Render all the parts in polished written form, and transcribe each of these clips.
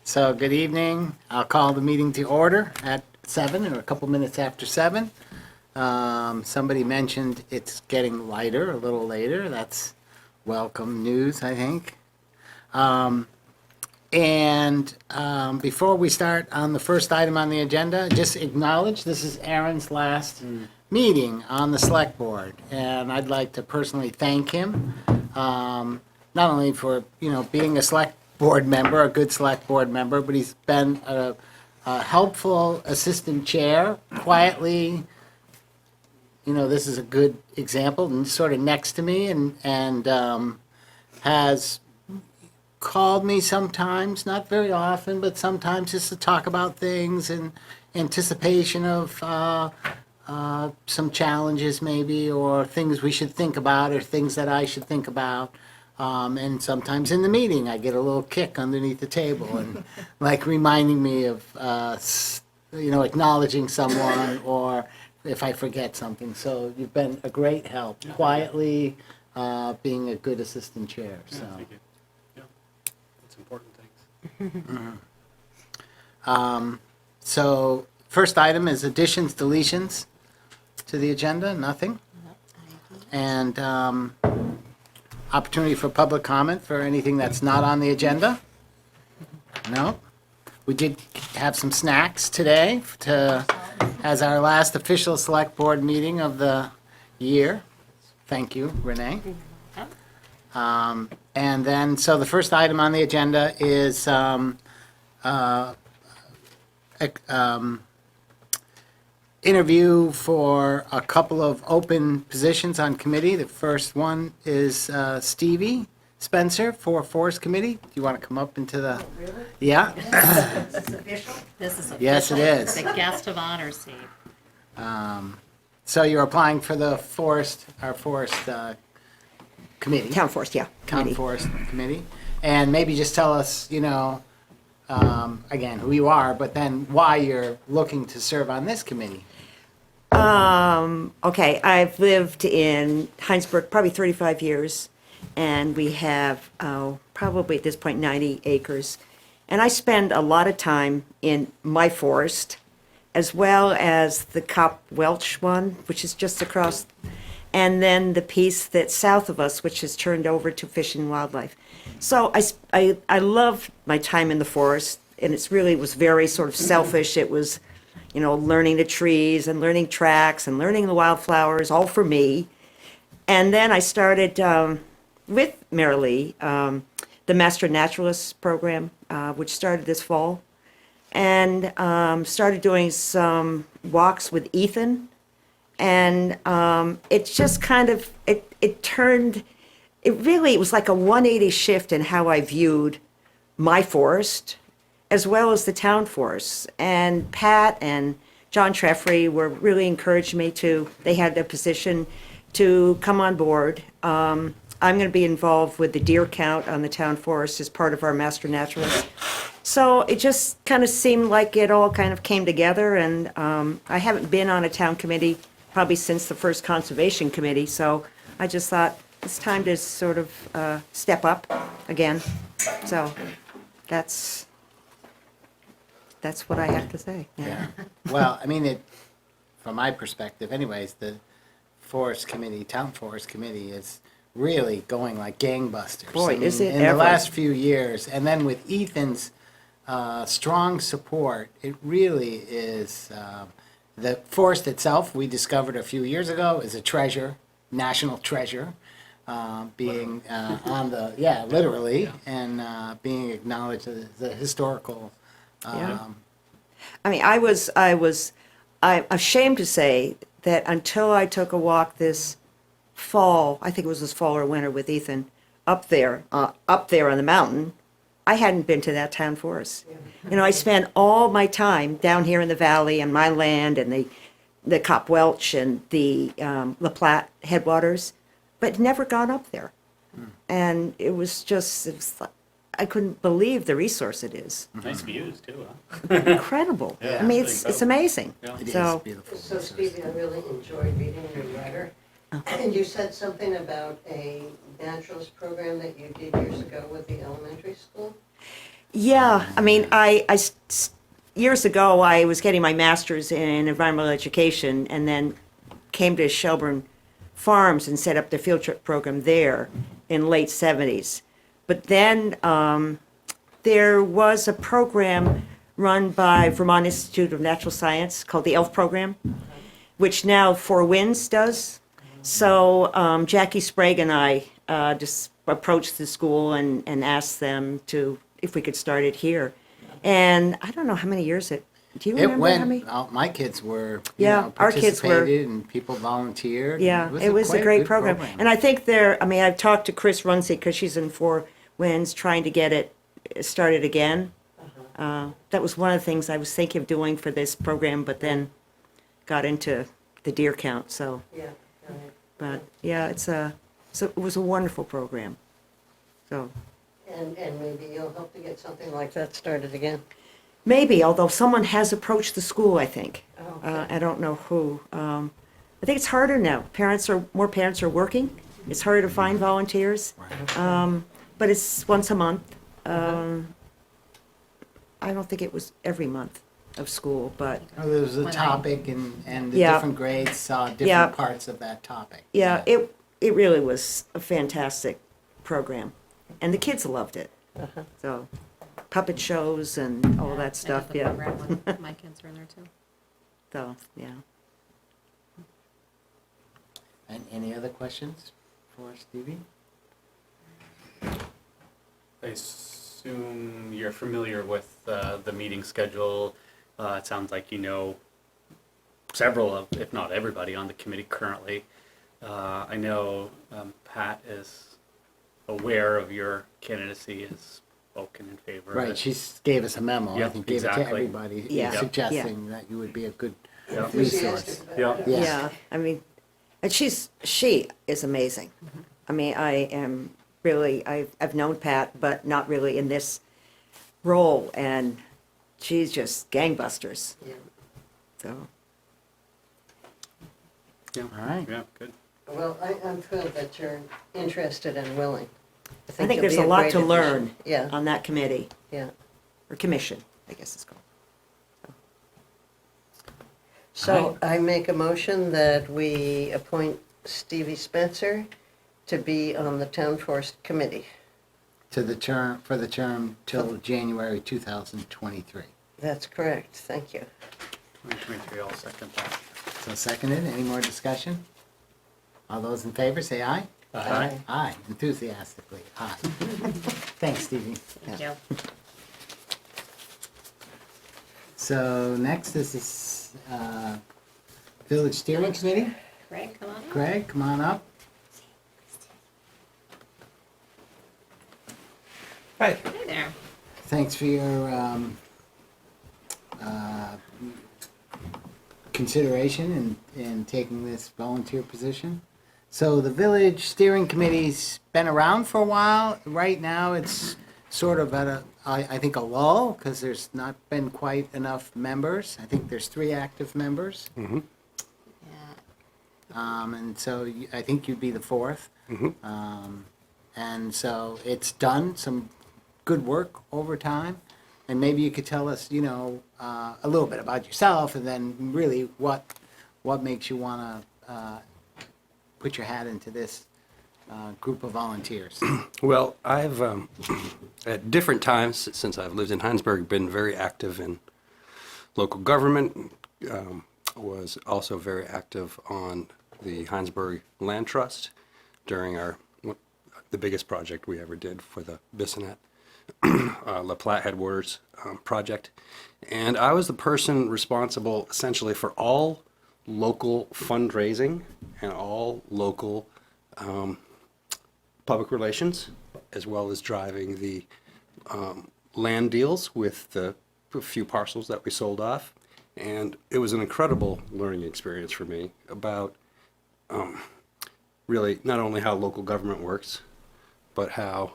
So, good evening. I'll call the meeting to order at 7 or a couple minutes after 7. Somebody mentioned it's getting lighter a little later. That's welcome news, I think. Before we start on the first item on the agenda, just acknowledge this is Aaron's last meeting on the select board, and I'd like to personally thank him, not only for being a select board member, a good select board member, but he's been a helpful assistant chair, quietly. This is a good example, and sort of next to me, and has called me sometimes, not very often, but sometimes just to talk about things in anticipation of some challenges maybe, or things we should think about, or things that I should think about. And sometimes in the meeting, I get a little kick underneath the table and like reminding me of, acknowledging someone, or if I forget something. So you've been a great help, quietly being a good assistant chair. So. Yeah, thank you. Yeah, that's important things. So first item is additions, deletions to the agenda. Nothing. And opportunity for public comment for anything that's not on the agenda? No? We did have some snacks today as our last official select board meeting of the year. Thank you, Renee. And then, so the first item on the agenda is interview for a couple of open positions on committee. The first one is Stevie Spencer for Forest Committee. Do you want to come up into the? Really? Yeah. Is this official? This is official. Yes, it is. The guest of honor seat. So you're applying for the our forest committee. Town Forest, yeah. Town committee. Forest Committee. And maybe just tell us, again, who you are, but then why you're looking to serve on this committee. Okay, I've lived in Hinesburg probably 35 years, and we have probably at this point 90 acres. And I spend a lot of time in my forest, as well as the Cop Welch one, which is just across, and then the piece that's south of us, which is turned over to Fish and Wildlife. So I love my time in the forest, and it was very sort of selfish. It was, learning the trees and learning tracks and learning the wildflowers, all for me. And then I started with Marilee, the Master Naturalist program, which started this fall, and started doing some walks with Ethan. And it just kind of, it was like a 180 shift in how I viewed my forest, as well as the town forests. And Pat and John Treffry were really encouraged me they had a position to come on board. I'm going to be involved with the deer count on the town forest as part of our Master Naturalist. So it just kind of seemed like it all kind of came together, and I haven't been on a town committee probably since the first Conservation Committee, so I just thought it's time to sort of step up again. So that's what I have to say. Yeah. Well, I mean, from my perspective anyways, the Forest Committee, Town Forest Committee is really going like gangbusters. Boy, is it in ever. the last few years. And then with Ethan's strong support, it really is, the forest itself, we discovered a few years ago, is a treasure, national treasure, being on the, literally, and being acknowledged as a historical. Yeah. I mean, I'm ashamed to say that until I took a walk this fall, I think it was this fall or winter with Ethan, up there on the mountain, I hadn't been to that town forest. I spent all my time down here in the valley and my land and the Cop Welch and the La Platte headwaters, but never gone up there. And it was like, I couldn't believe the resource it is. Nice views too, huh? Incredible. Yeah, I mean, it's it's amazing. Yeah. It is So, beautiful. So Stevie, I really enjoyed reading your letter. And you said something about a naturalist program that you did years ago with the elementary school? Yeah, I mean, years ago, I was getting my master's in environmental education and then came to Shelburne Farms and set up the field trip program there in late 70s. But then there was a program run by Vermont Institute of Natural Science called the ELF program, which now Four Winds does. So Jackie Sprague and I just approached the school and asked them if we could start it here. And I don't know how many years do you It remember how went, many? my kids were, Yeah, our kids were- participated and people volunteered. Yeah, it was a quite great good program. And I think I've talked to Chris Runcie, because she's in Four Winds, trying to get it started again. That was one of the things I was thinking of doing for this program, but then got into the deer count, so. Yeah, right. But, yeah, it was a wonderful program, so. And maybe you'll help to get something like that started again. Maybe, although someone has approached the school, I think. Okay. I don't know who. I think it's harder now. More parents are working. It's harder to find volunteers. But it's once a month. I don't think it was every month of school, but Oh, there was a When I- topic and the Yeah. different grades saw Yeah. different parts of that topic. yeah, it really was a fantastic program. And the kids loved it. So, puppet shows and all that stuff, I did the yeah. program when my kids were in there too. So, yeah. And any other questions for Stevie? I assume you're familiar with the meeting schedule. It sounds like you know several of, if not everybody, on the committee currently. I know Pat is aware of your candidacy, has spoken in favor of Right, it. she gave us a memo, I Yeah, think gave it to exactly. everybody, Yeah. suggesting that you would be a good Yeah. resource. Yeah. Yes. Yeah, I mean, and she is amazing. I mean, I've known Pat, but not really in this role, and she's just gangbusters, Yeah. so. Yeah. All right. Yeah, good. Well, I'm thrilled that you're interested and willing. I think you'll there's be a lot great to addition. learn Yeah, on that committee, yeah. or commission, I guess it's called. So I make a motion that we appoint Stevie Spencer to be on the Town Forest Committee. For the term till January 2023. That's correct, thank you. 2023, I'll second that. So seconded, any more discussion? All those in favor, say aye. Aye. Aye, enthusiastically, aye. Thanks, Stevie. Thank you. So next is this Village Steering Committee. Craig, come on up. Greg, come on up. Hey there. Thanks for your consideration in taking this volunteer position. So the Village Steering Committee's been around for a while. Right now, it's sort of at I think a lull, because there's not been quite enough members. I think there's 3 active members. Yeah. And so I think you'd be the 4th. And so it's done some good work over time. And maybe you could tell us, a little bit about yourself, and then really what makes you want to put your hat into this group of volunteers. Well, I've, at different times since I've lived in Hinesburg, been very active in local government, was also very active on the Hinesburg Land Trust during the biggest project we ever did for the V.S.A. La Platte Headwaters project. And I was the person responsible essentially for all local fundraising and all local public relations, as well as driving the land deals with the few parcels that we sold off. And it was an incredible learning experience for me about really not only how local government works, but how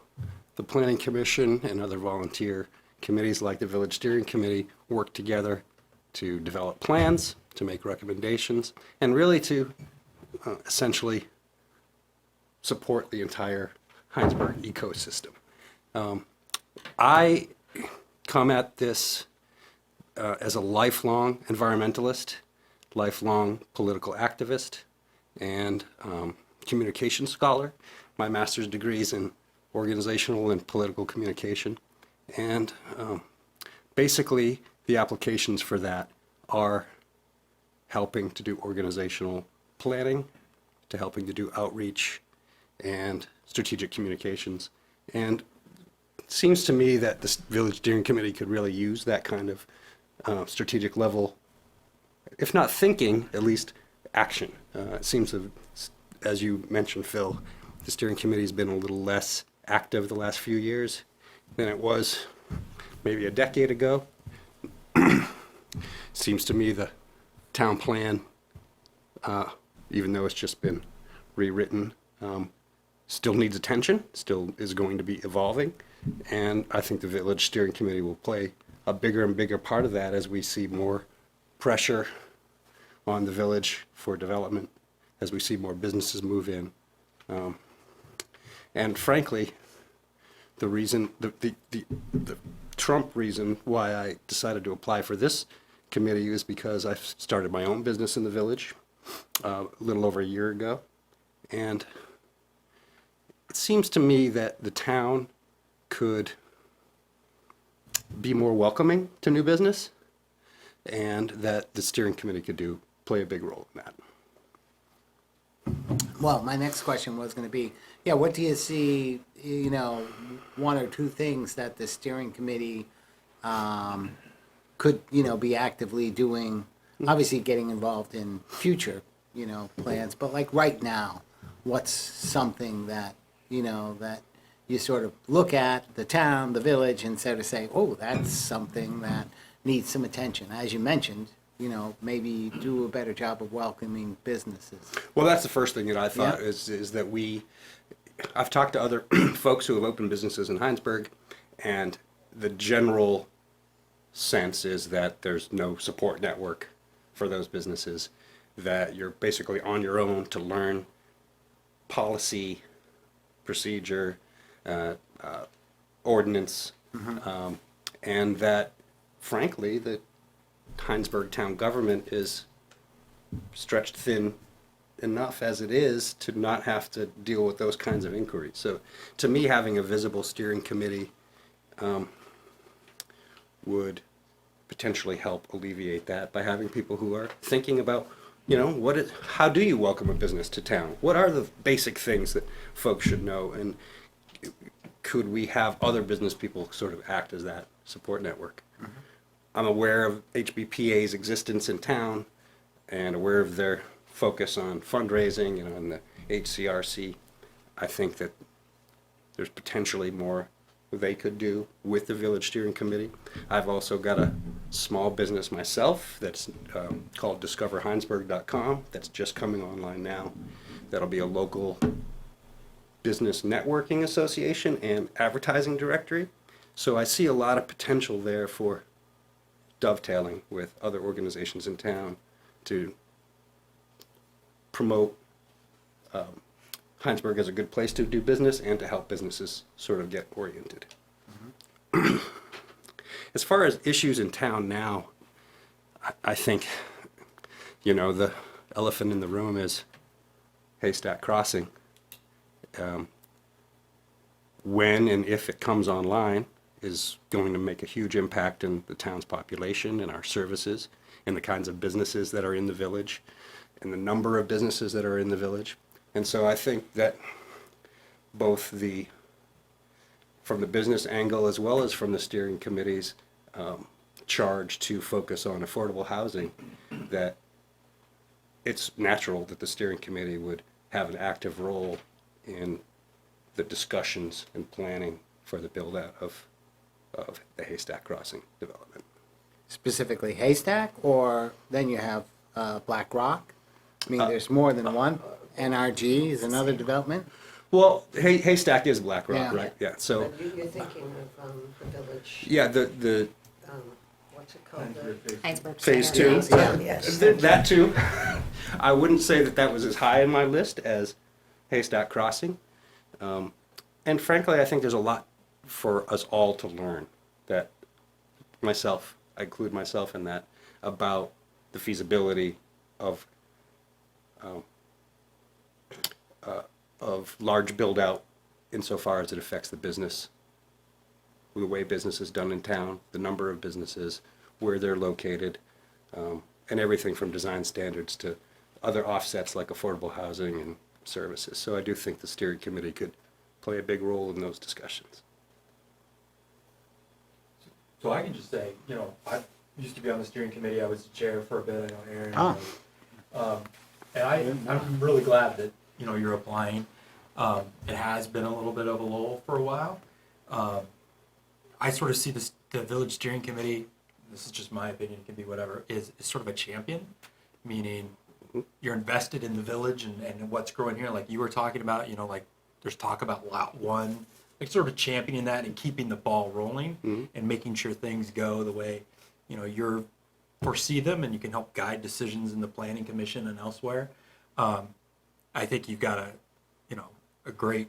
the Planning Commission and other volunteer committees like the Village Steering Committee work together to develop plans, to make recommendations, and really to essentially support the entire Hinesburg ecosystem. I come at this as a lifelong environmentalist, lifelong political activist, and communication scholar. My master's degree is in organizational and political communication. And basically, the applications for that are helping to do organizational planning, to helping to do outreach and strategic communications. And it seems to me that the Village Steering Committee could really use that kind of strategic level, if not thinking, at least action. It seems to, as you mentioned, Phil, the steering committee has been a little less active the last few years than it was maybe a decade ago. Seems to me the town plan, even though it's just been rewritten, still needs attention, still is going to be evolving. And I think the Village Steering Committee will play a bigger and bigger part of that as we see more pressure on the village for development, as we see more businesses move in. And frankly, the reason, the Trump reason why I decided to apply for this committee is because I started my own business in the village a little over a year ago. And it seems to me that the town could be more welcoming to new business, and that the steering committee could play a big role in that. Well, my next question was going to be, what do you see, one or two things that the steering committee could, be actively doing, obviously getting involved in future, plans, but like right now, what's something that, that you sort of look at the town, the village, and sort of say, oh, that's something that needs some attention. As you mentioned, maybe do a better job of welcoming businesses. Well, that's the first thing that I thought Yeah. is that I've talked to other folks who have opened businesses in Hinesburg, and the general sense is that there's no support network for those businesses, that you're basically on your own to learn policy, procedure, ordinance, and that, frankly, the Hinesburg town government is stretched thin enough as it is to not have to deal with those kinds of inquiries. So to me, having a visible steering committee would potentially help alleviate that by having people who are thinking about, how do you welcome a business to town? What are the basic things that folks should know? And could we have other business people sort of act as that support network? I'm aware of HBPA's existence in town and aware of their focus on fundraising, and the HCRC. I think that there's potentially more they could do with the Village Steering Committee. I've also got a small business myself that's called discoverhinesburg.com that's just coming online now. That'll be a local business networking association and advertising directory. So I see a lot of potential there for dovetailing with other organizations in town to promote Hinesburg as a good place to do business and to help businesses sort of get oriented. As far as issues in town now, I think, the elephant in the room is Haystack Crossing. When and if it comes online is going to make a huge impact in the town's population and our services and the kinds of businesses that are in the village and the number of businesses that are in the village. And so I think that both from the business angle as well as from the steering committee's charge to focus on affordable housing, that it's natural that the steering committee would have an active role in the discussions and planning for the build-out of the Haystack Crossing development. Specifically Haystack, or then you have Black Rock? I mean, there's more than one. NRG is another development. Well, Haystack is Black Rock, Yeah. right? Yeah. So But you're thinking of the village, yeah, the what's it called? Hinesburg phase Center. two. Yeah. Yes. That too. I wouldn't say that was as high in my list as Haystack Crossing. And frankly, I think there's a lot for us all to learn that myself, I include myself in that, about the feasibility of large build-out insofar as it affects the business, the way business is done in town, the number of businesses, where they're located, and everything from design standards to other offsets like affordable housing and services. So I do think the steering committee could play a big role in those discussions. So I can just say, you know, I used to be on the steering committee. I was the chair for a bit. I know Aaron. Ah. And I'm really glad that, you know, you're applying. It has been a little bit of a lull for a while. I sort of see the village steering committee, this is just my opinion, it can be whatever, is sort of a champion, meaning you're invested in the village and what's growing here. Like you were talking about, you know, like there's talk about lot one, like sort of championing that and keeping the ball rolling and making sure things go the way, you know, you're foresee them, and you can help guide decisions in the planning commission and elsewhere. I think you've got a great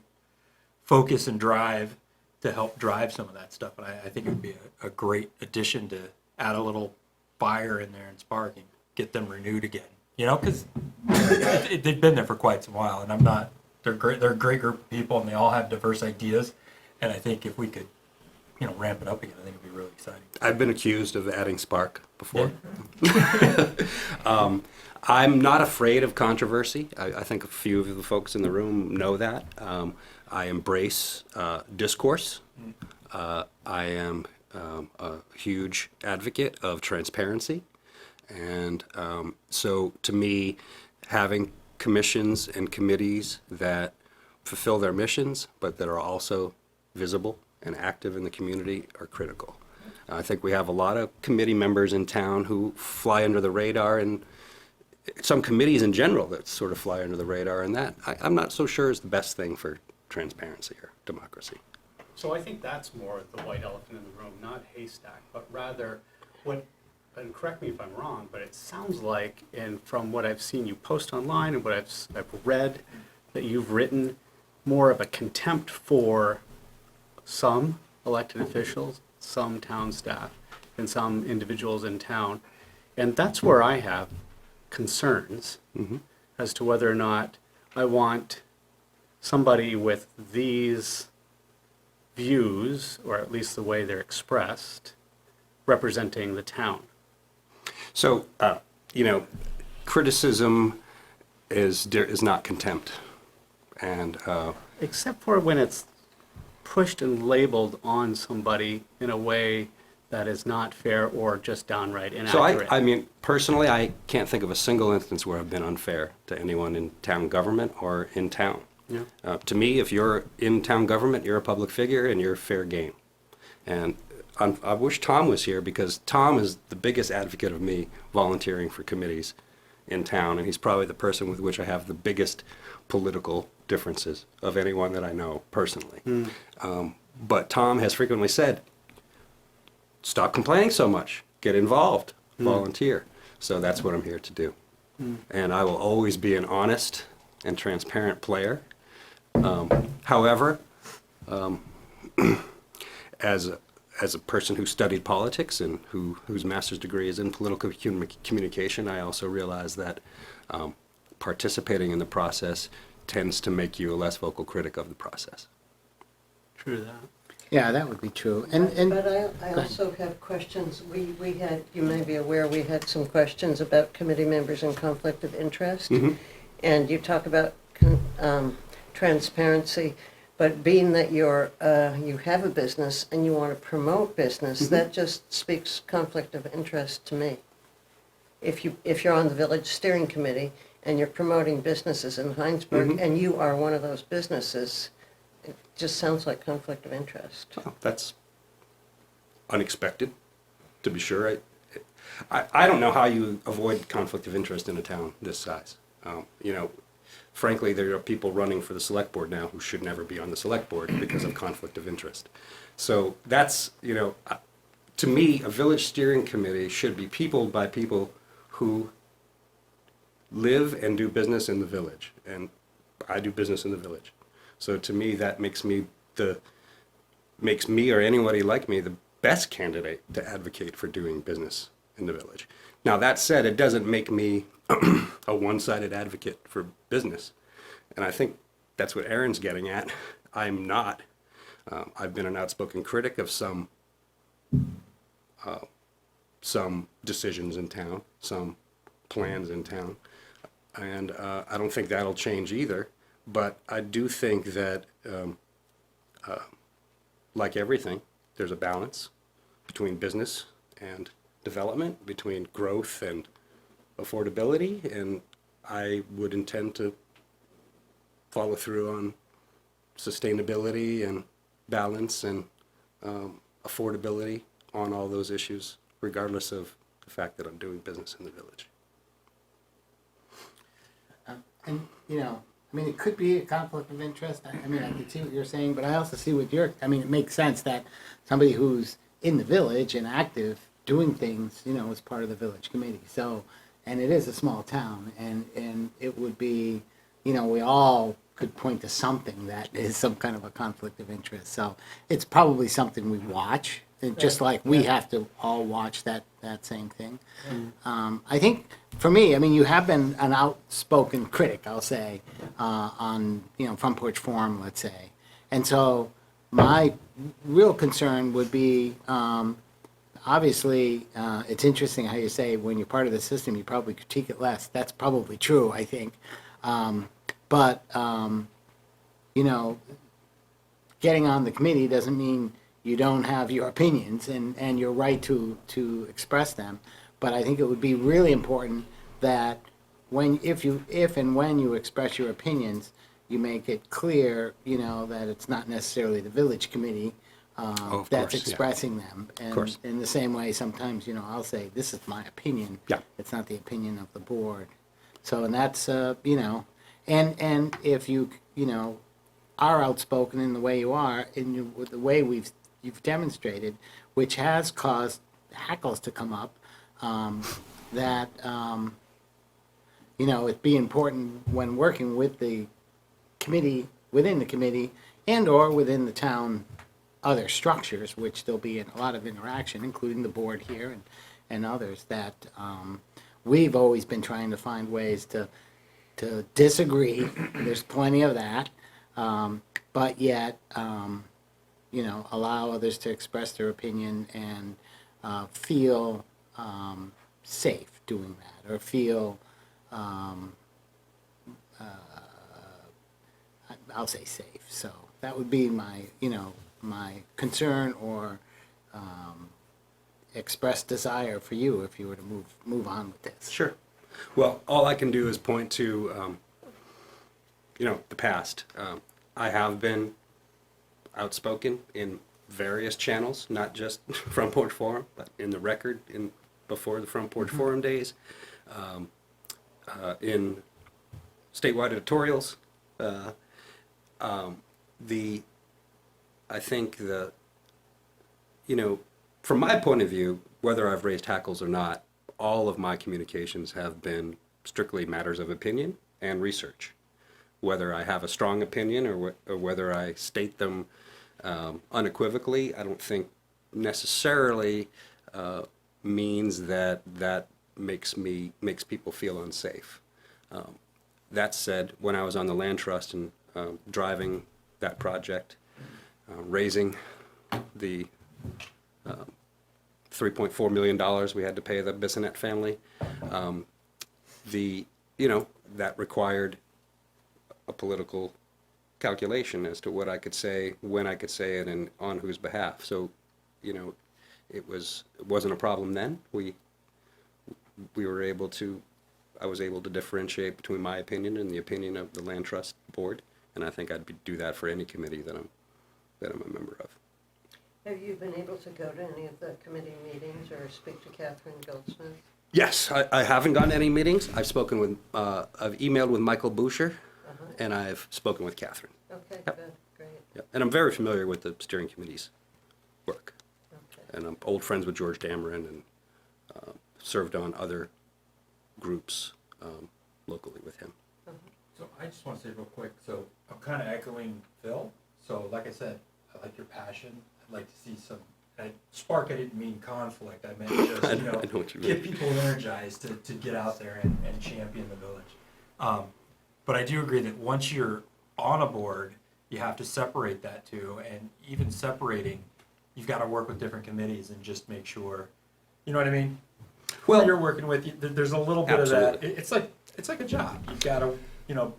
focus and drive to help drive some of that stuff. And I think it would be a great addition to add a little fire in there and spark and get them renewed again. You know, because they've been there for quite some while, and they're great. They're a great group of people, and they all have diverse ideas. And I think if we could, you know, ramp it up again, I think it'd be really exciting. I've been accused of adding spark before. I'm not afraid of controversy. I think a few of the folks in the room know that. I embrace discourse. I am a huge advocate of transparency. And so to me, having commissions and committees that fulfill their missions, but that are also visible and active in the community are critical. I think we have a lot of committee members in town who fly under the radar, and some committees in general that sort of fly under the radar, and that I'm not so sure is the best thing for transparency or democracy. So I think that's more the white elephant in the room, not haystack, but rather what, and correct me if I'm wrong, but it sounds like, and from what I've seen you post online and what I've read, that you've written more of a contempt for some elected officials, some town staff, and some individuals in town. And that's where I have concerns as to whether or not I want somebody with these views, or at least the way they're expressed, representing the town. So, you know, criticism is not contempt. And Except for when it's pushed and labeled on somebody in a way that is not fair or just downright inaccurate. so I mean, personally, I can't think of a single instance where I've been unfair to anyone in town government or in town. Yeah. To me, if you're in town government, you're a public figure and you're fair game. And I wish Tom was here, because Tom is the biggest advocate of me volunteering for committees in town, and he's probably the person with which I have the biggest political differences of anyone that I know personally. But Tom has frequently said, stop complaining so much, get involved, volunteer. So that's what I'm here to do. And I will always be an honest and transparent player. However, as a person who studied politics and whose master's degree is in political communication, I also realize that participating in the process tends to make you a less vocal critic of the process. True that. Yeah, that would be true. But I also have questions. We had, you may be aware, we had some questions about committee members and conflict of interest. And you talk about transparency, but being that you have a business and you want to promote business, that just speaks conflict of interest to me. If you're on the village steering committee and you're promoting businesses in Hinesburg and you are one of those businesses, it just sounds like conflict of interest. Oh, that's unexpected, to be sure. I don't know how you avoid conflict of interest in a town this size. You know, frankly, there are people running for the select board now who should never be on the select board because of conflict of interest. So that's, you know, to me, a village steering committee should be peopled by people who live and do business in the village. And I do business in the village. So to me, that makes me or anybody like me the best candidate to advocate for doing business in the village. Now, that said, it doesn't make me a one-sided advocate for business. And I think that's what Aaron's getting at. I'm not. I've been an outspoken critic of some decisions in town, some plans in town. And I don't think that'll change either. But I do think that, like everything, there's a balance between business and development, between growth and affordability, and I would intend to follow through on sustainability and balance and affordability on all those issues, regardless of the fact that I'm doing business in the village. And, you know, I mean, it could be a conflict of interest. I mean, I can see what you're saying, but I also see what I mean, it makes sense that somebody who's in the village and active, doing things, you know, is part of the village committee. So, and it is a small town, and it would be, you know, we all could point to something that is some kind of a conflict of interest. So it's probably something we watch, and just like we have to all watch that same thing. I think, for me, I mean, you have been an outspoken critic, I'll say, on, you know, Front Porch Forum, let's say. And so my real concern would be, obviously, it's interesting how you say when you're part of the system, you probably critique it less. That's probably true, I think. But, you know, getting on the committee doesn't mean you don't have your opinions, and you're right to express them. But I think it would be really important that if and when you express your opinions, you make it clear, you know, that it's not necessarily the village committee of that's course, yeah. expressing them. And course. in the same way, sometimes, you know, I'll say, this is my opinion. Yeah. It's not the opinion of the board. So, and that's, you know, and if you, you know, are outspoken in the way you are, in the way you've demonstrated, which has caused hackles to come up, that, you know, it'd be important when working with the committee, within the committee, and or within the town other structures, which there'll be a lot of interaction, including the board here and others, that we've always been trying to find ways to disagree. There's plenty of that, but yet, you know, allow others to express their opinion and feel safe doing that, or feel, I'll say safe. So that would be my, you know, my concern or expressed desire for you if you were to move on with this. Sure. Well, all I can do is point to, you know, the past. I have been outspoken in various channels, not just Front Porch Forum, but in the record, before the Front Porch Forum days, in statewide editorials. I think you know, from my point of view, whether I've raised hackles or not, all of my communications have been strictly matters of opinion and research. Whether I have a strong opinion or whether I state them unequivocally, I don't think necessarily means that makes people feel unsafe. That said, when I was on the land trust and driving that project, raising the $3.4 million we had to pay the Bissonnette family, you know, that required a political calculation as to what I could say, when I could say it, and on whose behalf. So, you know, it wasn't a problem then. I was able to differentiate between my opinion and the opinion of the Land Trust Board, and I think I'd do that for any committee that I'm a member of. Have you been able to go to any of the committee meetings or speak to Catherine Goldsmith? Yes, I haven't gone to any meetings. I've emailed with Michael Boucher, and I've spoken with Catherine. Okay, Yep. good, great. Yep. And I'm very familiar with the steering committee's work. Okay. And I'm old friends with George Dameron and served on other groups locally with him. So I just want to say real quick, so I'm kind of echoing Phil. So like I said, I like your passion. I'd like to see some spark, I didn't mean conflict. I meant just, I know what you mean. get people energized to get out there and champion the village. But I do agree that once you're on a board, you have to separate that too. And even separating, you've got to work with different committees and just make sure, you know what I mean? Who Well- you're working with, there's a little bit of that. Absolutely. It's like a job. You've got to, you know,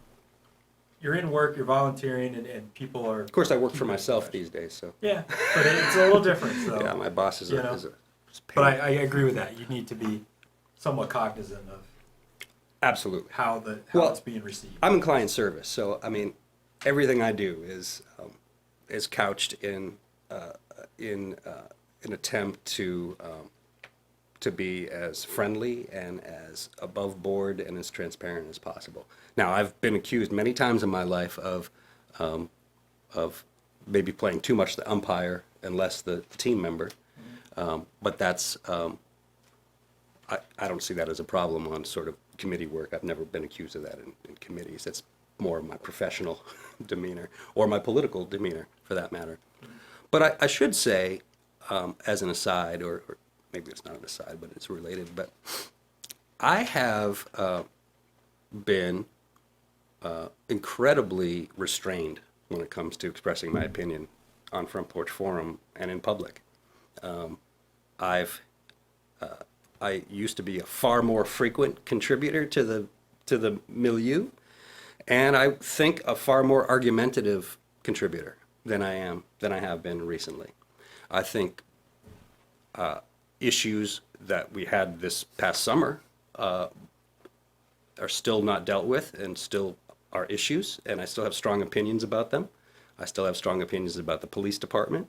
you're in work, you're volunteering, and people are. Of course, I work for myself these days, so. Yeah, but it's a little different. So. Yeah, my boss is You a, know? is a But I agree with that. You need to be somewhat cognizant of absolutely. how Well, it's being received. I'm in client service, so I mean, everything I do is couched in an attempt to be as friendly and as above board and as transparent as possible. Now, I've been accused many times in my life of maybe playing too much the umpire and less the team member, but that's I don't see that as a problem on sort of committee work. I've never been accused of that in committees. It's more of my professional demeanor or my political demeanor, for that matter. But I should say, as an aside, or maybe it's not an aside, but it's related, but I have been incredibly restrained when it comes to expressing my opinion on Front Porch Forum and in public. I used to be a far more frequent contributor to the milieu, and I think a far more argumentative contributor than I have been recently. I think issues that we had this past summer are still not dealt with and still are issues, and I still have strong opinions about them. I still have strong opinions about the police department,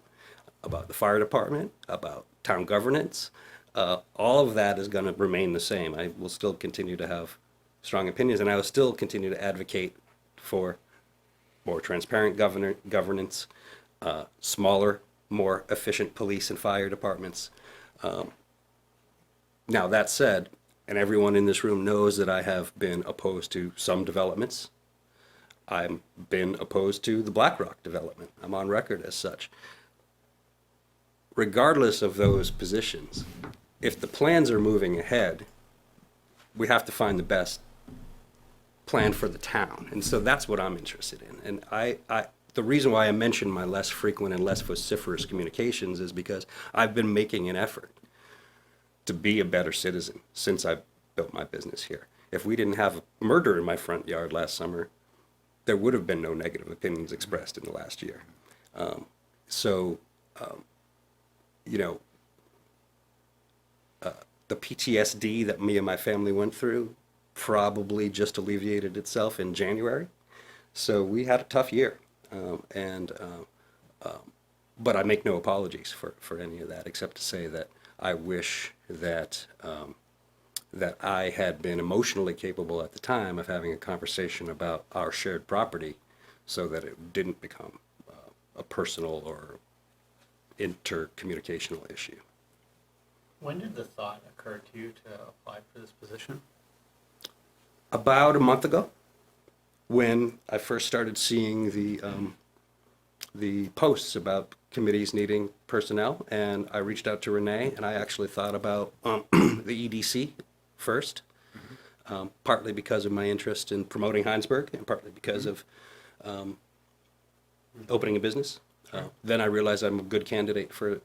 about the fire department, about town governance. All of that is going to remain the same. I will still continue to have strong opinions, and I will still continue to advocate for more transparent governance, smaller, more efficient police and fire departments. Now, that said, and everyone in this room knows that I have been opposed to some developments. I've been opposed to the BlackRock development. I'm on record as such. Regardless of those positions, if the plans are moving ahead, we have to find the best plan for the town. And so that's what I'm interested in. And the reason why I mention my less frequent and less vociferous communications is because I've been making an effort to be a better citizen since I built my business here. If we didn't have a murder in my front yard last summer, there would have been no negative opinions expressed in the last year. You know, the PTSD that me and my family went through probably just alleviated itself in January. So we had a tough year. But I make no apologies for any of that, except to say that I wish that that I had been emotionally capable at the time of having a conversation about our shared property so that it didn't become a personal or intercommunicational issue. When did the thought occur to you to apply for this position? About a month ago, when I first started seeing the posts about committees needing personnel, and I reached out to Renee, and I actually thought about the EDC first, partly because of my interest in promoting Hinesburg, and partly because of opening a business. Then I realized I'm a good candidate for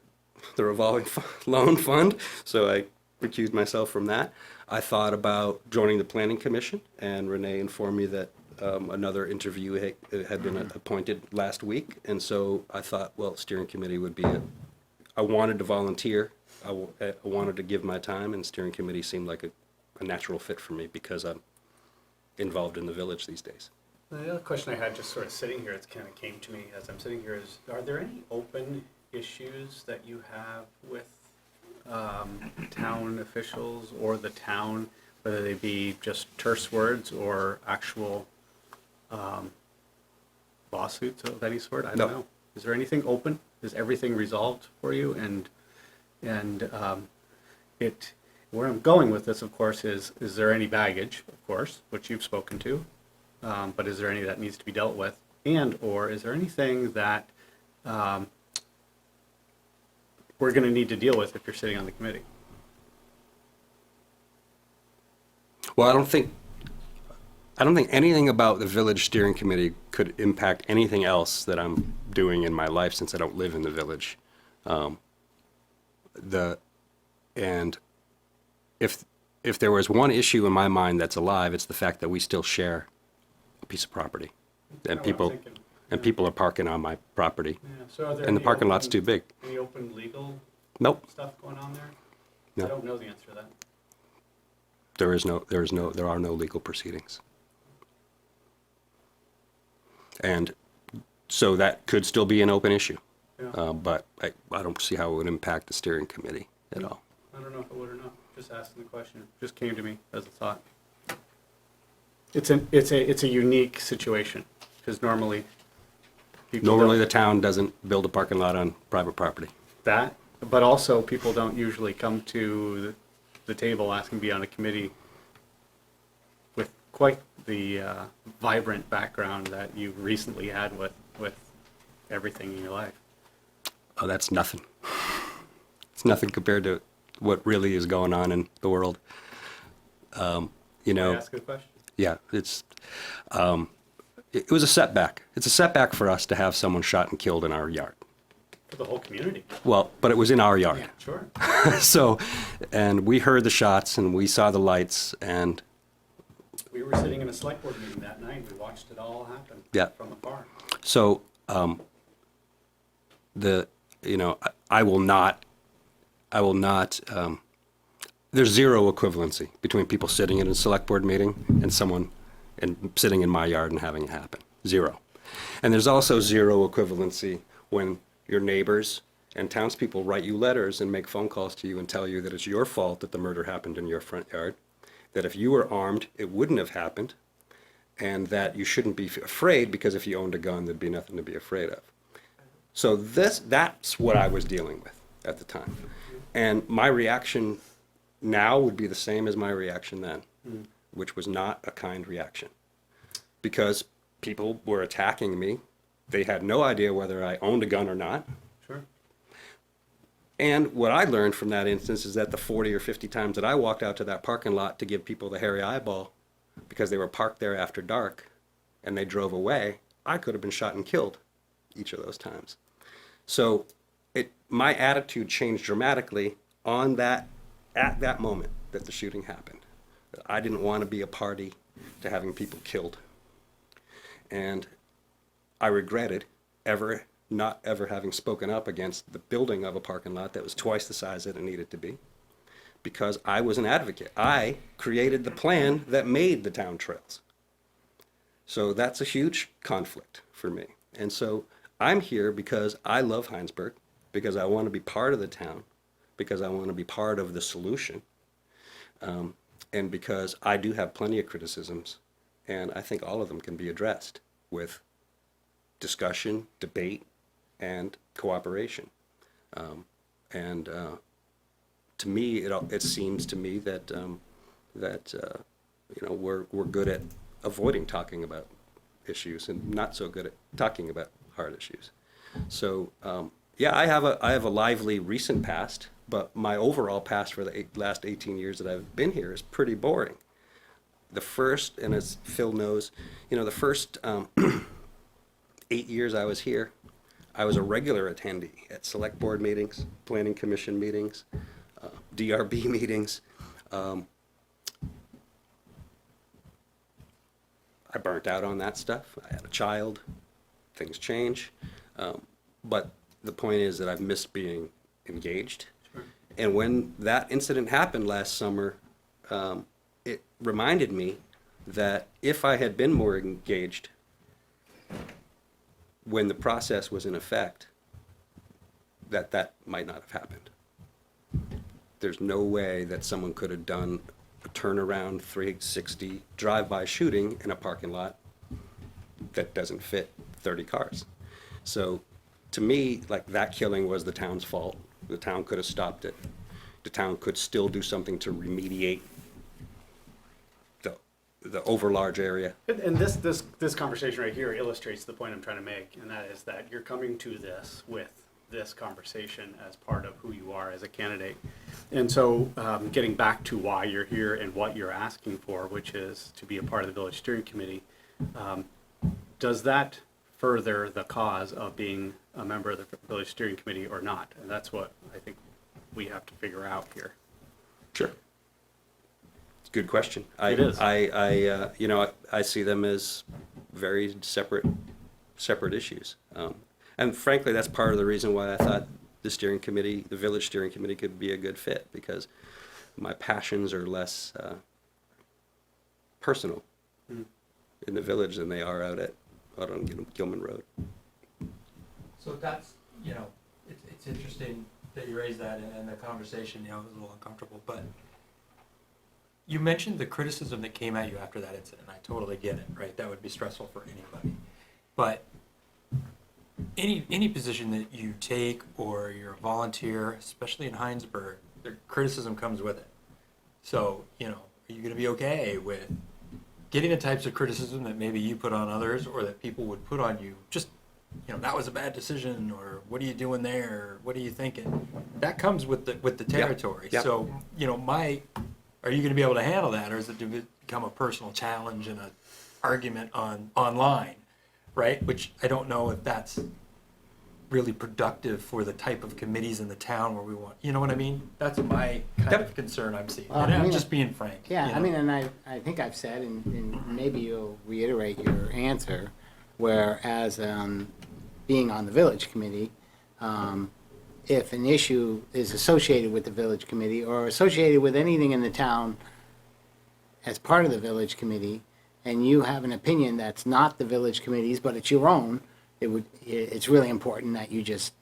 the revolving loan fund, so I recused myself from that. I thought about joining the Planning Commission, and Renee informed me that another interview had been appointed last week, and so I thought, well, steering committee would be I wanted to volunteer, I wanted to give my time, and steering committee seemed like a natural fit for me because I'm involved in the village these days. The other question I had just sort of sitting here, it's kind of came to me as I'm sitting here is, are there any open issues that you have with town officials or the town, whether they be just terse words or actual lawsuits of any sort? I don't No. know. Is there anything open? Is everything resolved for you? And where I'm going with this, of course, is there any baggage, of course, which you've spoken to, but is there any that needs to be dealt with? And or is there anything that we're gonna need to deal with if you're sitting on the committee. Well, I don't think anything about the village steering committee could impact anything else that I'm doing in my life since I don't live in the village. And if there was one issue in my mind that's alive, it's the fact that we still share a piece of property. And people are parking on my property. Yeah, so are there And the any parking lot's open- too big. Any open legal Nope, stuff going on there? No. I don't know the answer to that. there are no legal proceedings. And so that could still be an open issue. Yeah. But I don't see how it would impact the steering committee at all. I don't know if it would or not. Just asking the question. Just came to me as a thought. It's a unique situation because normally people Normally, the don't- town doesn't build a parking lot on private property. that, but also people don't usually come to the table asking to be on a committee with quite the vibrant background that you recently had with everything in your life. Oh, that's nothing. It's nothing compared to what really is going on in the world. You Can I know, ask a question? yeah, it was a setback. It's a setback for us to have someone shot and killed in our yard. For the whole community. Well, but it was in our yard. Sure. So, and we heard the shots and we saw the lights and We were sitting in a select board meeting that night. We watched it all happen. Yeah. From afar. so, I will not, there's zero equivalency between people sitting in a select board meeting and someone sitting in my yard and having it happen. Zero. And there's also zero equivalency when your neighbors and townspeople write you letters and make phone calls to you and tell you that it's your fault that the murder happened in your front yard, that if you were armed, it wouldn't have happened, and that you shouldn't be afraid because if you owned a gun, there'd be nothing to be afraid of. So that's what I was dealing with at the time. And my reaction now would be the same as my reaction then, which was not a kind reaction. Because people were attacking me. They had no idea whether I owned a gun or not. Sure. And what I learned from that instance is that the 40 or 50 times that I walked out to that parking lot to give people the hairy eyeball because they were parked there after dark and they drove away, I could have been shot and killed each of those times. So my attitude changed dramatically at that moment that the shooting happened. I didn't want to be a party to having people killed. And I regretted not ever having spoken up against the building of a parking lot that was twice the size that it needed to be, because I was an advocate. I created the plan that made the town trails. So that's a huge conflict for me. And so I'm here because I love Hinesburg, because I want to be part of the town, because I want to be part of the solution, and because I do have plenty of criticisms, and I think all of them can be addressed with discussion, debate, and cooperation. To me, it seems to me that we're good at avoiding talking about issues and not so good at talking about hard issues. So I have a lively recent past, but my overall past for the last 18 years that I've been here is pretty boring. The first, and as Phil knows, the first 8 years I was here, I was a regular attendee at select board meetings, planning commission meetings, DRB meetings. I burnt out on that stuff. I had a child. Things change. But the point is that I've missed being engaged. Sure. And when that incident happened last summer, it reminded me that if I had been more engaged when the process was in effect, that might not have happened. There's no way that someone could have done a turnaround 360 drive-by shooting in a parking lot that doesn't fit 30 cars. So to me, like, that killing was the town's fault. The town could have stopped it. The town could still do something to remediate the overlarge area. And this conversation right here illustrates the point I'm trying to make, and that is that you're coming to this with this conversation as part of who you are as a candidate. And so, getting back to why you're here and what you're asking for, which is to be a part of the village steering committee, does that further the cause of being a member of the village steering committee or not? And that's what I think we have to figure out here. Sure. It's a good question. It is. I see them as very separate issues. And frankly, that's part of the reason why I thought the village steering committee could be a good fit, because my passions are less personal in the village than they are out on Gilman Road. So that's, it's interesting that you raised that, and the conversation, was a little uncomfortable, but you mentioned the criticism that came at you after that incident. I totally get it, right? That would be stressful for anybody. But any position that you take, or you're a volunteer, especially in Hinesburg, the criticism comes with it. So, are you going to be okay with getting the types of criticism that maybe you put on others, or that people would put on you? Just, that was a bad decision, or what are you doing there? Or what are you thinking? That comes with the territory. Yep. So, are you going to be able to handle that, or is it to become a personal challenge and an argument online, right? Which I don't know if that's really productive for the type of committees in the town where we want, you know what I mean? That's my kind of concern I'm seeing. Well, And I I'm mean, just being frank. Yeah, I mean, and I think I've said, and maybe you'll reiterate your answer, whereas being on the village committee, if an issue is associated with the village committee or associated with anything in the town as part of the village committee, and you have an opinion that's not the village committee's, but it's your own, it's really important that you just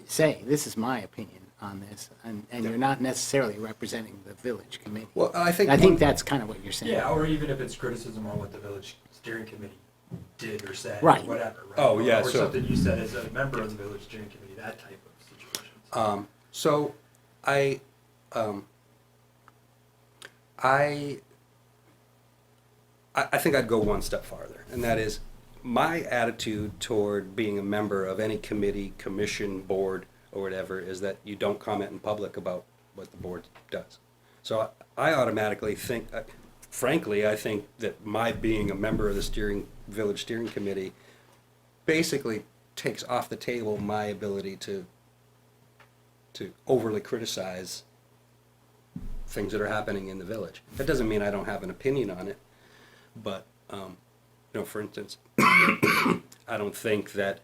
say, this is my opinion on this, and you're not necessarily representing the village committee. Well, I think That's kind of what you're saying. Yeah, or even if it's criticism on what the village steering committee did or said, Right. or whatever. Right? Oh, yeah, Or so- something you said as a member of the village steering committee, that type of situation. So I think I'd go one step farther, and that is my attitude toward being a member of any committee, commission, board, or whatever is that you don't comment in public about what the board does. So I automatically think, frankly, I think that my being a member of the village steering committee basically takes off the table my ability to overly criticize things that are happening in the village. That doesn't mean I don't have an opinion on it, but for instance, I don't think that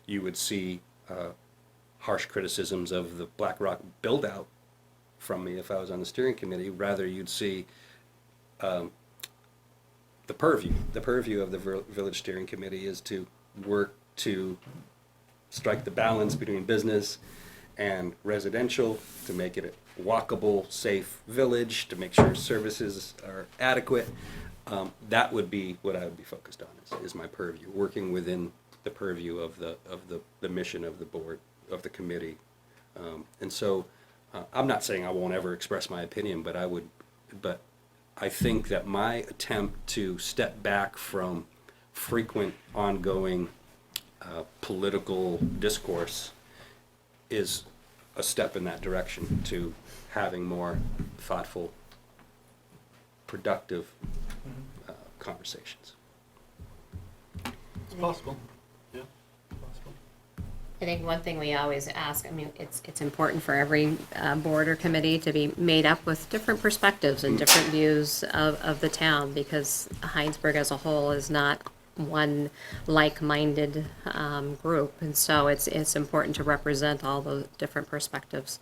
you would see harsh criticisms of the Black Rock build-out from me if I was on the steering committee. Rather, you'd see the purview. The purview of the village steering committee is to work to strike the balance between business and residential, to make it a walkable, safe village, to make sure services are adequate. That would be what I would be focused on, is my purview, working within the purview of the mission of the board, of the committee. And so I'm not saying I won't ever express my opinion, but I think that my attempt to step back from frequent, ongoing political discourse is a step in that direction to having more thoughtful, productive conversations. It's possible. Yeah, possible. I think one thing we always ask, it's important for every board or committee to be made up with different perspectives and different views of the town, because Hinesburg as a whole is not one like-minded group, and so it's important to represent all those different perspectives.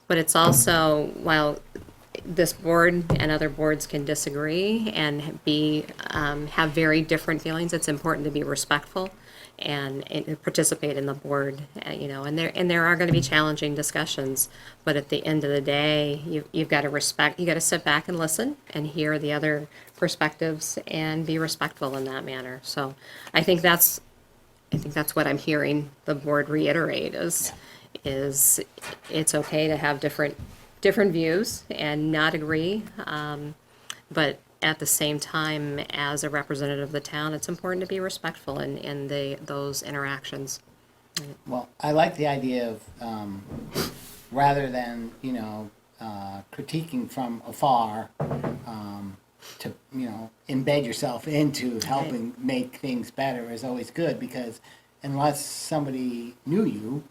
But it's also, while this board and other boards can disagree and have very different feelings, it's important to be respectful and participate in the board, and there are going to be challenging discussions, but at the end of the day, you've got to sit back and listen and hear the other perspectives and be respectful in that manner. So I think that's what I'm hearing the board reiterate is it's okay to have different views and not agree, but at the same time, as a representative of the town, it's important to be respectful in those interactions. Well, I like the idea of, rather than, critiquing from afar, to, embed yourself into helping make things better is always good, because unless somebody knew you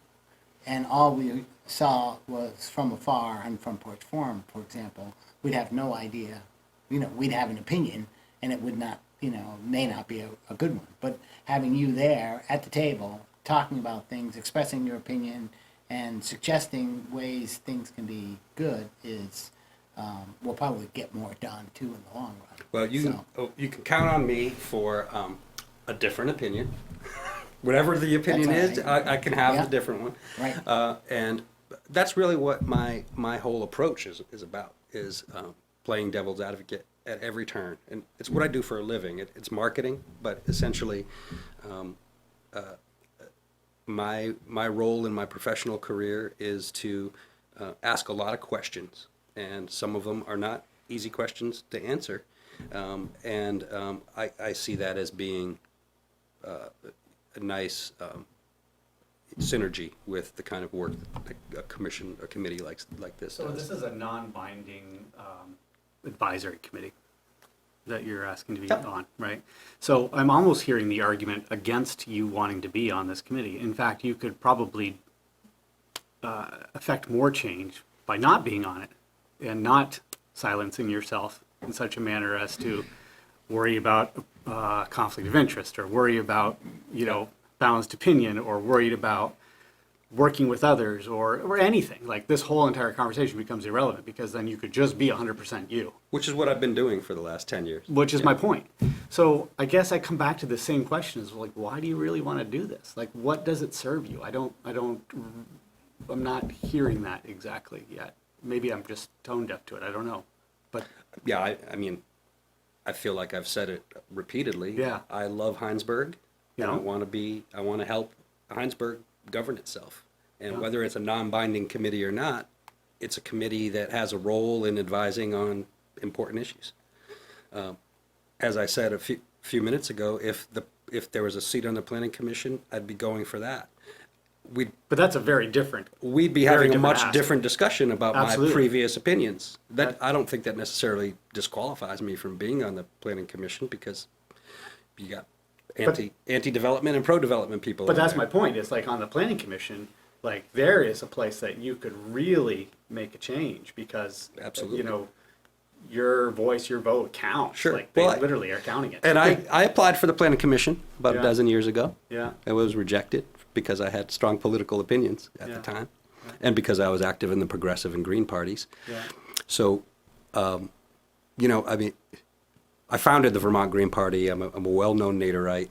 and all we saw was from afar on Front Porch Forum, for example, we'd have no idea. We'd have an opinion and it would not, may not be a good one. But having you there at the table, talking about things, expressing your opinion, and suggesting ways things can be good is, will probably get more done too in the long run. Well, you can count on me for a different opinion. Whatever the opinion That's is, all right. I can have Yeah. the different one. Right. And that's really what my whole approach is about, is playing devil's advocate at every turn. And it's what I do for a living. It's marketing, but essentially my role in my professional career is to ask a lot of questions. And some of them are not easy questions to answer. I see that as being a nice synergy with the kind of work that a committee like this So does. this is a non-binding advisory committee that you're asking to be Yep. on, right? So I'm almost hearing the argument against you wanting to be on this committee. In fact, you could probably affect more change by not being on it and not silencing yourself in such a manner as to worry about conflict of interest, or worry about, balanced opinion, or worried about working with others, or anything. Like, this whole entire conversation becomes irrelevant, because then you could just be 100% you, Which is what I've been doing for the last 10 years. which is my point. So I guess I come back to the same question, is like, why do you really want to do this? Like, what does it serve you? I'm not hearing that exactly yet. Maybe I'm just tone deaf to it. I don't know. But Yeah, I mean, I feel like I've said it repeatedly. Yeah. I love Hinesburg. Yeah. I want to help Hinesburg govern itself. And Yeah. whether it's a non-binding committee or not, it's a committee that has a role in advising on important issues. As I said a few minutes ago, if there was a seat on the planning commission, I'd be going for that. but that's a very different. We'd be Very having a different much ask. different discussion about my Absolutely. previous opinions. I don't think that necessarily disqualifies me from being on the planning commission, because you got anti-development and pro-development people. But in that's there. my point. It's like, on the planning commission, like, there is a place that you could really make a change, because Absolutely. your voice, your vote counts. Sure. Like, they Well, literally are counting it. And I applied for the planning commission about Yeah. a dozen years ago. Yeah. I was rejected because I had strong political opinions at Yeah. the time, and because I was active in the progressive and green parties. Yeah. So, I mean, I founded the Vermont Green Party. I'm a well-known Naderite,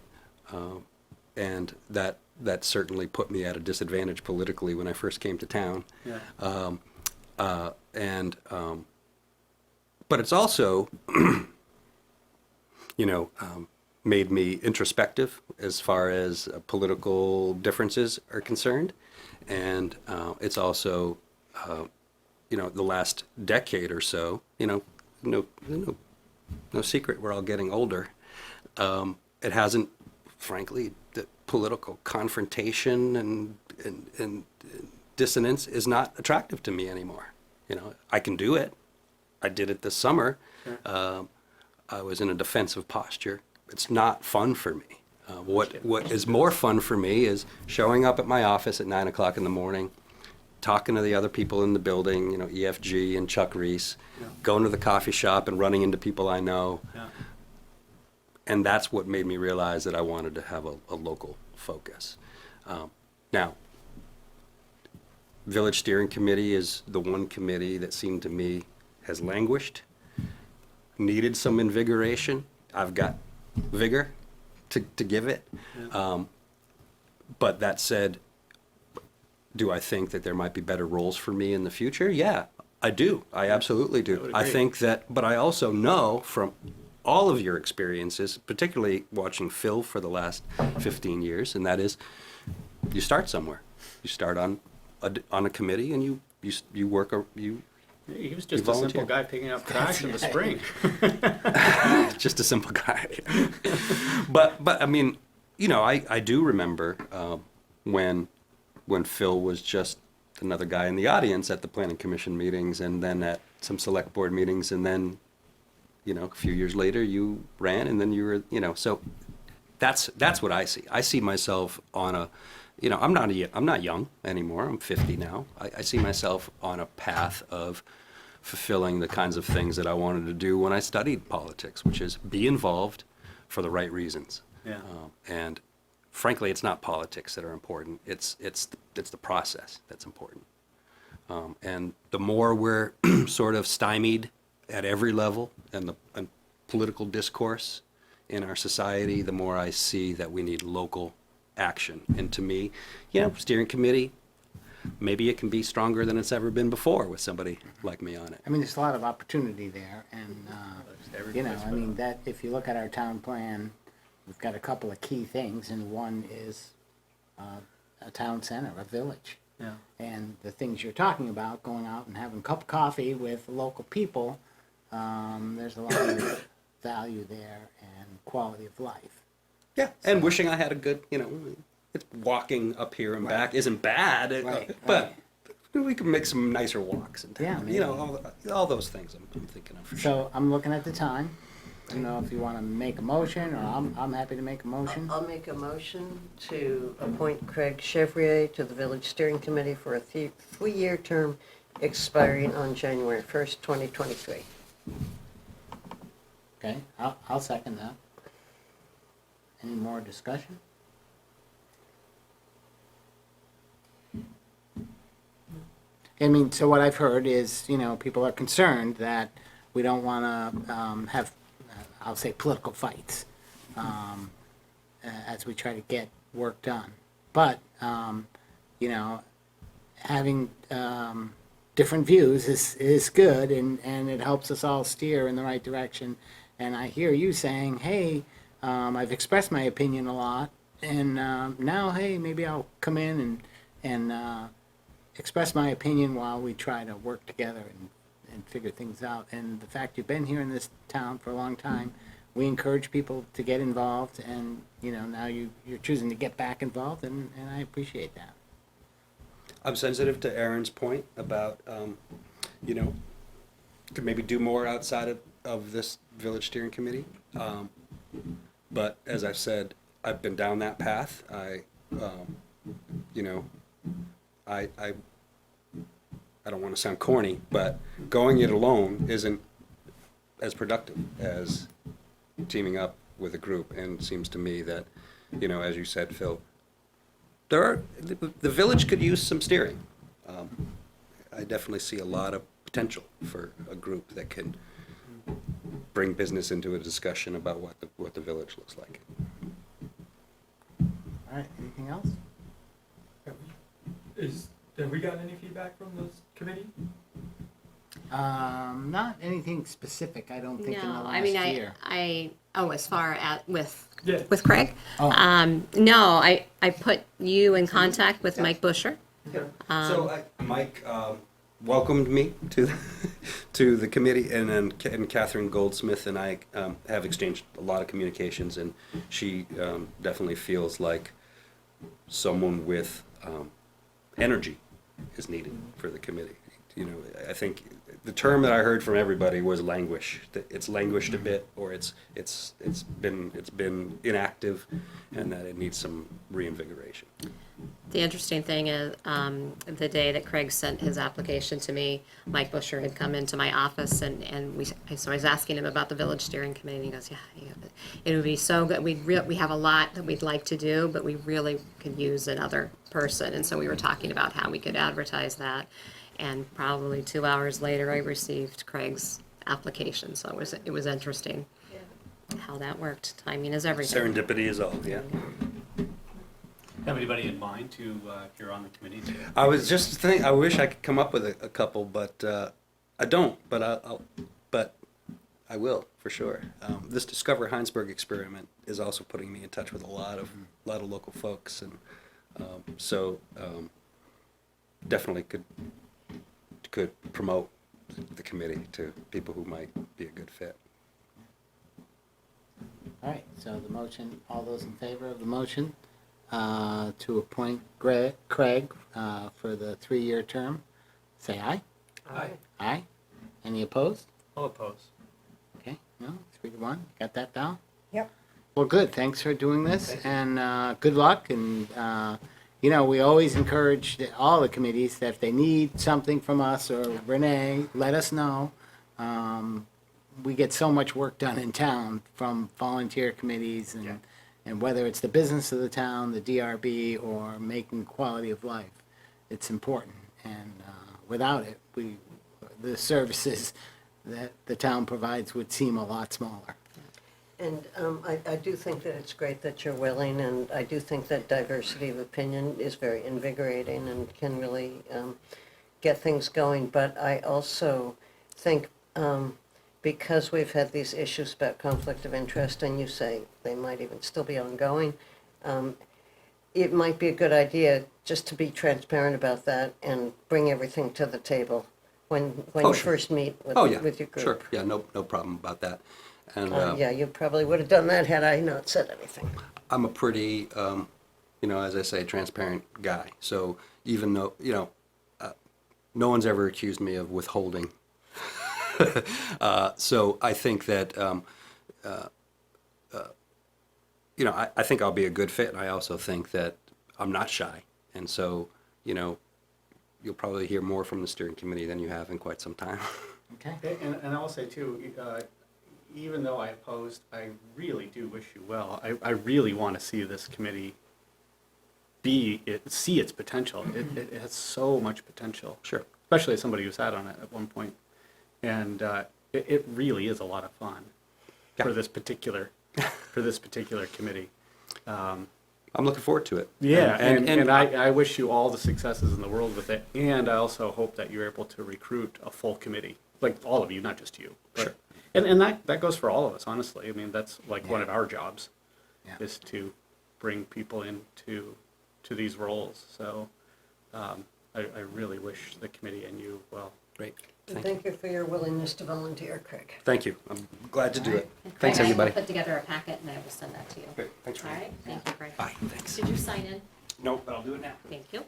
and that certainly put me at a disadvantage politically when I first came to town. Yeah. But it's also, made me introspective as far as political differences are concerned, and it's also, the last decade or so, no secret, we're all getting older. It hasn't, frankly, the political confrontation and dissonance is not attractive to me anymore. I can do it. I did it this summer. I was in a defensive posture. It's not fun for me. What is more fun for me is showing up at my office at 9 o'clock in the morning, talking to the other people in the building, EFG and Chuck Reese, going to the coffee shop and running into people I know. Yeah. And that's what made me realize that I wanted to have a local focus. Now, Village Steering Committee is the one committee that seemed to me has languished, needed some invigoration. I've got vigor to give it. But that said, do I think that there might be better roles for me in the future? Yeah, I do. I absolutely do. would I agree. think that, but I also know from all of your experiences, particularly watching Phil for the last 15 years, and that is, you start somewhere. You start on a committee, and you work. He was just a volunteer. simple guy picking up trash in the spring. Just a simple guy. but I mean, I do remember, when Phil was just another guy in the audience at the planning commission meetings and then at some select board meetings, and then, you know, a few years later you ran, and then you were, you know, so that's what I see. I see myself on a, you know, I'm not young anymore. I'm 50 now. I see myself on a path of fulfilling the kinds of things that I wanted to do when I studied politics, which is be involved for the right reasons. Yeah. And frankly, it's not politics that are important. It's the process that's important. And the more we're sort of stymied at every level and political discourse in our society, the more I see that we need local action. And to me, you know, steering committee, maybe it can be stronger than it's ever been before with somebody like me on it. I mean, there's a lot of opportunity there, and, you know, I mean, that, if you look at our town plan, we've got a couple of key things, and one is a town center, a village. Yeah. And the things you're talking about, going out and having a cup of coffee with local people, there's a lot of value there and quality of life. Yeah, and wishing I had a good, you know, it's walking up here and back isn't bad, but we can make some nicer walks in town. Yeah, you know, all those things I'm thinking of for sure. So I'm looking at the time. You know, if you want to make a motion, or I'm happy to make a motion. I'll make a motion to appoint Craig Chevrier to the Village Steering Committee for a 3-year term expiring on January 1st, 2023. Okay, I'll second that. Any more discussion? I mean, so what I've heard is, you know, people are concerned that we don't want to have, I'll say, political fights as we try to get work done. But, you know, having different views is good, and it helps us all steer in the right direction. And I hear you saying, hey, I've expressed my opinion a lot, and now, hey, maybe I'll come in and express my opinion while we try to work together and figure things out. And the fact you've been here in this town for a long time, we encourage people to get involved, and, you know, now you're choosing to get back involved, and I appreciate that. I'm sensitive to Aaron's point about, you know, could maybe do more outside of this village steering committee. But as I've said, I've been down that path. You know, I don't want to sound corny, but going it alone isn't as productive as teaming up with a group. And it seems to me that, you know, as you said, Phil, the village could use some steering. I definitely see a lot of potential for a group that can bring business into a discussion about what the village looks like. All right, anything else? Have we gotten any feedback from this committee? Not anything specific, I don't think, in the No, last I mean, year. as far as Yeah. with Craig? Oh. No, I put you in contact with Mike Busher. So Mike welcomed me to the committee, and then Catherine Goldsmith and I have exchanged a lot of communications, and she definitely feels like someone with energy is needed for the committee. You know, I think the term that I heard from everybody was languish. That it's languished a bit, or it's been inactive, and that it needs some reinvigoration. The interesting thing is, the day that Craig sent his application to me, Mike Busher had come into my office, and so I was asking him about the village steering committee, and he goes, yeah, it would be so good. We have a lot that we'd like to do, but we really could use another person. And so we were talking about how we could advertise that. And probably 2 hours later, I received Craig's application. So it was interesting how that worked. Timing is everything. Serendipity is all, yeah. Have anybody in mind to, if you're on the committee? I was just thinking, I wish I could come up with a couple, but I don't. But I will for sure. This Discover Hinesburg experiment is also putting me in touch with a lot of local folks, and so definitely could promote the committee to people who might be a good fit. All right, so the motion, all those in favor of the motion to appoint Craig for the 3-year term, say aye. Aye. Aye. Any opposed? I'll oppose. Okay, no, 3-1. Got that down? Yep. Well, good. Thanks for doing this, and good luck. And you know, we always encourage all the committees that if they need something from us or Renee, let us know. We get so much work done in town from volunteer committees, and whether it's the business of the town, the DRB, or making quality of life, it's important. And without it, the services that the town provides would seem a lot smaller. And I do think that it's great that you're willing, and I do think that diversity of opinion is very invigorating and can really get things going. But I also think because we've had these issues about conflict of interest, and you say they might even still be ongoing, it might be a good idea just to be transparent about that and bring everything to the table when Oh, you sure. first meet with, Oh, yeah, with your group. sure, yeah, no problem about that. And Yeah, you probably would have done that had I not said anything. I'm a pretty, as I say, transparent guy. So even though, no one's ever accused me of withholding. So I think that, I think I'll be a good fit. And I also think that I'm not shy. And so, you'll probably hear more from the steering committee than you have in quite some time. Okay. And I'll say too, even though I opposed, I really do wish you well. I really want to see this committee see its potential. It has so much potential. Sure. Especially as somebody who sat on it at one point. And it really is a lot of fun for this particular committee. I'm looking forward to it. Yeah, And and I wish you all the successes in the world with it. And I also hope that you're able to recruit a full committee, like all of you, not just you. But, Sure. And that goes for all of us, honestly. I mean, that's like one of our jobs, Yeah. is to bring people into these roles. So I really wish the committee and you well. Great. And thank you for your willingness to volunteer, Craig. Thank you. I'm glad to do it. And Thanks, Craig, I will everybody. put together a packet and I will send that to you. Great. Thanks, All Ray. right, thank you, Greg. Bye. Thanks. Did you sign in? No, but I'll do it now. Thank you.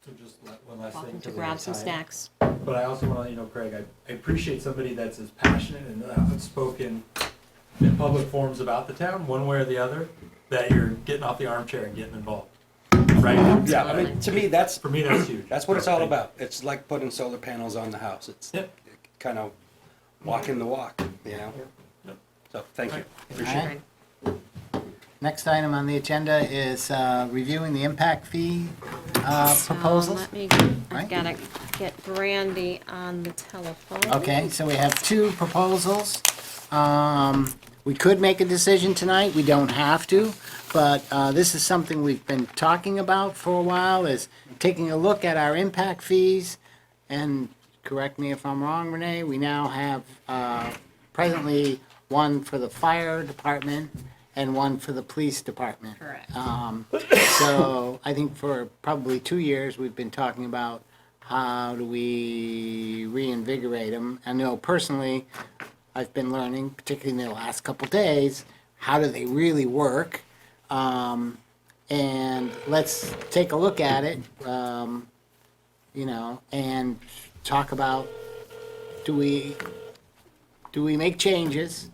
So just one last thing. Welcome to till the grab next some time. snacks. But I also want to let you know, Craig, I appreciate somebody that's as passionate and outspoken in public forums about the town, one way or the other, that you're getting off the armchair and getting involved. Right? Yeah, I mean, to me, that's For me, that's huge. That's what it's all Thank you. about. It's like putting solar panels on the house. It's Yep. kind of walking the walk, Yep. So thank you. All right. Next item on the agenda is reviewing the impact fee proposals. Let me, right? I've got to get Brandy on the telephone. Okay, so we have 2 proposals. We could make a decision tonight, we don't have to, but this is something we've been talking about for a while, is taking a look at our impact fees, and correct me if I'm wrong, Renee, we now have presently one for the fire department and one for the police department. Correct. So I think for probably 2 years, we've been talking about how do we reinvigorate them. I know personally, I've been learning, particularly in the last couple days, how do they really work? And let's take a look at it, and talk about, do we make changes?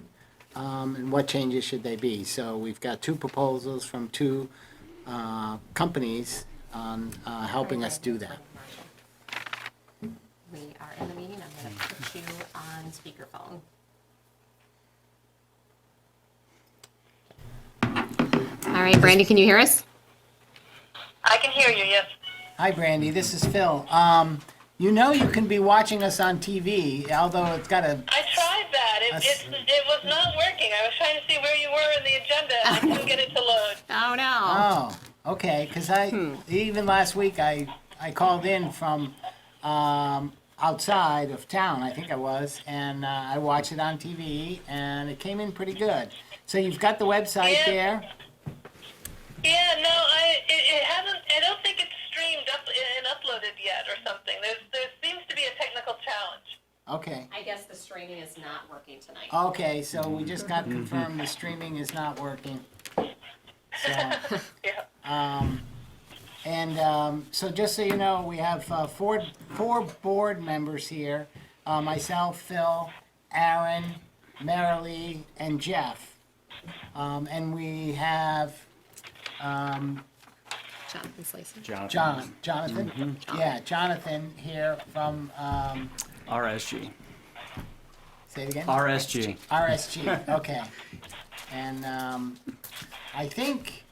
And what changes should they be? So we've got 2 proposals from 2 companies on helping us do that. We are in the meeting. I'm going to put you on speakerphone. All right, Brandy, can you hear us? I can hear you, yes. Hi, Brandy, this is Phil. You can be watching us on TV, although it's got a... I tried that. It was not working. I was trying to see where you were in the agenda, and I couldn't get it to load. Oh, no. Oh, okay, because even last week, I called in from outside of town, I think I was, and I watched it on TV, and it came in pretty good. So you've got the website Yeah. there? Yeah, no, it hasn't. I don't think it's streamed up and uploaded yet, or something. There seems to be a technical challenge. Okay. I guess the streaming is not working tonight. Okay, so we just got confirmed the streaming is not working. So, Yeah. So just so you know, we have four board members here, myself, Phil, Aaron, Marilee, and Jeff. And we have Jonathan Slayson. Jonathan. Yeah, Jonathan here from, RSG. say it again? RSG. RSG, okay. And I think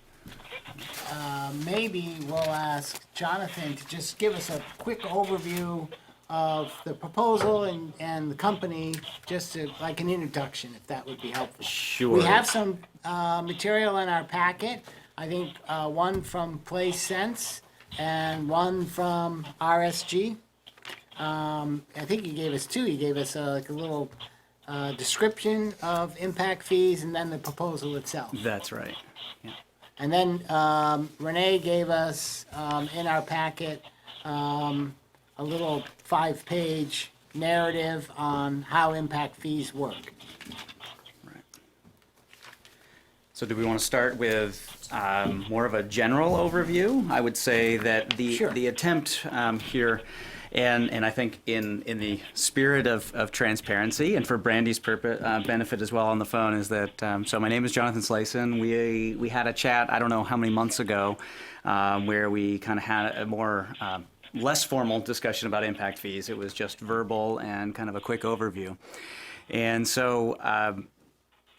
maybe we'll ask Jonathan to just give us a quick overview of the proposal and the company, just to, like an introduction, if that would be helpful. Sure. We have some material in our packet. I think one from Place Sense and one from RSG. I think he gave us two. He gave us like a little description of impact fees and then the proposal itself. That's right. Yeah. And then Renee gave us in our packet a little 5-page narrative on how impact fees work. Right. So do we want to start with more of a general overview? I would say that Sure. the attempt here, and I think in the spirit of transparency and for Brandy's benefit as well on the phone, is that, so my name is Jonathan Slayson. We had a chat, I don't know how many months ago, where we kind of had a more less formal discussion about impact fees. It was just verbal and kind of a quick overview. And so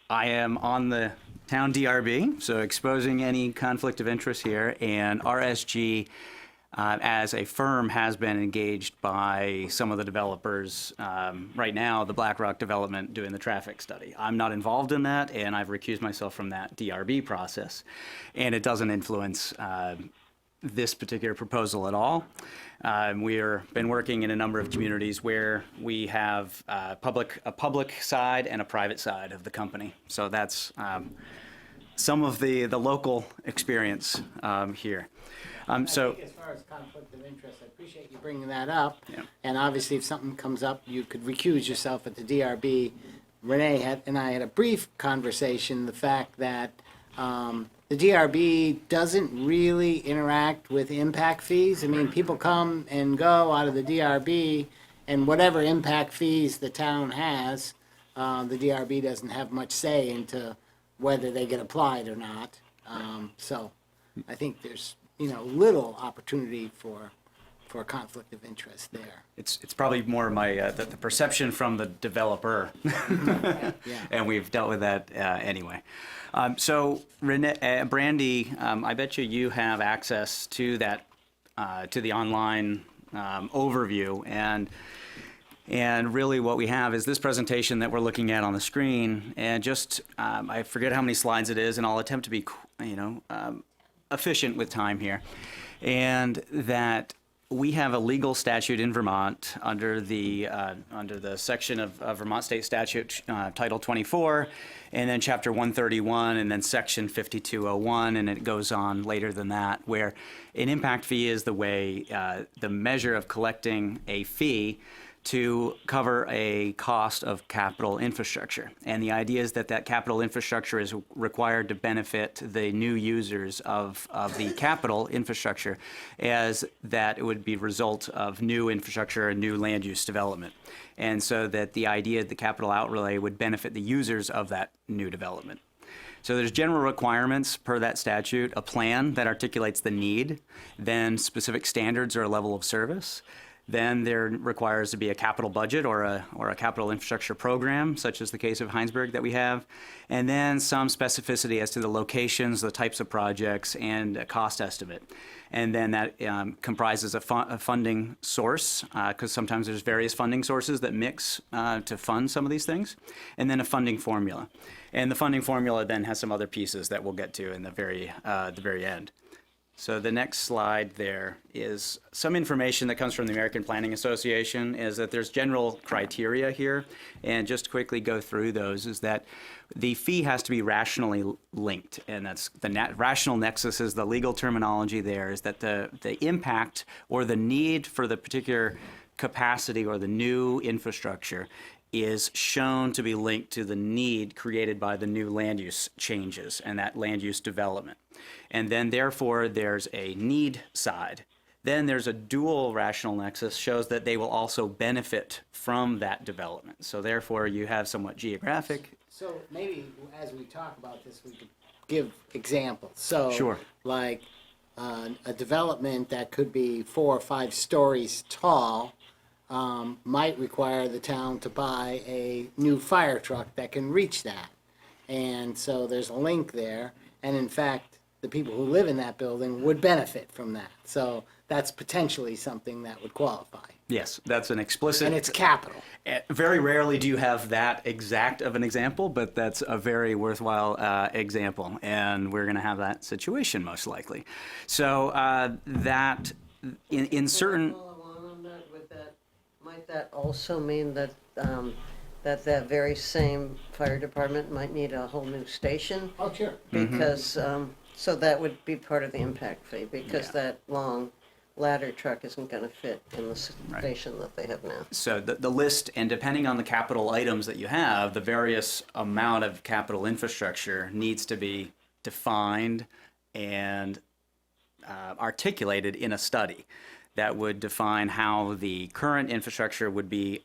I am on the town DRB, so exposing any conflict of interest here, and RSG as a firm has been engaged by some of the developers. Right now, the BlackRock development doing the traffic study. I'm not involved in that, and I've recused myself from that DRB process. And it doesn't influence this particular proposal at all. We've been working in a number of communities where we have a public side and a private side of the company. So that's some of the local experience here. I think as far as conflict of interest, I appreciate you bringing that up. Yeah. And obviously, if something comes up, you could recuse yourself at the DRB. Renee and I had a brief conversation, the fact that the DRB doesn't really interact with impact fees. I mean, people come and go out of the DRB, and whatever impact fees the town has, the DRB doesn't have much say into whether they get applied or not. So I think there's, little opportunity for conflict of interest there. It's probably more my the perception from the developer, Yeah. and we've dealt with that anyway. So Brandy, I bet you have access to that to the online overview, and really what we have is this presentation that we're looking at on the screen, and just I forget how many slides it is, and I'll attempt to be efficient with time here, and that we have a legal statute in Vermont under the section of Vermont State Statute, Title 24, and then Chapter 131, and then Section 5201, and it goes on later than that, where an impact fee is the measure of collecting a fee to cover a cost of capital infrastructure. And the idea is that capital infrastructure is required to benefit the new users of the capital infrastructure, as that it would be a result of new infrastructure and new land use development. And so that the idea that the capital outlay would benefit the users of that new development. So there's general requirements per that statute, a plan that articulates the need, then specific standards or a level of service. Then there requires to be a capital budget or a capital infrastructure program, such as the case of Hinesburg that we have, and then some specificity as to the locations, the types of projects, and a cost estimate. And then that comprises a funding source, because sometimes there's various funding sources that mix to fund some of these things, and then a funding formula. And the funding formula then has some other pieces that we'll get to in the very end. So the next slide there is some information that comes from the American Planning Association, is that there's general criteria here, and just to quickly go through those, is that the fee has to be rationally linked, and that's the rational nexus is the legal terminology there, is that the impact or the need for the particular capacity or the new infrastructure is shown to be linked to the need created by the new land use changes and that land use development. And then therefore there's a need side. Then there's a dual rational nexus, shows that they will also benefit from that development. So therefore you have somewhat geographic. So maybe as we talk about this, we could give examples. So, Sure. like a development that could be 4 or 5 stories tall might require the town to buy a new fire truck that can reach that. And so there's a link there. And in fact, the people who live in that building would benefit from that. So that's potentially something that would qualify. Yes, that's an explicit. And it's capital. Very rarely do you have that exact of an example, but that's a very worthwhile example, and we're going to have that situation most likely. So that in certain. Follow on that with that, might that also mean that, that very same fire department might need a whole new station? Oh, sure. Because, so that would be part of the impact fee, because Yeah. that long ladder truck isn't gonna fit in the station that they have now. So the list, and depending on the capital items that you have, the various amount of capital infrastructure needs to be defined and articulated in a study that would define how the current infrastructure would be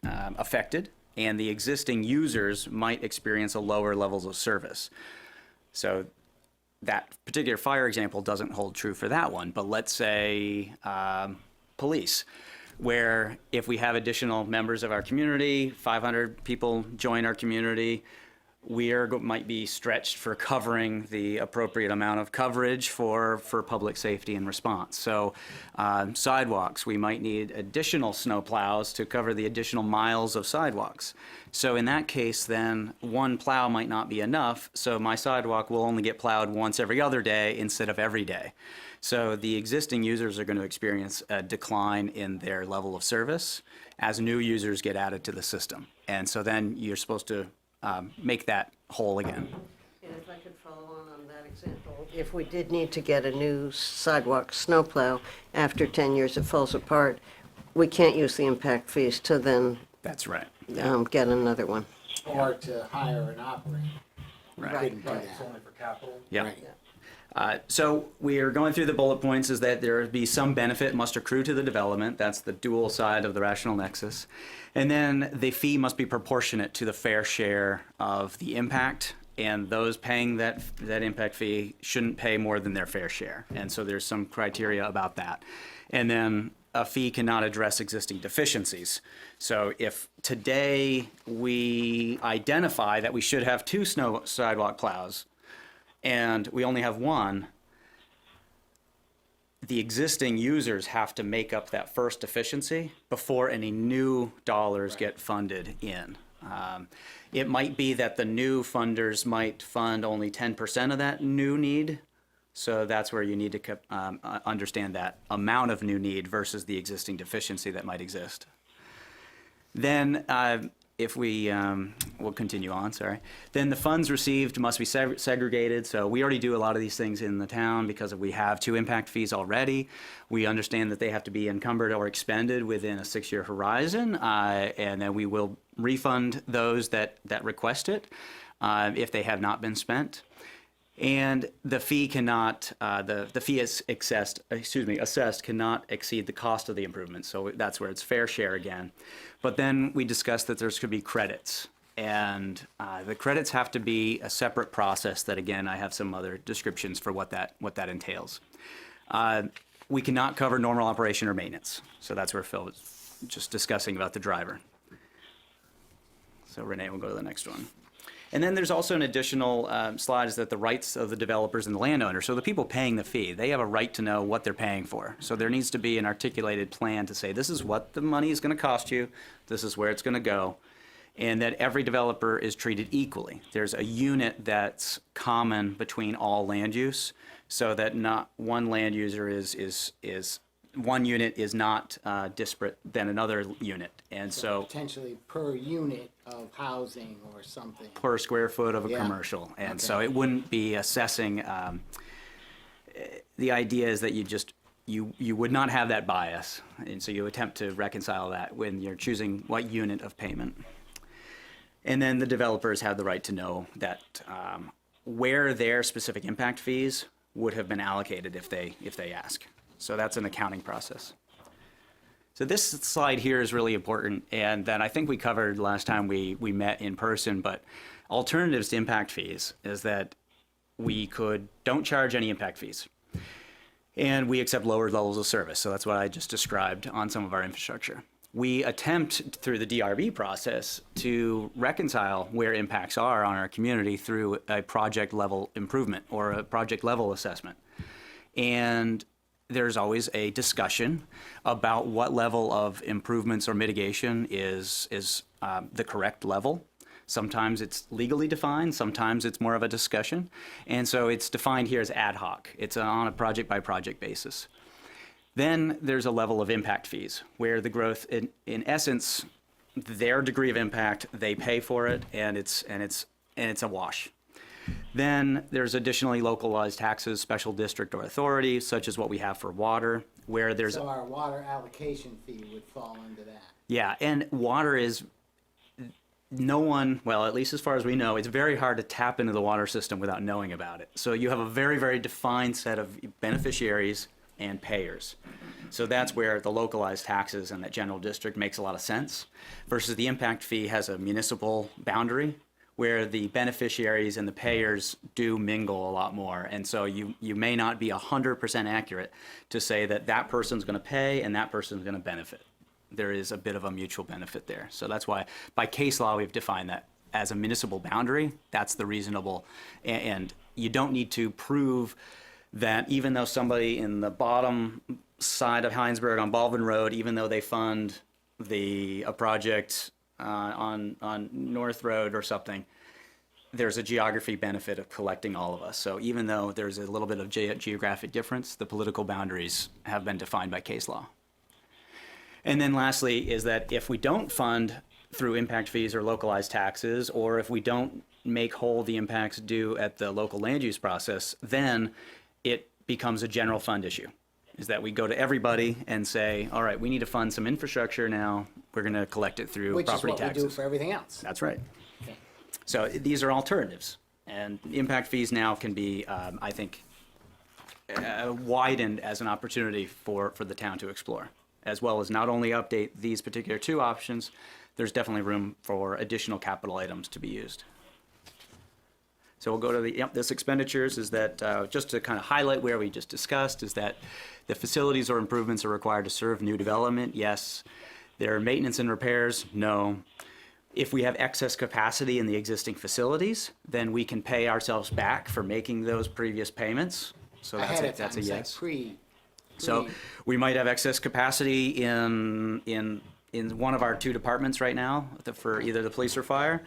affected and the existing users might experience a lower levels of service. So that particular fire example doesn't hold true for that one, but let's say police, where if we have additional members of our community, 500 people join our community, might be stretched for covering the appropriate amount of coverage for public safety and response. So sidewalks, we might need additional snow plows to cover the additional miles of sidewalks. So in that case, then one plow might not be enough, so my sidewalk will only get plowed once every other day instead of every day. So the existing users are going to experience a decline in their level of service as new users get added to the system. And so then you're supposed to make that whole again. And if I could follow on that example, if we did need to get a new sidewalk snowplow, after 10 years it falls apart, we can't use the impact fees to then That's right. get another one. Or to hire an operator. Right. Couldn't do Right, it's that. only for capital. Yeah. Right. So we are going through the bullet points is that there be some benefit must accrue to the development. That's the dual side of the rational nexus. And then the fee must be proportionate to the fair share of the impact, and those paying that impact fee shouldn't pay more than their fair share. And so there's some criteria about that. And then a fee cannot address existing deficiencies. So if today we identify that we should have 2 snow sidewalk plows, and we only have 1, the existing users have to make up that first deficiency before any new dollars get funded in. It might be that the new funders might fund only 10% of that new need. So that's where you need to understand that amount of new need versus the existing deficiency that might exist. Then if we, we'll continue on, sorry. Then the funds received must be segregated. So we already do a lot of these things in the town because we have 2 impact fees already. We understand that they have to be encumbered or expended within a 6-year horizon, and then we will refund those that request it if they have not been spent. And the fee cannot, the fee is assessed cannot exceed the cost of the improvement. So that's where it's fair share again. But then we discussed that there's could be credits. And the credits have to be a separate process that, again, I have some other descriptions for what that entails. We cannot cover normal operation or maintenance. So that's where Phil was just discussing about the driver. So Renee will go to the next one. And then there's also an additional slide is that the rights of the developers and the landowner. So the people paying the fee, they have a right to know what they're paying for. So there needs to be an articulated plan to say, this is what the money is going to cost you, this is where it's going to go, and that every developer is treated equally. There's a unit that's common between all land use, so that not one land user is one unit is not disparate than another unit. And so Potentially per unit of housing or something. per square foot of a Yeah. commercial. And Okay. so it wouldn't be assessing, the idea is that you would not have that bias. And so you attempt to reconcile that when you're choosing what unit of payment. And then the developers have the right to know that where their specific impact fees would have been allocated if they ask. So that's an accounting process. So this slide here is really important, and that I think we covered last time we met in person, but alternatives to impact fees is that we don't charge any impact fees. And we accept lower levels of service. So that's what I just described on some of our infrastructure. We attempt through the DRB process to reconcile where impacts are on our community through a project level improvement or a project level assessment. And there's always a discussion about what level of improvements or mitigation is the correct level. Sometimes it's legally defined, sometimes it's more of a discussion. And so it's defined here as ad hoc. It's on a project by project basis. Then there's a level of impact fees where the growth, in essence, their degree of impact, they pay for it, and it's a wash. Then there's additionally localized taxes, special district or authority, such as what we have for water, where there's... So our water allocation fee would fall into that. Yeah, and water is... No one, well, at least as far as we know, it's very hard to tap into the water system without knowing about it. So you have a very, very defined set of beneficiaries and payers. So that's where the localized taxes and that general district makes a lot of sense, versus the impact fee has a municipal boundary where the beneficiaries and the payers do mingle a lot more. And so you may not be 100% accurate to say that that person's going to pay and that person's going to benefit. There is a bit of a mutual benefit there. So that's why by case law we've defined that as a municipal boundary. That's the reasonable, and you don't need to prove that even though somebody in the bottom side of Hinesburg on Baldwin Road, even though they fund a project on North Road or something, there's a geography benefit of collecting all of us. So even though there's a little bit of geographic difference, the political boundaries have been defined by case law. And then lastly is that if we don't fund through impact fees or localized taxes, or if we don't make whole the impacts due at the local land use process, then it becomes a general fund issue. Is that we go to everybody and say, all right, we need to fund some infrastructure now. We're going to collect it through property taxes. Which is what we do for everything else. That's right. Okay. So these are alternatives. And impact fees now can be, I think, widened as an opportunity for the town to explore, as well as not only update these particular two options, there's definitely room for additional capital items to be used. So we'll go to this expenditures is that, just to kind of highlight where we just discussed, is that the facilities or improvements are required to serve new development, yes. There are maintenance and repairs, no. If we have excess capacity in the existing facilities, then we can pay ourselves back for making those previous payments. So that's a yes. So we might have excess capacity in one of our two departments right now for either the police or fire.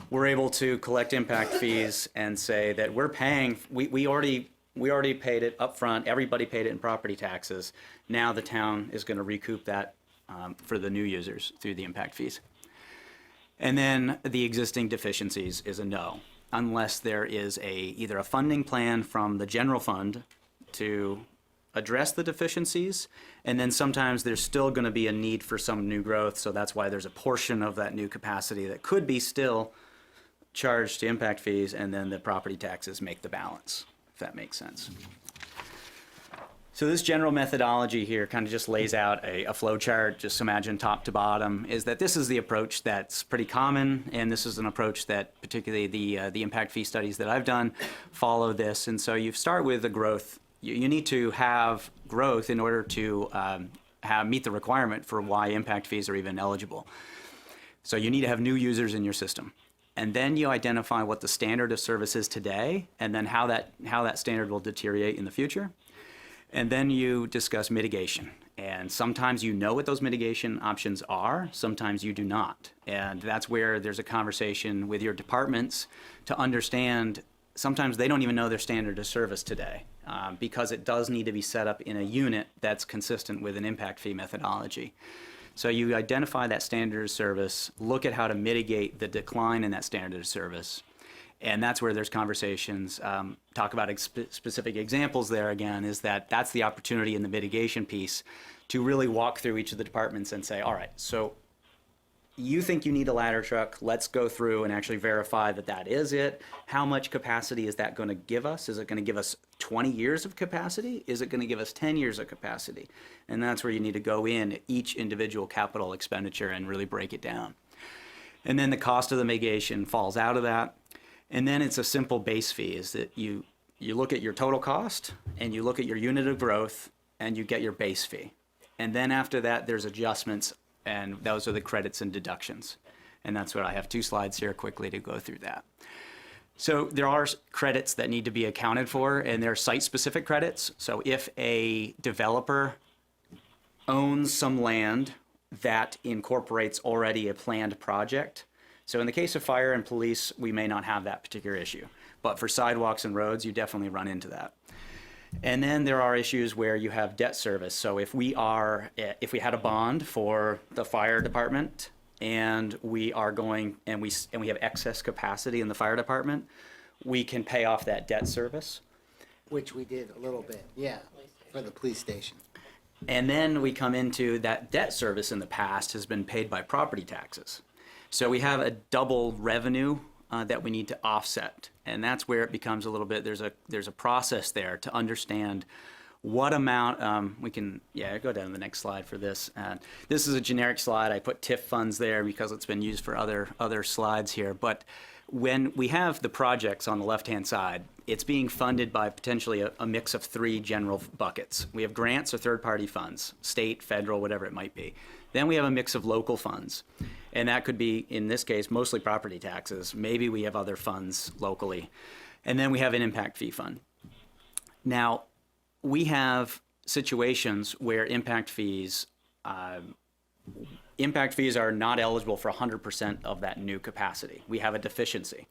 We're able to collect impact fees and say that we're paying, we already paid it up front. Everybody paid it in property taxes. Now the town is going to recoup that for the new users through the impact fees. And then the existing deficiencies is a no, unless there is either a funding plan from the general fund to address the deficiencies, and then sometimes there's still going to be a need for some new growth, so that's why there's a portion of that new capacity that could be still charged to impact fees, and then the property taxes make the balance, if that makes sense. So this general methodology here kind of just lays out a flow chart, just imagine top to bottom, is that this is the approach that's pretty common, and this is an approach that particularly the impact fee studies that I've done follow this. And so you start with the growth. You need to have growth in order to meet the requirement for why impact fees are even eligible. So you need to have new users in your system. And then you identify what the standard of service is today, and then how that standard will deteriorate in the future. And then you discuss mitigation. And sometimes you know what those mitigation options are, sometimes you do not. And that's where there's a conversation with your departments to understand sometimes they don't even know their standard of service today, because it does need to be set up in a unit that's consistent with an impact fee methodology. So you identify that standard of service, look at how to mitigate the decline in that standard of service, And that's where there's conversations, talk about specific examples there again, is that's the opportunity in the mitigation piece to really walk through each of the departments and say, all right, so you think you need a ladder truck, let's go through and actually verify that that is it. How much capacity is that going to give us? Is it going to give us 20 years of capacity? Is it going to give us 10 years of capacity? And that's where you need to go in each individual capital expenditure and really break it down. And then the cost of the mitigation falls out of that. And then it's a simple base fee, is that you look at your total cost and you look at your unit of growth and you get your base fee. And then after that, there's adjustments, and those are the credits and deductions. And that's what I have 2 slides here quickly to go through that. So there are credits that need to be accounted for, and they're site-specific credits. So if a developer owns some land that incorporates already a planned project, so in the case of fire and police, we may not have that particular issue. But for sidewalks and roads, you definitely run into that. And then there are issues where you have debt service. So if we had a bond for the fire department and we are going and we have excess capacity in the fire department, we can pay off that debt service. Which we did a little bit, yeah, for the police station. And then we come into that debt service in the past has been paid by property taxes. So we have a double revenue that we need to offset. And that's where it becomes a little bit, there's a process there to understand what amount, go down to the next slide for this. This is a generic slide. I put TIF funds there because it's been used for other slides here. But when we have the projects on the left-hand side, it's being funded by potentially a mix of 3 general buckets. We have grants or third-party funds, state, federal, whatever it might be. Then we have a mix of local funds. And that could be, in this case, mostly property taxes. Maybe we have other funds locally. And then we have an impact fee fund. Now, we have situations where impact fees are not eligible for 100% of that new capacity. We have a deficiency.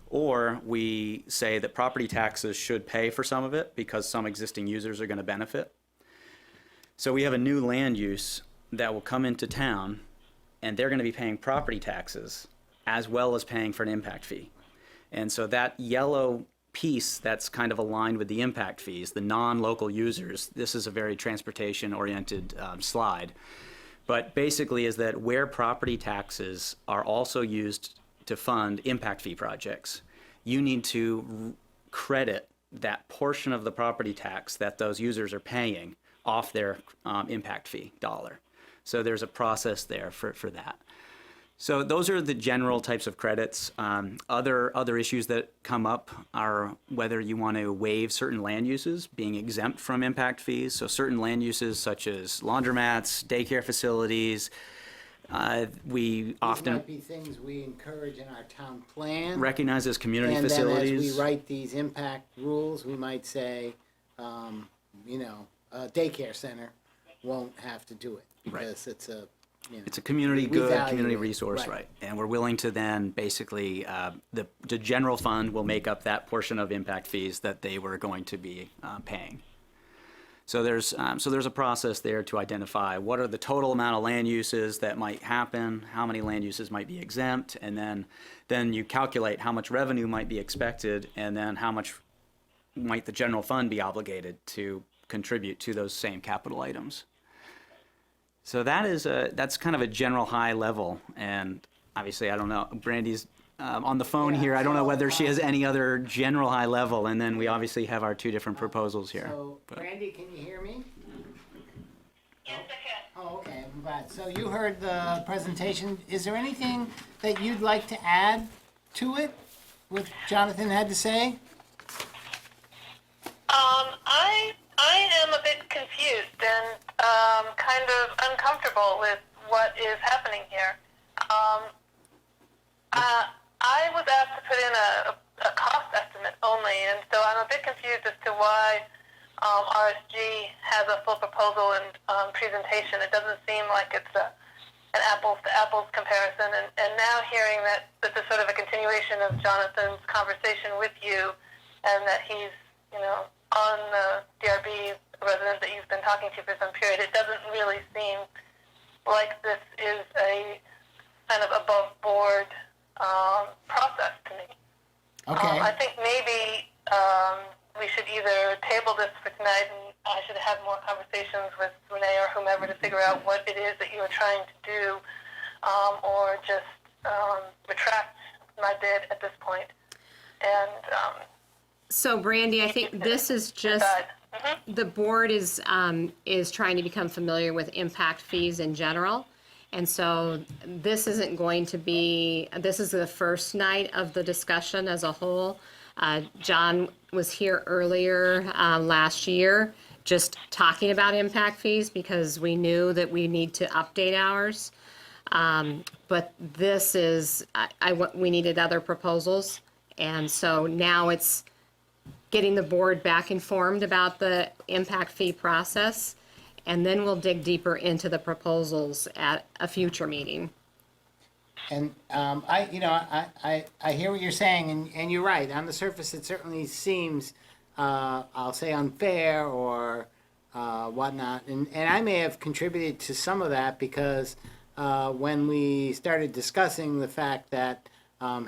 Or we say that property taxes should pay for some of it because some existing users are going to benefit. So we have a new land use that will come into town, and they're going to be paying property taxes as well as paying for an impact fee. And so that yellow piece that's kind of aligned with the impact fees, the non-local users, this is a very transportation-oriented slide, but basically is that where property taxes are also used to fund impact fee projects, you need to credit that portion of the property tax that those users are paying off their impact fee dollar. So there's a process there for that. So those are the general types of credits. Other issues that come up are whether you want to waive certain land uses being exempt from impact fees. So certain land uses such as laundromats, daycare facilities, we often These might be things we encourage in our town plan. recognize as community And facilities. then as we write these impact rules, we might say, a daycare center won't have to do it because it's a, It's a community we good, value community it, resource, right. right? And we're willing to then basically, the general fund will make up that portion of impact fees that they were going to be paying. So there's a process there to identify what are the total amount of land uses that might happen, how many land uses might be exempt, and then you calculate how much revenue might be expected, and then how much might the general fund be obligated to contribute to those same capital items. So that's kind of a general high level, and obviously I don't know, Brandy's on the phone here. I don't know whether she has any other general high level, and then we obviously have our 2 different proposals here. So, Brandy, can you hear me? Yes, I can. Oh, okay, I'm glad. So you heard the presentation. Is there anything that you'd like to add to it, what Jonathan had to say? I am a bit confused and kind of uncomfortable with what is happening here. I was asked to put in a cost estimate only, and so I'm a bit confused as to why RSG has a full proposal and presentation. It doesn't seem like it's an apples-to-apples comparison, and now hearing that this is sort of a continuation of Jonathan's conversation with you, and that he's, on the DRB resident that you've been talking to for some period, it doesn't really seem like this is a kind of above-board process to me. Okay. I think maybe we should either table this for tonight, and I should have more conversations with Renee or whomever to figure out what it is that you are trying to do, or just retract my bid at this point. And So Brandy, I think this is just, decide. Mhm. the board is trying to become familiar with impact fees in general. And so this isn't going to be, this is the first night of the discussion as a whole. John was here earlier last year, just talking about impact fees because we knew that we need to update ours. But this is, we needed other proposals. And so now it's getting the board back informed about the impact fee process. And then we'll dig deeper into the proposals at a future meeting. And I hear what you're saying, and you're right. On the surface, it certainly seems, I'll say, unfair or whatnot. And I may have contributed to some of that because when we started discussing the fact that,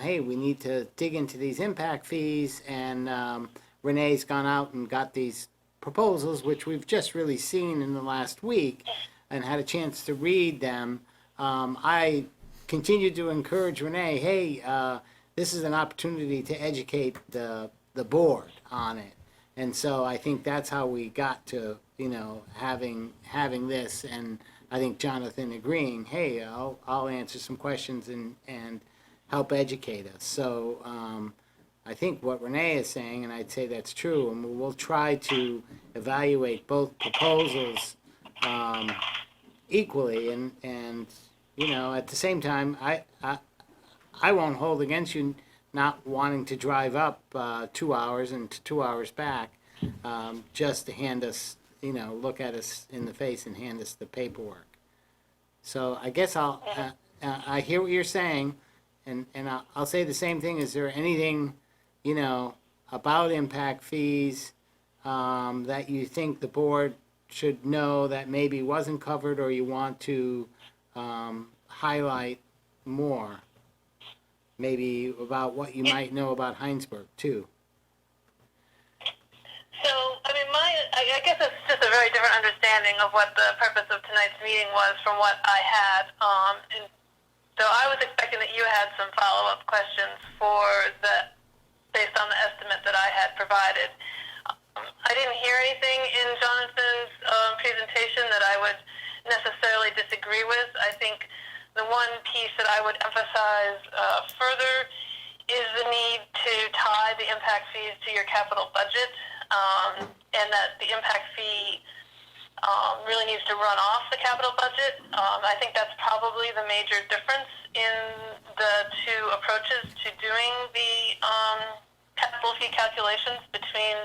hey, we need to dig into these impact fees, and Renee's gone out and got these proposals, which we've just really seen in the last week and had a chance to read them. I continue to encourage Renee, hey, this is an opportunity to educate the board on it. And so I think that's how we got to, having this, and I think Jonathan agreeing, hey, I'll answer some questions and help educate us. So I think what Renee is saying, and I'd say that's true, and we'll try to evaluate both proposals equally, and at the same time, I won't hold against you not wanting to drive up 2 hours and 2 hours back just to hand us, look at us in the face and hand us the paperwork. So I guess I hear what you're saying, and I'll say the same thing. Is there anything about impact fees that you think the board should know that maybe wasn't covered, or you want to highlight more? Maybe about what you might know about Hinesburg too. So, I guess it's just a very different understanding of what the purpose of tonight's meeting was from what I had. And so I was expecting that you had some follow-up questions based on the estimate that I had provided. I didn't hear anything in Jonathan's presentation that I would necessarily disagree with. I think the one piece that I would emphasize further is the need to tie the impact fees to your capital budget, and that the impact fee really needs to run off the capital budget. I think that's probably the major difference in the two approaches to doing the capital fee calculations between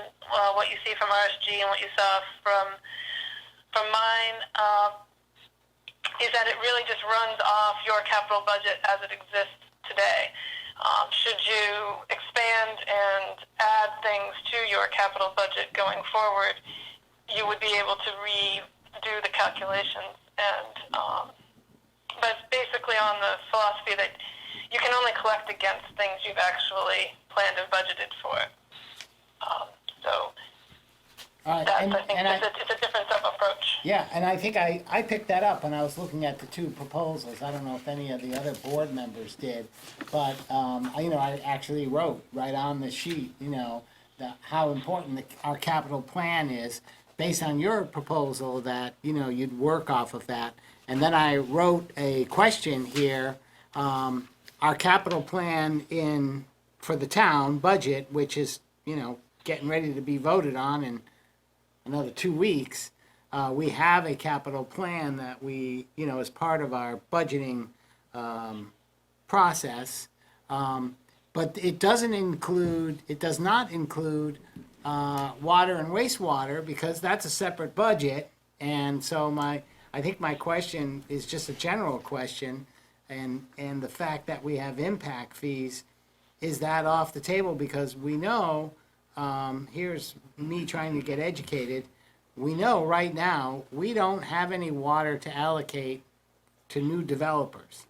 what you see from RSG and what you saw from mine, is that it really just runs off your capital budget as it exists today. Should you expand and add things to your capital budget going forward, you would be able to redo the calculations. And but basically on the philosophy that you can only collect against things you've actually planned and budgeted for. So All right, that's, and, I think and it's a different approach. yeah, and I think I picked that up when I was looking at the two proposals. I don't know if any of the other board members did, but I actually wrote right on the sheet, how important our capital plan is based on your proposal, that you'd work off of that. And then I wrote a question here. Our capital plan for the town budget, which is getting ready to be voted on in another 2 weeks. We have a capital plan that we, as part of our budgeting process, but it does not include water and wastewater, because that's a separate budget. And so I think my question is just a general question, and the fact that we have impact fees, is that off the table? Because we know, here's me trying to get educated, we know right now we don't have any water to allocate to new developers.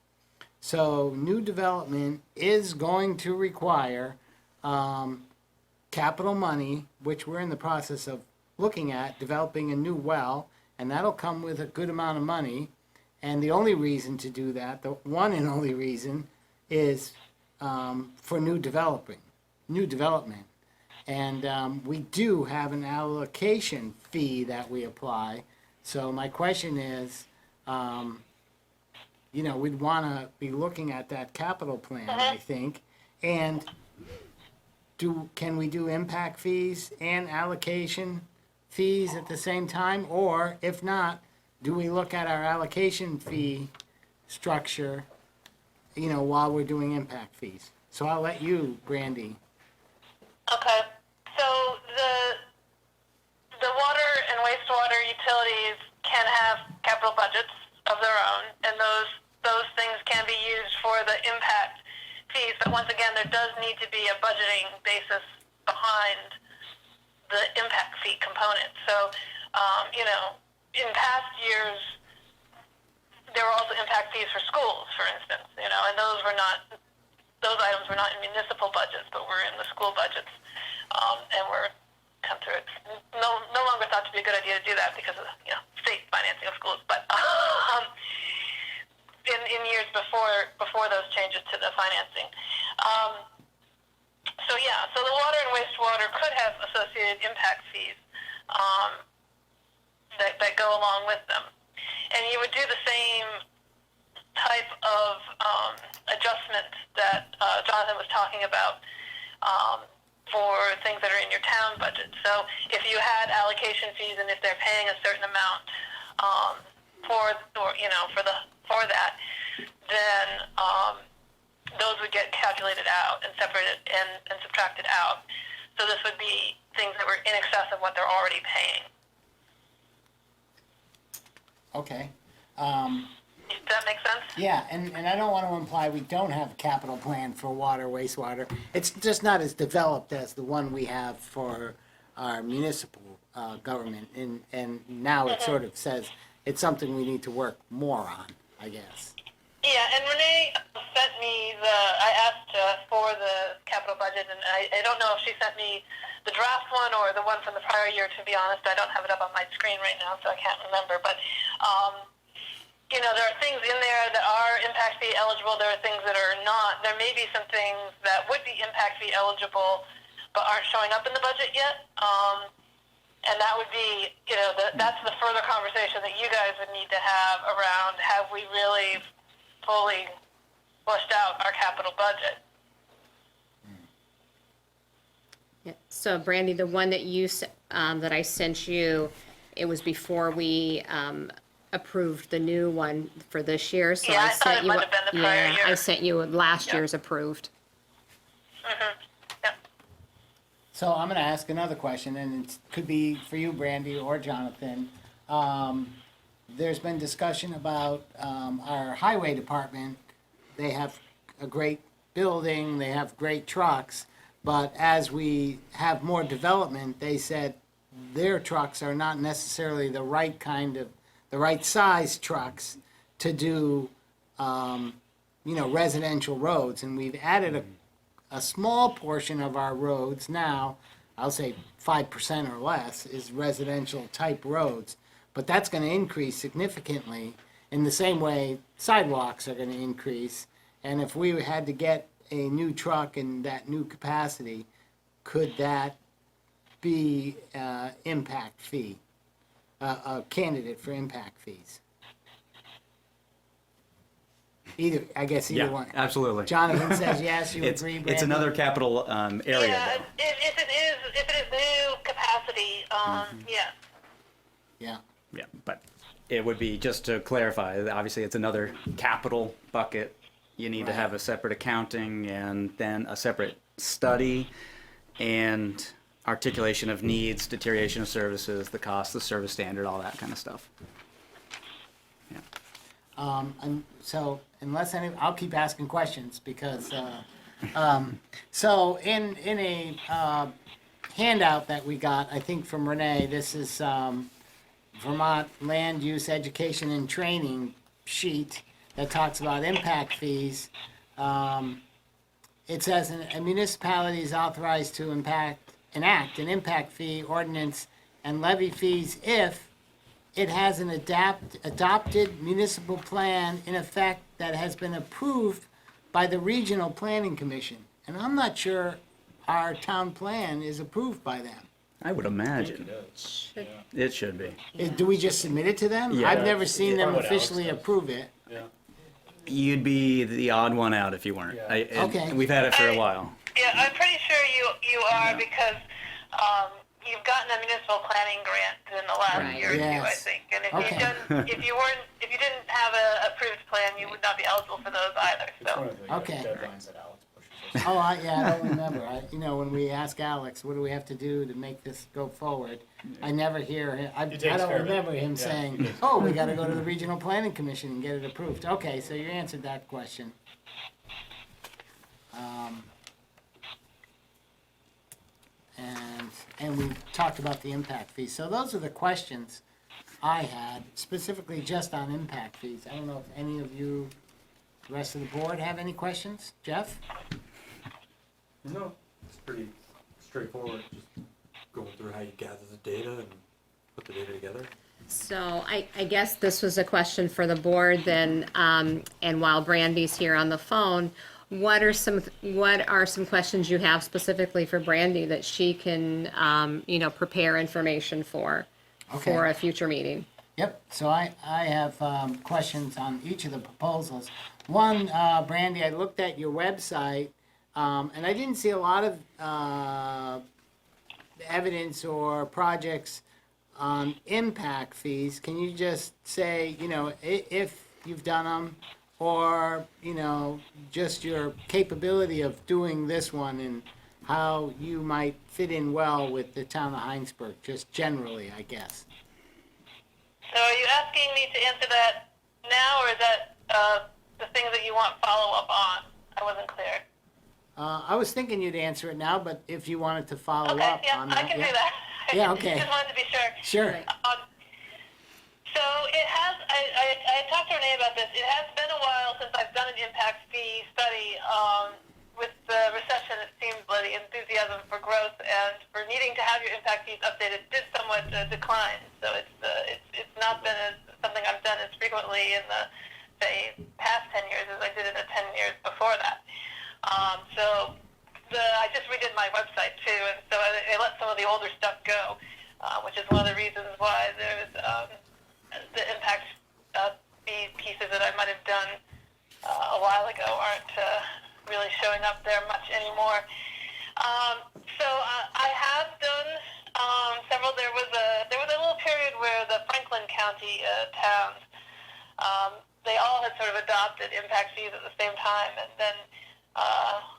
So new development is going to require capital money, which we're in the process of looking at, developing a new well, and that'll come with a good amount of money. And the only reason to do that, the one and only reason, is for new development. And we do have an allocation fee that we apply. So my question is, we'd want to be looking at that capital plan, I think. And can we do impact fees and allocation fees at the same time? Or if not, do we look at our allocation fee structure, while we're doing impact fees? So I'll let you, Brandy. Okay, so the water and wastewater utilities can have capital budgets of their own, and those things can be used for the impact fees. But once again, there does need to be a budgeting basis behind the impact fee component. So, in past years, there were also impact fees for schools, for instance, and those items were not in municipal budgets, but were in the school budgets, and were no longer thought to be a good idea to do that because of state financing of schools. But in years before those changes to the financing, so the water and wastewater could have associated impact fees that go along with them, and you would do the same type of adjustment that Jonathan was talking about for things that are in your town budget. So if you had allocation fees and if they're paying a certain amount for that, then those would get calculated out and separated and subtracted out. So this would be things that were in excess of what they're already paying. Okay. Does that make sense? Yeah, and I don't want to imply we don't have a capital plan for water, wastewater. It's just not as developed as the one we have for our municipal government. And now it sort of says it's something we need to work more on, I guess. Yeah, and Renee sent me I asked for the capital budget, and I don't know if she sent me the draft one or the one from the prior year, to be honest. I don't have it up on my screen right now, so I can't remember. But, there are things in there that are impact fee eligible. There are things that are not. There may be some things that would be impact fee eligible but aren't showing up in the budget yet. And that would be, that's the further conversation that you guys would need to have around, have we really fully fleshed out our capital budget? Yeah. So Brandy, the one that that I sent you, it was before we approved the new one for this year. So Yeah, I I thought sent it you. might have been the prior year. I sent you last Yeah. year's approved. Yep. So I'm going to ask another question, and it could be for you, Brandy, or Jonathan. There's been discussion about our highway department. They have a great building, they have great trucks, but as we have more development, they said their trucks are not necessarily the right size trucks to do, residential roads. And we've added a small portion of our roads now, I'll say 5% or less, is residential type roads. But that's going to increase significantly in the same way sidewalks are going to increase. And if we had to get a new truck in that new capacity, could that be impact fee, a candidate for impact fees? Either one. Absolutely. Jonathan says yes, you agree, Brandon? It's another capital area. Yeah, though. if it is new capacity, yes. Yeah. Yeah, but it would be, just to clarify, obviously it's another capital bucket. You need to have a separate accounting and then a separate study and articulation of needs, deterioration of services, the cost, the service standard, all that kind of stuff. Yeah. And so unless I'll keep asking questions because, so in a handout that we got, I think from Renee, this is Vermont Land Use Education and Training sheet that talks about impact fees. it says a municipality is authorized to enact an impact fee ordinance and levy fees if it has an adopted municipal plan in effect that has been approved by the Regional Planning Commission. And I'm not sure our town plan is approved by them. I would imagine. It should be. Do we just submit it to them? Yeah. I've never seen them What Alex officially does. approve it. Yeah. You'd be the odd one out if you weren't. Yeah. Okay. We've had it for a while. Yeah, I'm pretty sure you are because you've gotten a municipal planning grant in the last Right. year or two, I Yes. think. And if Okay. if you didn't have a approved plan, you would not be eligible for those either. It's one So of the Okay. deadlines that Alex pushes us. Oh, I don't remember. When we ask Alex, what do we have to do to make this go forward? I never hear him, I takes don't care of it. remember him Yeah, he saying, takes oh, we gotta go to the Regional Planning Commission and get it approved. Okay, so you answered that question. And we talked about the impact fees. So those are the questions I had, specifically just on impact fees. I don't know if any of you, the rest of the board, have any questions? Jeff? No, it's pretty straightforward. Just going through how you gather the data and put the data together. So I guess this was a question for the board then, and while Brandy's here on the phone, what are some questions you have specifically for Brandy that she can, prepare information for Okay. a future meeting? Yep, so I have questions on each of the proposals. One, Brandy, I looked at your website, and I didn't see a lot of evidence or projects on impact fees. Can you just say, if you've done them, or, just your capability of doing this one and how you might fit in well with the town of Hinesburg, just generally, I guess? So are you asking me to answer that now, or is that the things that you want follow-up on? I wasn't clear. I was thinking you'd answer it now, but if you wanted to follow Okay, up yeah, on that. I can do that. Yeah, okay. Just wanted to be sure. Sure. So it has, I talked to Renee about this. It has been a while since I've done an impact fee study. With the recession, it seems like the enthusiasm for growth and for needing to have your impact fees updated did somewhat decline. So it's not been something I've done as frequently in the, say, past 10 years as I did in the 10 years before that. I just redid my website too, and so I let some of the older stuff go, which is one of the reasons why there's the impact fee pieces that I might have done a while ago aren't really showing up there much anymore. I have done several. There was a little period where the Franklin County towns they all had sort of adopted impact fees at the same time, and then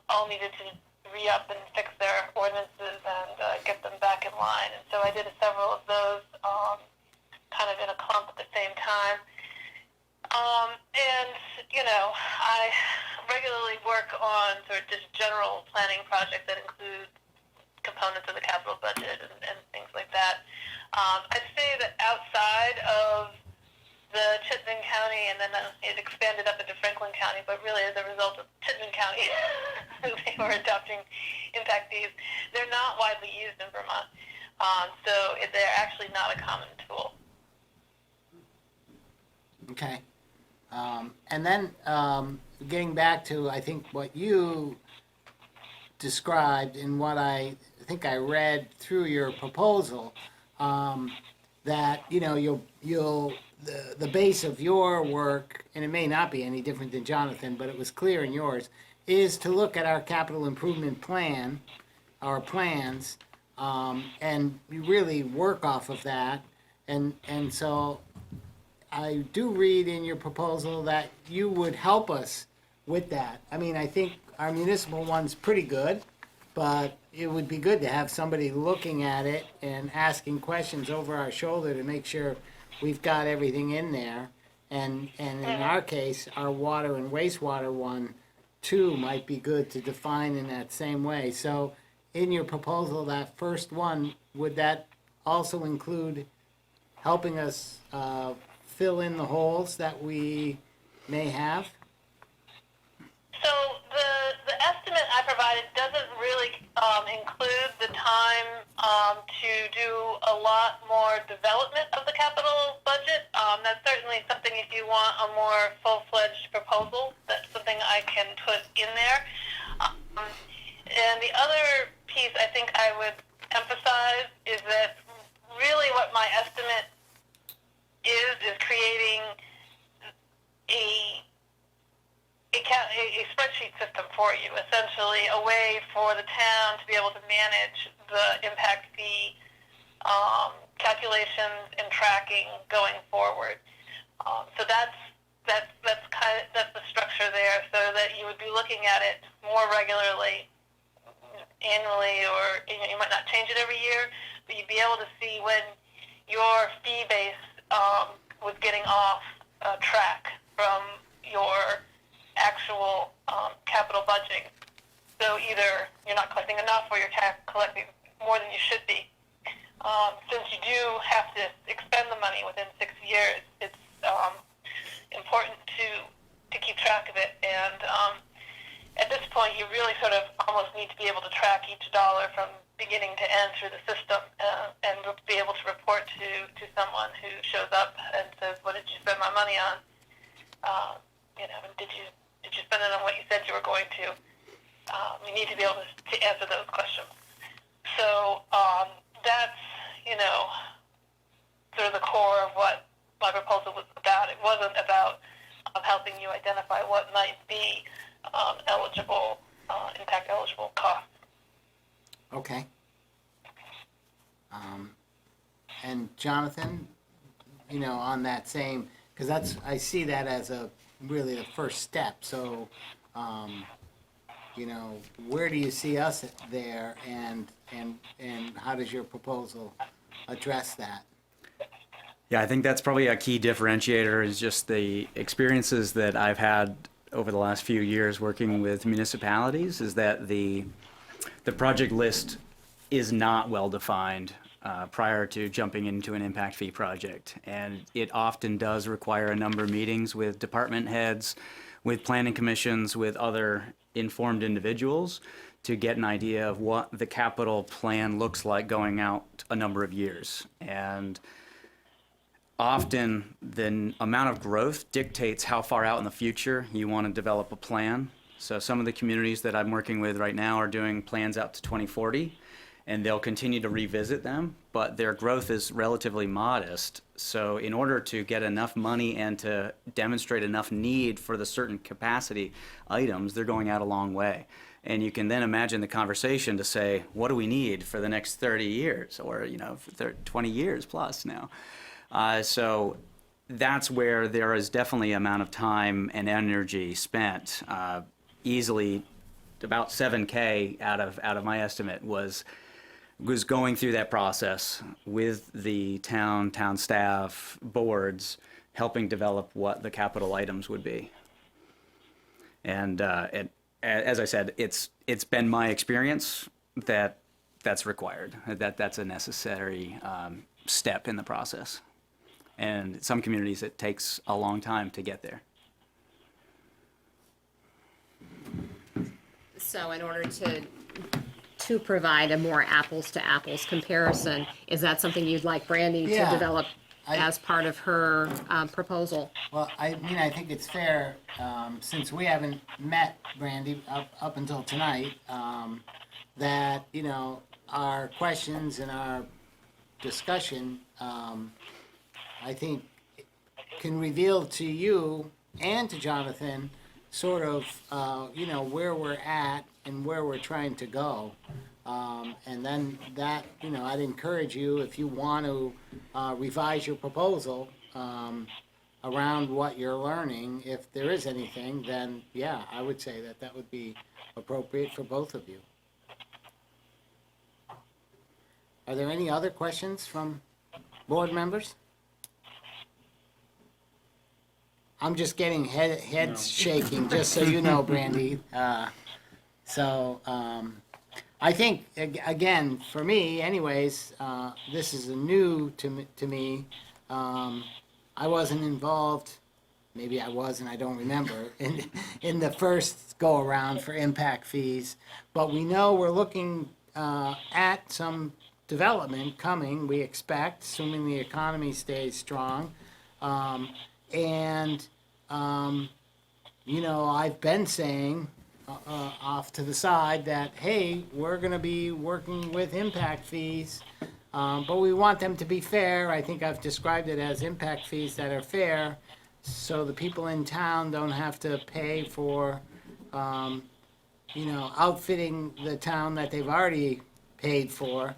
all needed to re-up and fix their ordinances and get them back in line. And so I did several of those kind of in a clump at the same time. I regularly work on sort of just general planning projects that include components of the capital budget and things like that. I'd say that outside of the Chittenden County, and then it expanded up into Franklin County, but really as a result of Chittenden County, they were adopting impact fees. They're not widely used in Vermont, so they're actually not a common tool. Okay. And then getting back to, I think, what you described and what I think I read through your proposal, that, the base of your work, and it may not be any different than Jonathan, but it was clear in yours, is to look at our capital improvement plan, our plans, and you really work off of that. And so I do read in your proposal that you would help us with that. I mean, I think our municipal one's pretty good, but it would be good to have somebody looking at it and asking questions over our shoulder to make sure we've got everything in there. And in our case, our water and wastewater one, too, might be good to define in that same way. So in your proposal, that first one, would that also include helping us fill in the holes that we may have? So the estimate I it doesn't really include the time to do a lot more development of the capital budget. That's certainly something, if you want a more full-fledged proposal, that's something I can put in there. And the other piece I think I would emphasize is that really what my estimate is creating a spreadsheet system for you, essentially a way for the town to be able to manage the impact fee calculations and tracking going forward. So that's the structure there, so that you would be looking at it more regularly, annually, or you might not change it every year, but you'd be able to see when your fee base was getting off track from your actual capital budgeting. So either you're not collecting enough or you're collecting more than you should be. Since you do have to expend the money within 6 years, it's important to keep track of it. And at this point, you really sort of almost need to be able to track each dollar from beginning to end through the system, and be able to report to someone who shows up and says, "What did you spend my money on? Did you spend it on what you said you were going to?" You need to be able to answer those questions. So that's sort of the core of what my proposal was about. It wasn't about helping you identify what might be impact eligible costs. Okay. And Jonathan, on that same, because I see that as really the first step. So, where do you see us there, and how does your proposal address that? Yeah, I think that's probably a key differentiator, is just the experiences that I've had over the last few years working with municipalities, is that the project list is not well defined prior to jumping into an impact fee project. And it often does require a number of meetings with department heads, with planning commissions, with other informed individuals to get an idea of what the capital plan looks like going out a number of years. And often the amount of growth dictates how far out in the future you want to develop a plan. So some of the communities that I'm working with right now are doing plans out to 2040, and they'll continue to revisit them, but their growth is relatively modest. So in order to get enough money and to demonstrate enough need for the certain capacity items, they're going out a long way. And you can then imagine the conversation to say, what do we need for the next 30 years or, for 20 years plus now? So that's where there is definitely amount of time and energy spent. Easily about $7K out of my estimate was going through that process with the town staff, boards, helping develop what the capital items would be. And as I said, it's been my experience that that's required, that's a necessary step in the process. And in some communities, it takes a long time to get there. So in order to provide a more apples-to-apples comparison, is that something you'd like Brandy to Yeah, develop as part of her proposal? Well, I think it's fair, since we haven't met Brandy up until tonight, that, our questions and our discussion, I think, can reveal to you and to Jonathan sort of, where we're at and where we're trying to go. And then that, I'd encourage you, if you want to revise your proposal around what you're learning, if there is anything, then yeah, I would say that would be appropriate for both of you. Are there any other questions from board members? I'm just getting heads shaking, just so you know, Brandy. I think, again, for me anyways, this is new to me. I wasn't involved maybe I was and I don't remember, in the first go-around for impact fees. But we know we're looking at some development coming, we expect, assuming the economy stays strong. I've been saying off to the side that, hey, we're going to be working with impact fees, but we want them to be fair. I think I've described it as impact fees that are fair, so the people in town don't have to pay for, outfitting the town that they've already paid for,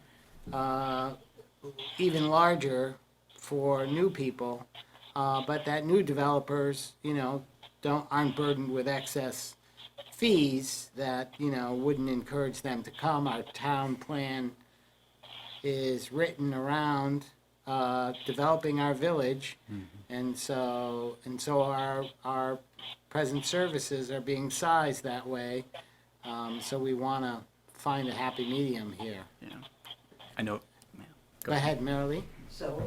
even larger for new people, but that new developers, aren't burdened with excess fees that, wouldn't encourage them to come. Our town plan is written around developing our village, and so our present services are being sized that way. So we want to find a happy medium here. Yeah. I know. Yeah. Go ahead, Marilee. So,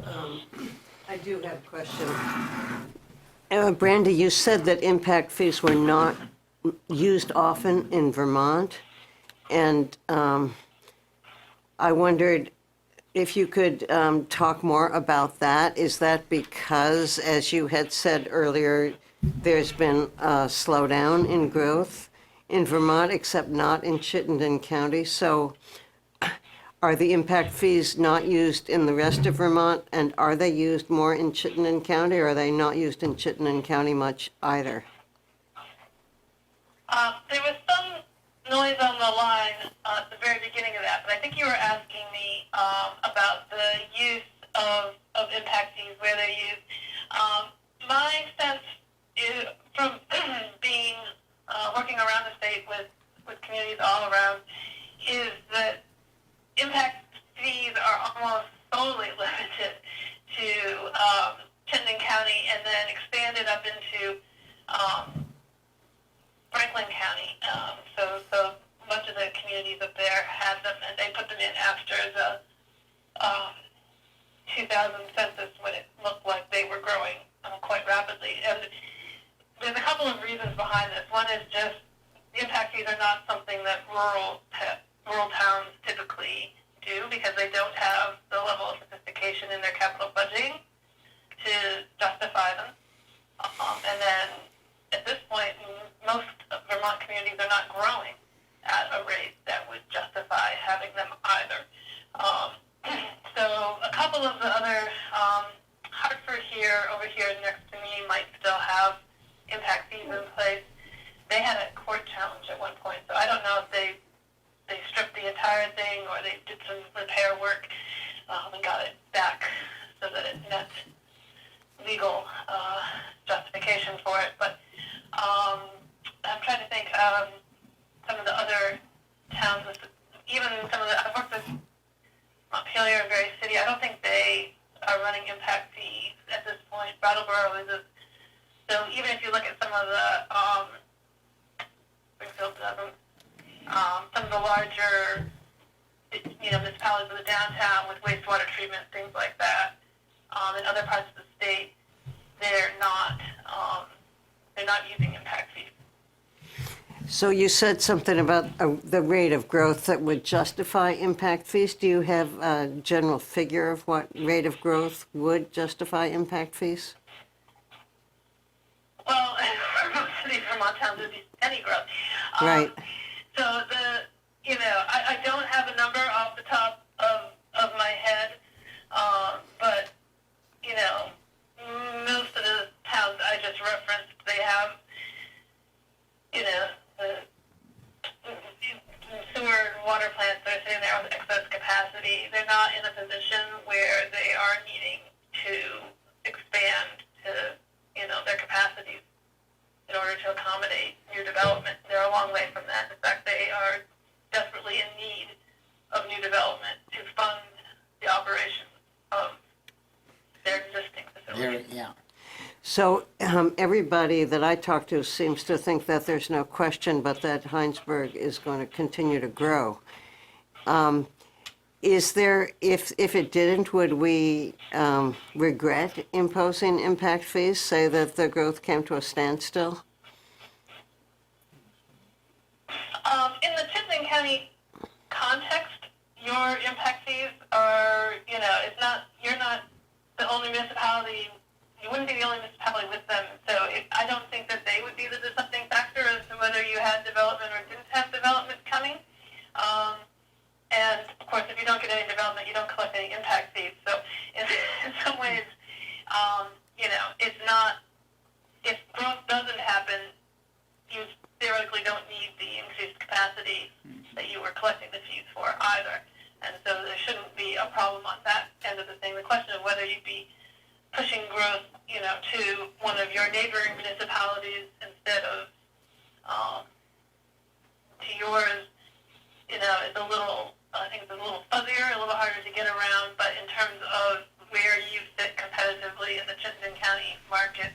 I do have a question. Brandy, you said that impact fees were not used often in Vermont, and I wondered if you could talk more about that. Is that because, as you had said earlier, there's been a slowdown in growth in Vermont, except not in Chittenden County? So are the impact fees not used in the rest of Vermont, and are they used more in Chittenden County, or are they not used in Chittenden County much either? There was some noise on the line at the very beginning of that, but I think you were asking me about the use of impact fees, where they're used. My sense is, from being working around the state with communities all around, is that impact fees are almost solely limited to Chittenden County, and then expanded up into Franklin County. So much of the communities up there had them, and they put them in after the 2000 census, when it looked like they were growing quite rapidly. And there's a couple of reasons behind this. One is just impact fees are not something that rural towns typically do, because they don't have the level of sophistication in their capital budgeting to justify them. And then at this point, most Vermont communities are not growing at a rate that would justify having them either. So a couple of the other, Hartford over here next to me might still have impact fees in place. They had a court challenge at one point, so I don't know if they stripped the entire thing, or they did some repair work and got it back so that it met legal justification for it. But I'm trying to think of some of the other towns, even some of the, I've worked with Montpelier and Berry City. I don't think they are running impact fees at this point. Brattleboro is so even if you look at some of the Springfield doesn't. Some of the larger, municipalities of the downtown with wastewater treatment, things like that, in other parts of the state, they're not using impact fees. So you said something about the rate of growth that would justify impact fees. Do you have a general figure of what rate of growth would justify impact fees? Well, most of these Vermont towns would be any growth. Right. So I don't have a number off the top of my head, but most of the towns I just referenced, they have the sewer and water plants that are sitting there with excess capacity. They're not in a position where they are needing to expand to their capacities in order to accommodate new development. They're a long way from that. In fact, they are desperately in need of new development to fund the operations of their existing facilities. Yeah. So everybody that I talk to seems to think that there's no question but that Hinesburg is going to continue to grow. Is there, if it didn't, would we regret imposing impact fees, say that the growth came to a standstill? In the Chittenden County context, your impact fees are, it's not, you're not the only municipality, you wouldn't be the only municipality with them. So I don't think that they would be the deciding factor as to whether you had development or didn't have development coming. And of course, if you don't get any development, you don't collect any impact fees. So in some ways, it's not, if growth doesn't happen, you theoretically don't need the increased capacity that you were collecting the fees for either. And so there shouldn't be a problem on that end of the thing. The question of whether you'd be pushing growth, to one of your neighboring municipalities instead of to yours, is a little, I think it's a little fuzzier, a little harder to get around. But in terms of where you sit competitively in the Chittenden County market,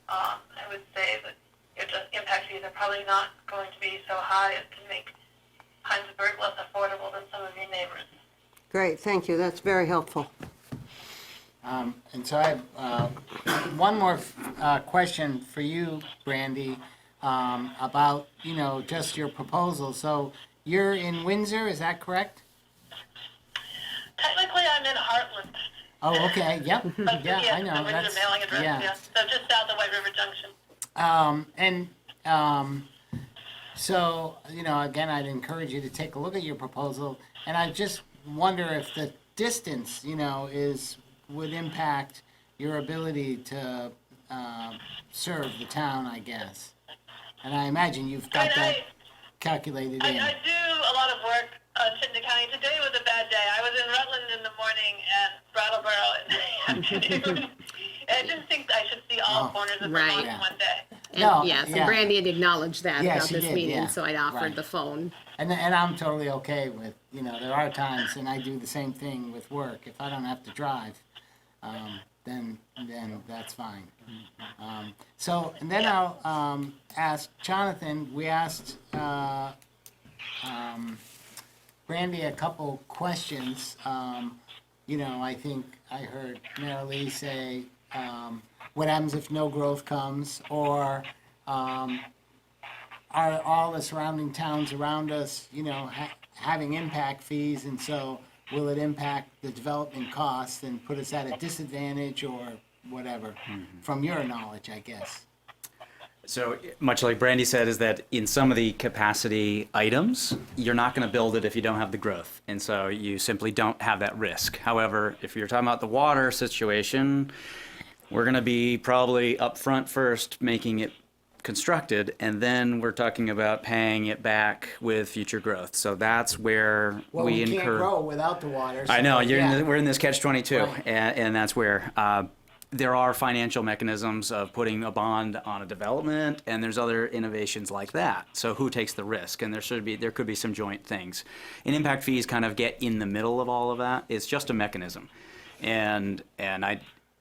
I would say that your impact fees are probably not going to be so high as to make Hinesburg less affordable than some of your neighbors. Great, thank you, that's very helpful. And so I have one more question for you, Brandy, about, just your proposal. So you're in Windsor, is that correct? Technically, I'm in Heartland. Oh, okay, yep, But yeah, yes, I know. the Windsor That's, mailing address, yeah. yeah. So just south of White River Junction. So, again, I'd encourage you to take a look at your proposal, and I just wonder if the distance, would impact your ability to serve the town, I guess. And I imagine you've got that calculated in. I do a lot of work on Chittenden County. Today was a bad day. I was in Rutland in the morning and Brattleboro in the afternoon. And I didn't think I should see all corners of Right. Vermont Yeah. in one day. And No, yes, yeah. and Brandy had acknowledged that Yeah, about she this did, meeting, yeah. so I'd offered Right. the phone. And I'm totally okay with, there are times, and I do the same thing with work. If I don't have to drive, then that's fine. So, and then I'll ask Jonathan, we asked Brandy a couple questions. I think I heard Marilee say, what happens if no growth comes? Or are all the surrounding towns around us, having impact fees, and so will it impact the development costs and put us at a disadvantage or whatever, from your knowledge, I guess? So much like Brandy said, is that in some of the capacity items, you're not going to build it if you don't have the growth. And so you simply don't have that risk. However, if you're talking about the water situation, we're going to be probably upfront first making it constructed, and then we're talking about paying it back with future growth. So that's where Well, we we can't incur. grow without the water. I know, so, yeah. we're in this catch-22, Right. and that's where there are financial mechanisms of putting a bond on a development, and there's other innovations like that. So who takes the risk? And there could be some joint things. And impact fees kind of get in the middle of all of that. It's just a mechanism. And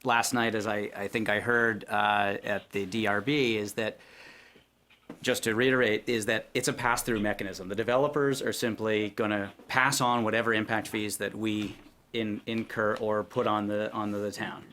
last night, as I think I heard at the DRB, is that, just to reiterate, is that it's a pass-through mechanism. The developers are simply going to pass on whatever impact fees that we incur or put on the town,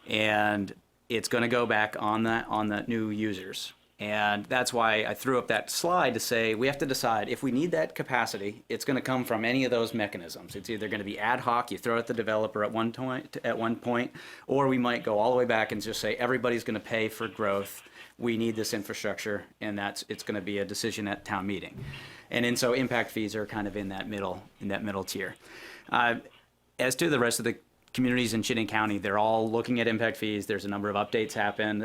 and it's going to go back on the new users. And that's why I threw up that slide to say we have to decide if we need that capacity. It's going to come from any of those mechanisms. It's either going to be ad hoc, you throw it at the developer at one point, or we might go all the way back and just say everybody's going to pay for growth. We need this infrastructure, and it's going to be a decision at town meeting. And so impact fees are kind of in that middle tier. As to the rest of the communities in Chittenden County, they're all looking at impact fees. There's a number of updates happen.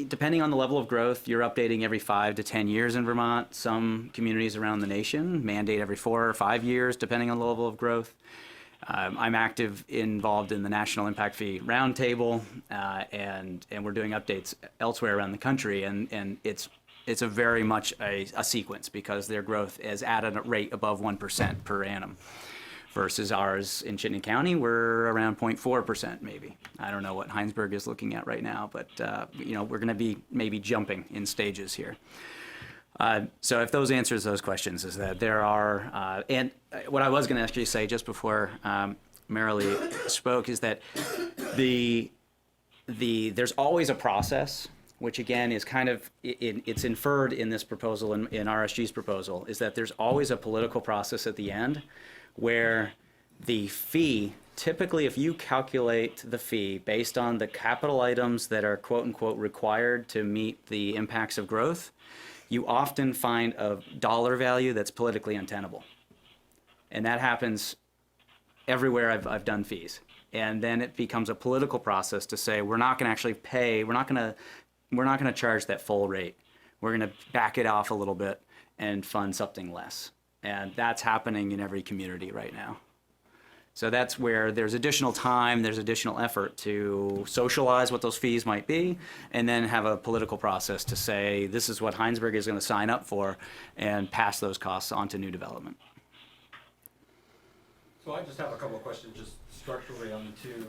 Depending on the level of growth, you're updating every 5 to 10 years in Vermont. Some communities around the nation mandate every 4 or 5 years, depending on the level of growth. I'm involved in the National Impact Fee Roundtable, and we're doing updates elsewhere around the country, and it's a very much a sequence, because their growth is at a rate above 1% per annum, versus ours in Chittenden County, we're around 0.4% maybe. I don't know what Hinesburg is looking at right now, but we're going to be maybe jumping in stages here. So if those answers those questions, is that there are, and what I was going to actually say just before Marilee spoke is that there's always a process, which again is kind of, it's inferred in this proposal, in RSG's proposal, is that there's always a political process at the end where the fee, typically if you calculate the fee based on the capital items that are quote unquote required to meet the impacts of growth, you often find a dollar value that's politically untenable. And that happens everywhere I've done fees. And then it becomes a political process to say, we're not going to actually pay, we're not going to charge that full rate. We're going to back it off a little bit and fund something less. And that's happening in every community right now. So that's where there's additional time, there's additional effort to socialize what those fees might be, and then have a political process to say, this is what Hinesburg is going to sign up for, and pass those costs on to new development. So I just have a couple of questions, just structurally on the two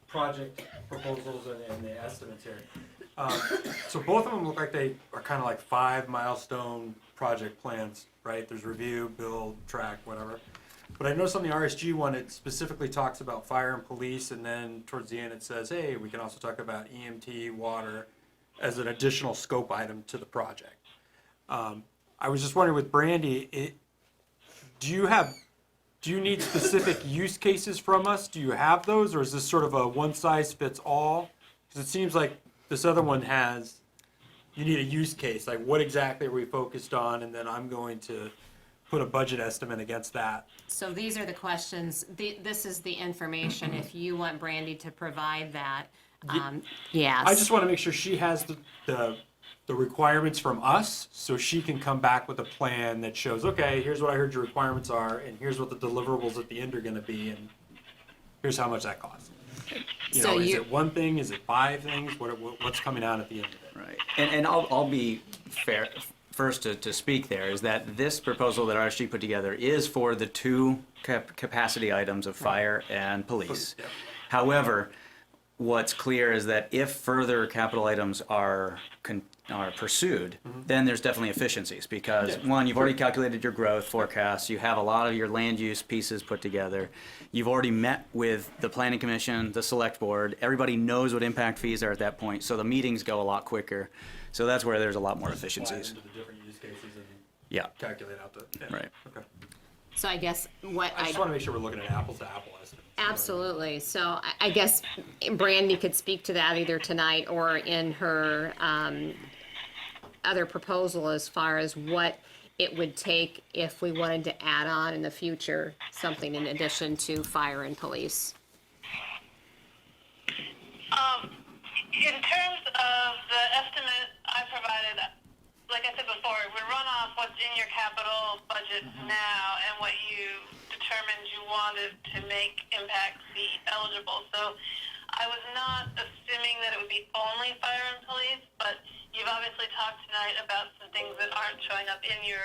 project proposals and the estimates here. So both of them look like they are kind of like 5 milestone project plans, right? There's review, build, track, whatever. But I noticed on the RSG one, it specifically talks about fire and police, and then towards the end it says, hey, we can also talk about EMT, water, as an additional scope item to the project. I was just wondering with Brandy, do you need specific use cases from us? Do you have those, or is this sort of a one size fits all? Because it seems like this other one has, you need a use case, like what exactly are we focused on, and then I'm going to put a budget estimate against that. So these are the questions, this is the information, if you want Brandy to provide that, yes. I just want to make sure she has the requirements from us, so she can come back with a plan that shows, okay, here's what I heard your requirements are, and here's what the deliverables at the end are going to be, and here's how much that costs. You So know, is you- it one thing? Is it 5 things? What's coming out at the end of it? Right. And I'll be fair, first to speak there, is that this proposal that RSG put together is for the 2 capacity items of fire and police. Yep. However, what's clear is that if further capital items are pursued, then there's definitely efficiencies, because one, you've already calculated your growth forecast, you have a lot of your land use pieces put together, you've already met with the planning commission, the select board, everybody knows what impact fees are at that point, so the meetings go a lot quicker. So that's where there's a lot more efficiencies. Apply into the different use cases and Yeah, calculate out the. Yeah. right. Okay. So I guess what I just want to make sure we're looking at apples to apple estimates. Absolutely. So I guess Brandy could speak to that either tonight or in her other proposal as far as what it would take if we wanted to add on in the future something in addition to fire and police. In terms of the estimate I provided, like I said before, we run off what's in your capital budget now and what you determined you wanted to make impact fee eligible. So I was not assuming that it would be only fire and police, but you've obviously talked tonight about some things that aren't showing up in your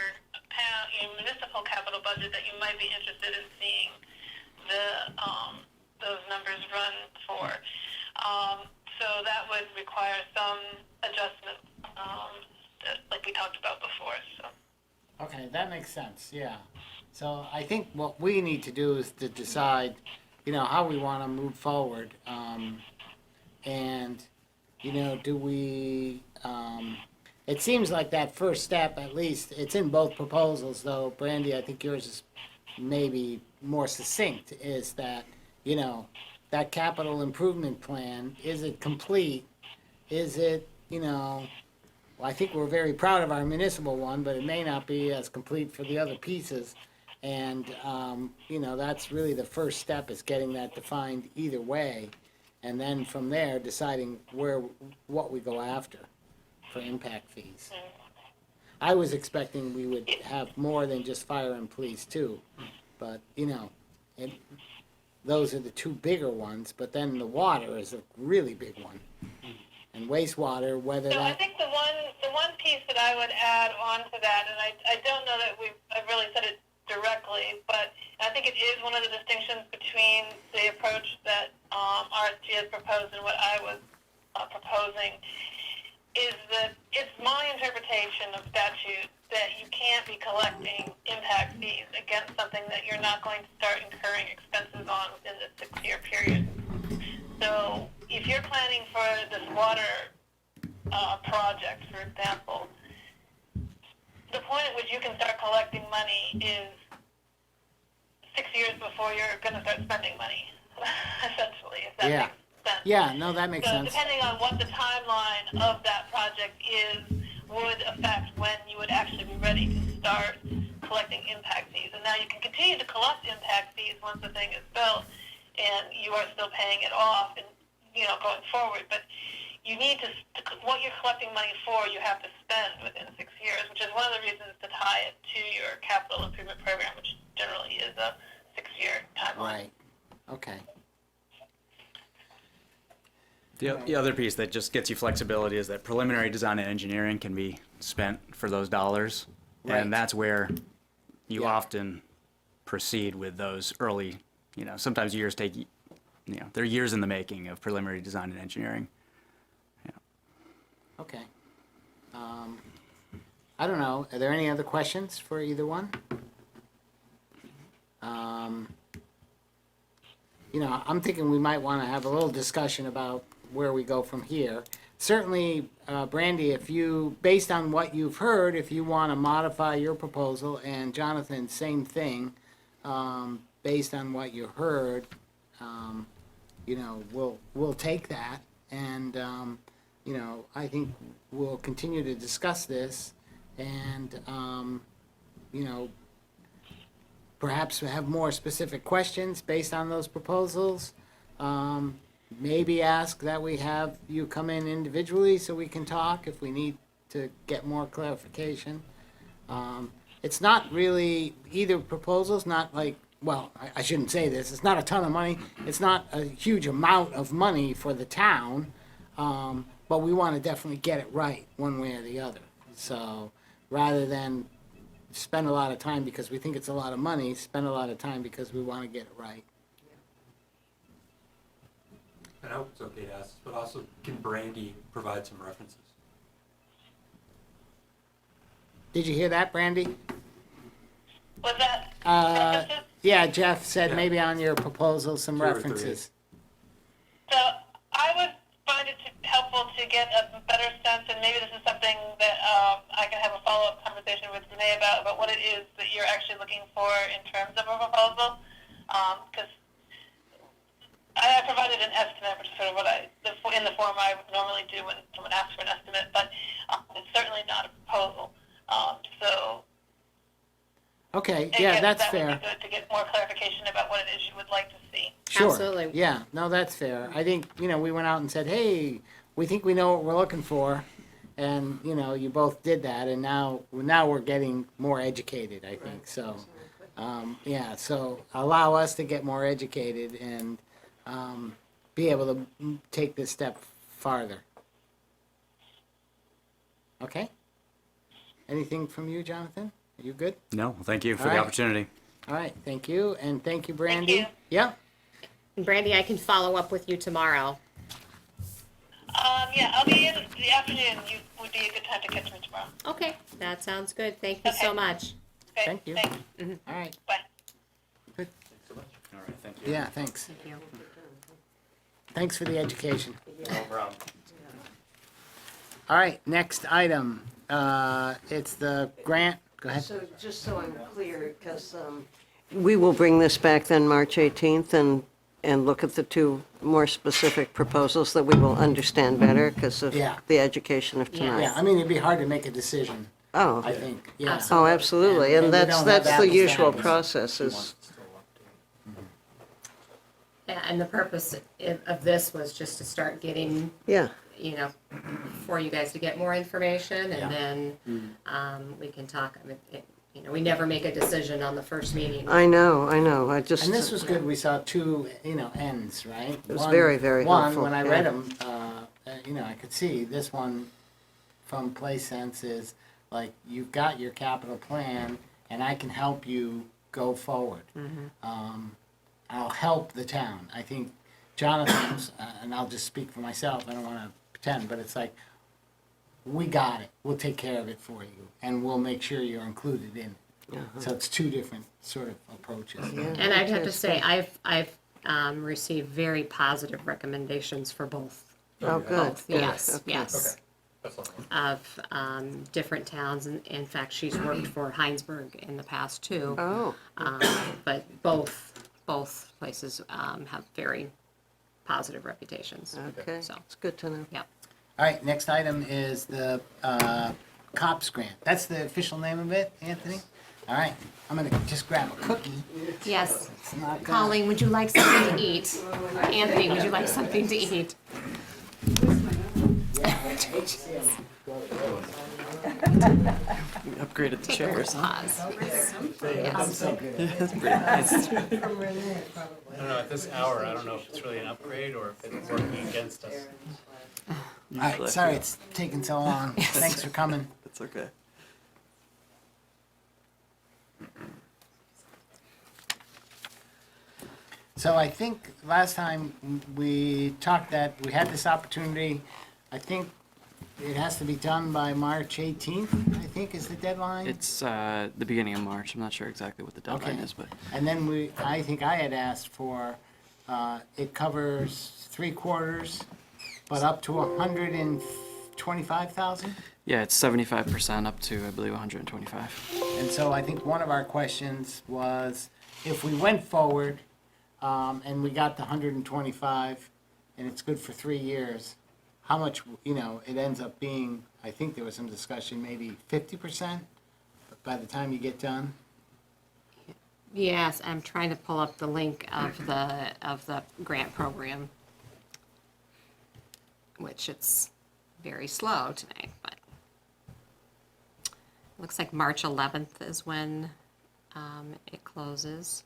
municipal capital budget that you might be interested in seeing those numbers run for. So that would require some adjustment, like we talked about before. So. Okay, that makes sense, yeah. So I think what we need to do is to decide, how we want to move forward. And, do we, it seems like that first step, at least, it's in both proposals, though, Brandy, I think yours is maybe more succinct, is that, that capital improvement plan, is it complete? Is it, well, I think we're very proud of our municipal one, but it may not be as complete for the other pieces. And, that's really the first step, is getting that defined either way. And then from there, deciding what we go after for impact fees. I was expecting we would have more than just fire and police too. But, those are the 2 bigger ones, but then the water is a really big one. And wastewater, whether So I that, think the one piece that I would add on to that, and I don't know that I've really said it directly, but I think it is one of the distinctions between the approach that RSG has proposed and what I was proposing. is that it's my interpretation of statute that you can't be collecting impact fees against something that you're not going to start incurring expenses on within the 6-year period. So if you're planning for this water project, for example, the point at which you can start collecting money is 6 years before you're going to start spending money, essentially, if that Yeah. makes sense. Yeah, no, that makes So sense. depending on what the timeline of that project is, would affect when you would actually be ready to start collecting impact fees. And now you can continue to collect impact fees once the thing is built, and you are still paying it off, and going forward. But you need to what you're collecting money for, you have to spend within 6 years, which is one of the reasons to tie it to your capital improvement program, which generally is a 6-year timeline. Right, okay. The other piece that just gets you flexibility is that preliminary design and engineering can be spent for those dollars. Right. And that's where you Yeah. often proceed with those early, sometimes years take, they're years in the making of preliminary design and engineering. Okay. I don't know, are there any other questions for either one? I'm thinking we might want to have a little discussion about where we go from here. Certainly, Brandy, if you, based on what you've heard, if you want to modify your proposal, and Jonathan, same thing, based on what you heard, we'll take that, and, I think we'll continue to discuss this, and, perhaps have more specific questions based on those proposals. Maybe ask that we have you come in individually so we can talk if we need to get more clarification. It's not really, either proposal's not like, well, I shouldn't say this, it's not a ton of money, it's not a huge amount of money for the town, but we want to definitely get it right one way or the other. So rather than spend a lot of time because we think it's a lot of money, spend a lot of time because we want to get it right. And I hope it's okay to ask, but also can Brandy provide some references? Did you hear that, Brandy? Was that references? Yeah, Jeff said Yeah. maybe on your proposal some 2 or 3. references. So I would find it helpful to get a better sense, and maybe this is something that I can have a follow-up conversation with Renee about what it is that you're actually looking for in terms of a proposal, because I provided an estimate, which is sort of what in the form I would normally do when someone asks for an estimate, but it's certainly not a proposal. So Okay, I yeah, guess that's that would fair. be good to get more clarification about what it is you would like to see. Sure. Absolutely. Yeah, no, that's fair. I think, we went out and said, hey, we think we know what we're looking for. And, you both did that, and now we're getting more educated, I think, so. So allow us to get more educated and be able to take this step farther. Okay? Anything from you, Jonathan? Are you good? No, thank you for All the right. opportunity. All right, thank you, and thank you, Brandy. you. Yeah, Brandy, I can follow up with you tomorrow. I'll be in the afternoon. You would be a good time to catch me tomorrow. Okay, that sounds good. Thank you so Okay. much. Okay, Thank you. Thanks. all right, Bye. good. All right, thank you. Yeah, thanks. Thank you. Thanks for the education. No problem. All right, next item, it's the grant, go ahead. So just so I'm clear, because we will bring this back then March 18th and look at the 2 more specific proposals that we will understand better because of Yeah. the education of Yeah. tonight. Yeah, I mean, it'd be hard to make a decision, Oh, I think, yeah. oh, absolutely, And and we that's, don't have that's the apples to usual apples. process is, Yeah, and the purpose of this was just to start getting, yeah. for you guys to get more information, Yeah. and then we can talk. I mean, we never make a decision on the first meeting. I know, I just. And this was good, we saw 2, ends, right? It was very, very helpful, One, when I yeah. read them, I could see this one from PlaySense is, like, you've got your capital plan, and I can help you go forward. I'll help the town. I think Jonathan's, and I'll just speak for myself, I don't want to pretend, but it's like, we got it, we'll take care of it for you, and we'll make sure you're included in it. So it's two different sort of approaches. And I'd have to say, I've received very positive recommendations for both. Oh, good. Both, yes, Okay. yes. That's all. Of different towns, and in fact, she's worked for Hinesburg in the past too. Oh, But both places have very positive reputations. okay. So, It's good to know. yeah. All right, next item is the COPS grant. That's the official name of it, Anthony? All right, I'm gonna just grab a cookie. Yes. It's not gonna- Colleen, would you like something to eat? Anthony, would you like something to eat? Upgraded the chairs. Pause. Yes. I don't know, at this hour, I don't know if it's really an upgrade or if it's working against us. All right, sorry it's taking so long. Thanks for coming. That's okay. So I think last time we talked that we had this opportunity, I think it has to be done by March 18th, I think is the deadline. It's the beginning of March. I'm not sure exactly what the deadline Okay. is, but And then I think I had asked for, it covers 3/4, but up to 125,000? yeah, it's 75% up to I believe 125. And so I think one of our questions was, if we went forward, and we got the 125, and it's good for 3 years, how much, it ends up being, I think there was some discussion, maybe 50% by the time you get done? Yes, I'm trying to pull up the link of the grant program, which it's very slow tonight, but looks like March 11th is when it closes.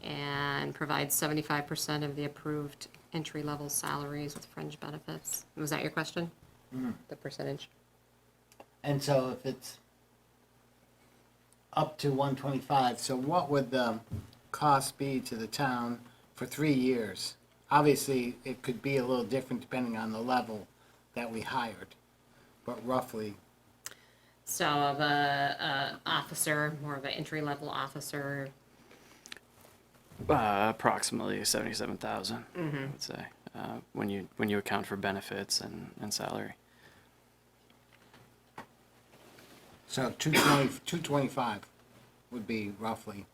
And provides 75% of the approved entry-level salaries with fringe benefits. Was that your question? The percentage? And so if it's up to 125, so what would the cost be to the town for 3 years? Obviously, it could be a little different depending on the level that we hired, but roughly, So of a officer, more of an entry-level officer, Approximately 77,000. I would say when you account for benefits and salary. so 225 would be roughly.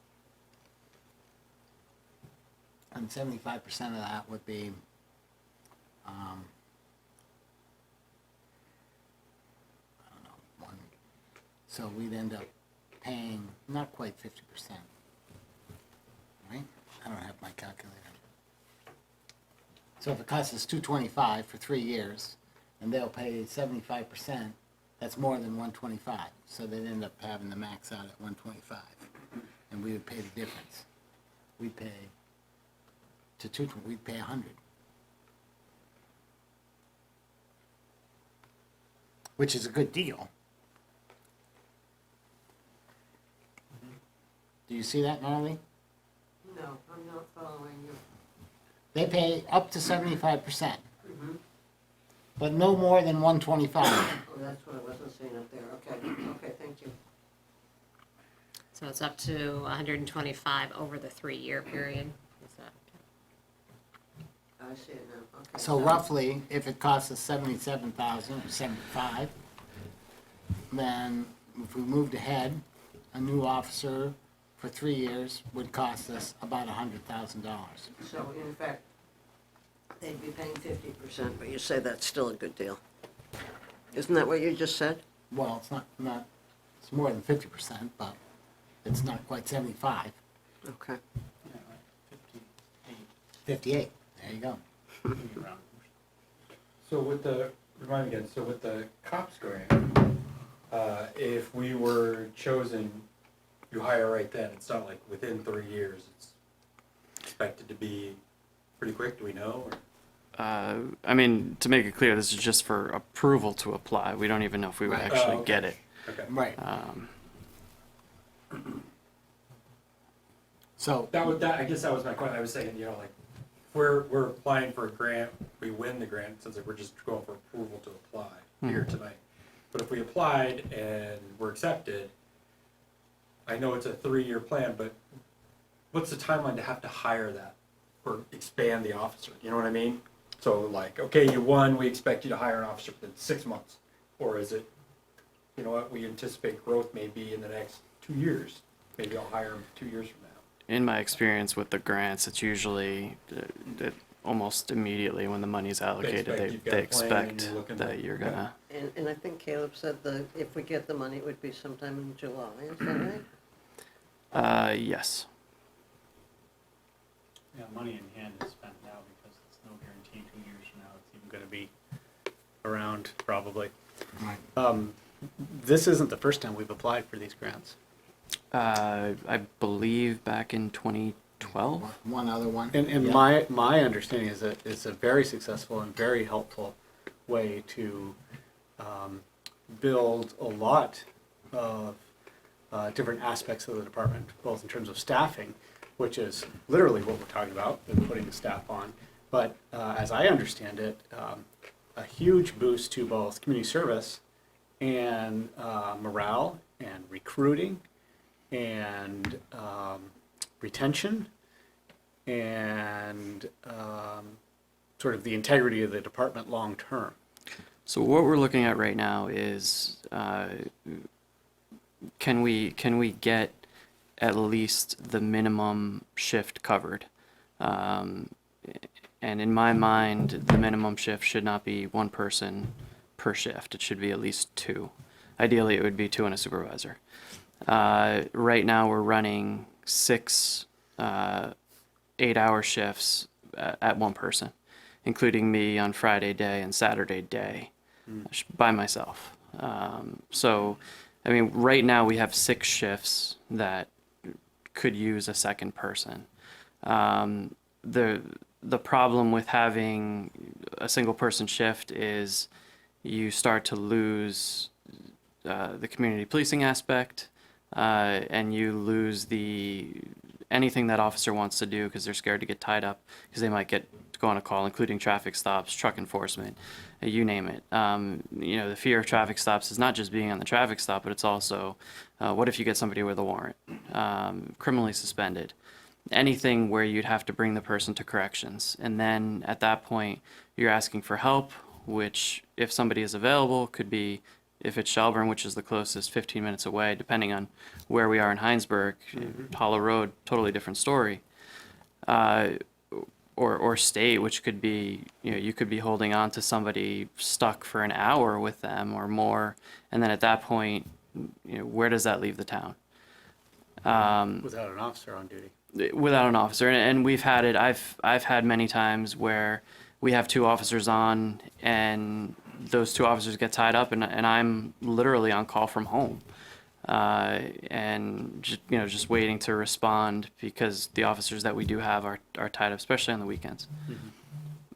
And 75% of that would be, I don't know, so we'd end up paying not quite 50%. Right? I don't have my calculator. So if it costs us 225 for 3 years, and they'll pay 75%, that's more than 125. So they'd end up having to max out at 125, and we would pay the difference. We'd pay we'd pay 100. Which is a good deal. Do you see that, Marley? No, I'm not following you. They pay up to 75%, but no more than 125. Oh, that's what I wasn't seeing up there. Okay, thank you. so it's up to 125 over the 3-year period. Is that- I see it now. Okay. So roughly, if it costs us 77,000 or 75, then if we moved ahead, a new officer for 3 years would cost us about $100,000. So in fact, they'd be paying 50%, but you say that's still a good deal. Isn't that what you just said? Well, it's not, it's more than 50%, but it's not quite 75. Okay. 58, there you go. So with the, remind me again, so with the COPS grant, if we were chosen, you hire right then, it's not like within 3 years, it's expected to be pretty quick, do we know? Or? I mean, to make it clear, this is just for approval to apply. We don't even know if we would Right. actually Oh, okay. get it. Okay. Right. So, That I guess that was my question, I was saying, like, we're applying for a grant, we win the grant, it sounds like we're just going for approval to apply here tonight. But if we applied and we're accepted, I know it's a 3-year plan, but what's the timeline to have to hire that or expand the officer? You know what I mean? So like, okay, you won, we expect you to hire an officer within 6 months. Or is it, you know what, we anticipate growth maybe in the next 2 years. Maybe I'll hire him 2 years from now. In my experience with the grants, it's usually almost immediately when the money's allocated, you've got they a plan and expect you're looking that to- you're gonna. And I think Caleb said if we get the money, it would be sometime in July, is that right? Yes. Yeah, money in hand is spent now because there's no guarantee 2 years from now it's even going to be around, probably. This isn't the first time we've applied for these grants. I believe back in 2012. One other one. And Yeah. my understanding is that it's a very successful and very helpful way to build a lot of different aspects of the department, both in terms of staffing, which is literally what we're talking about, and putting the staff on. But as I understand it, a huge boost to both community service and morale and recruiting and retention and sort of the integrity of the department long term. So what we're looking at right now is can we get at least the minimum shift covered? And in my mind, the minimum shift should not be one person per shift. It should be at least 2. Ideally, it would be 2 and a supervisor. Right now, we're running 6 8-hour shifts at one person, including me on Friday day and Saturday day by myself. So, I mean, right now we have 6 shifts that could use a second person. The problem with having a single person shift is you start to lose the community policing aspect, and you lose anything that officer wants to do because they're scared to get tied up because they might go on a call, including traffic stops, truck enforcement, you name it. The fear of traffic stops is not just being on the traffic stop, but it's also what if you get somebody with a warrant, criminally suspended, anything where you'd have to bring the person to corrections. And then at that point, you're asking for help, which if somebody is available could be, if it's Shelburne, which is the closest, 15 minutes away, depending on where we are in Hinesburg, Hollow Road, totally different story. Or State, which could be, you could be holding on to somebody stuck for an hour with them or more. And then at that point, where does that leave the town? Without an officer on duty. Without an officer, and we've had it. I've had many times where we have 2 officers on, and those 2 officers get tied up, and I'm literally on call from home, and just waiting to respond because the officers that we do have are tied up, especially on the weekends.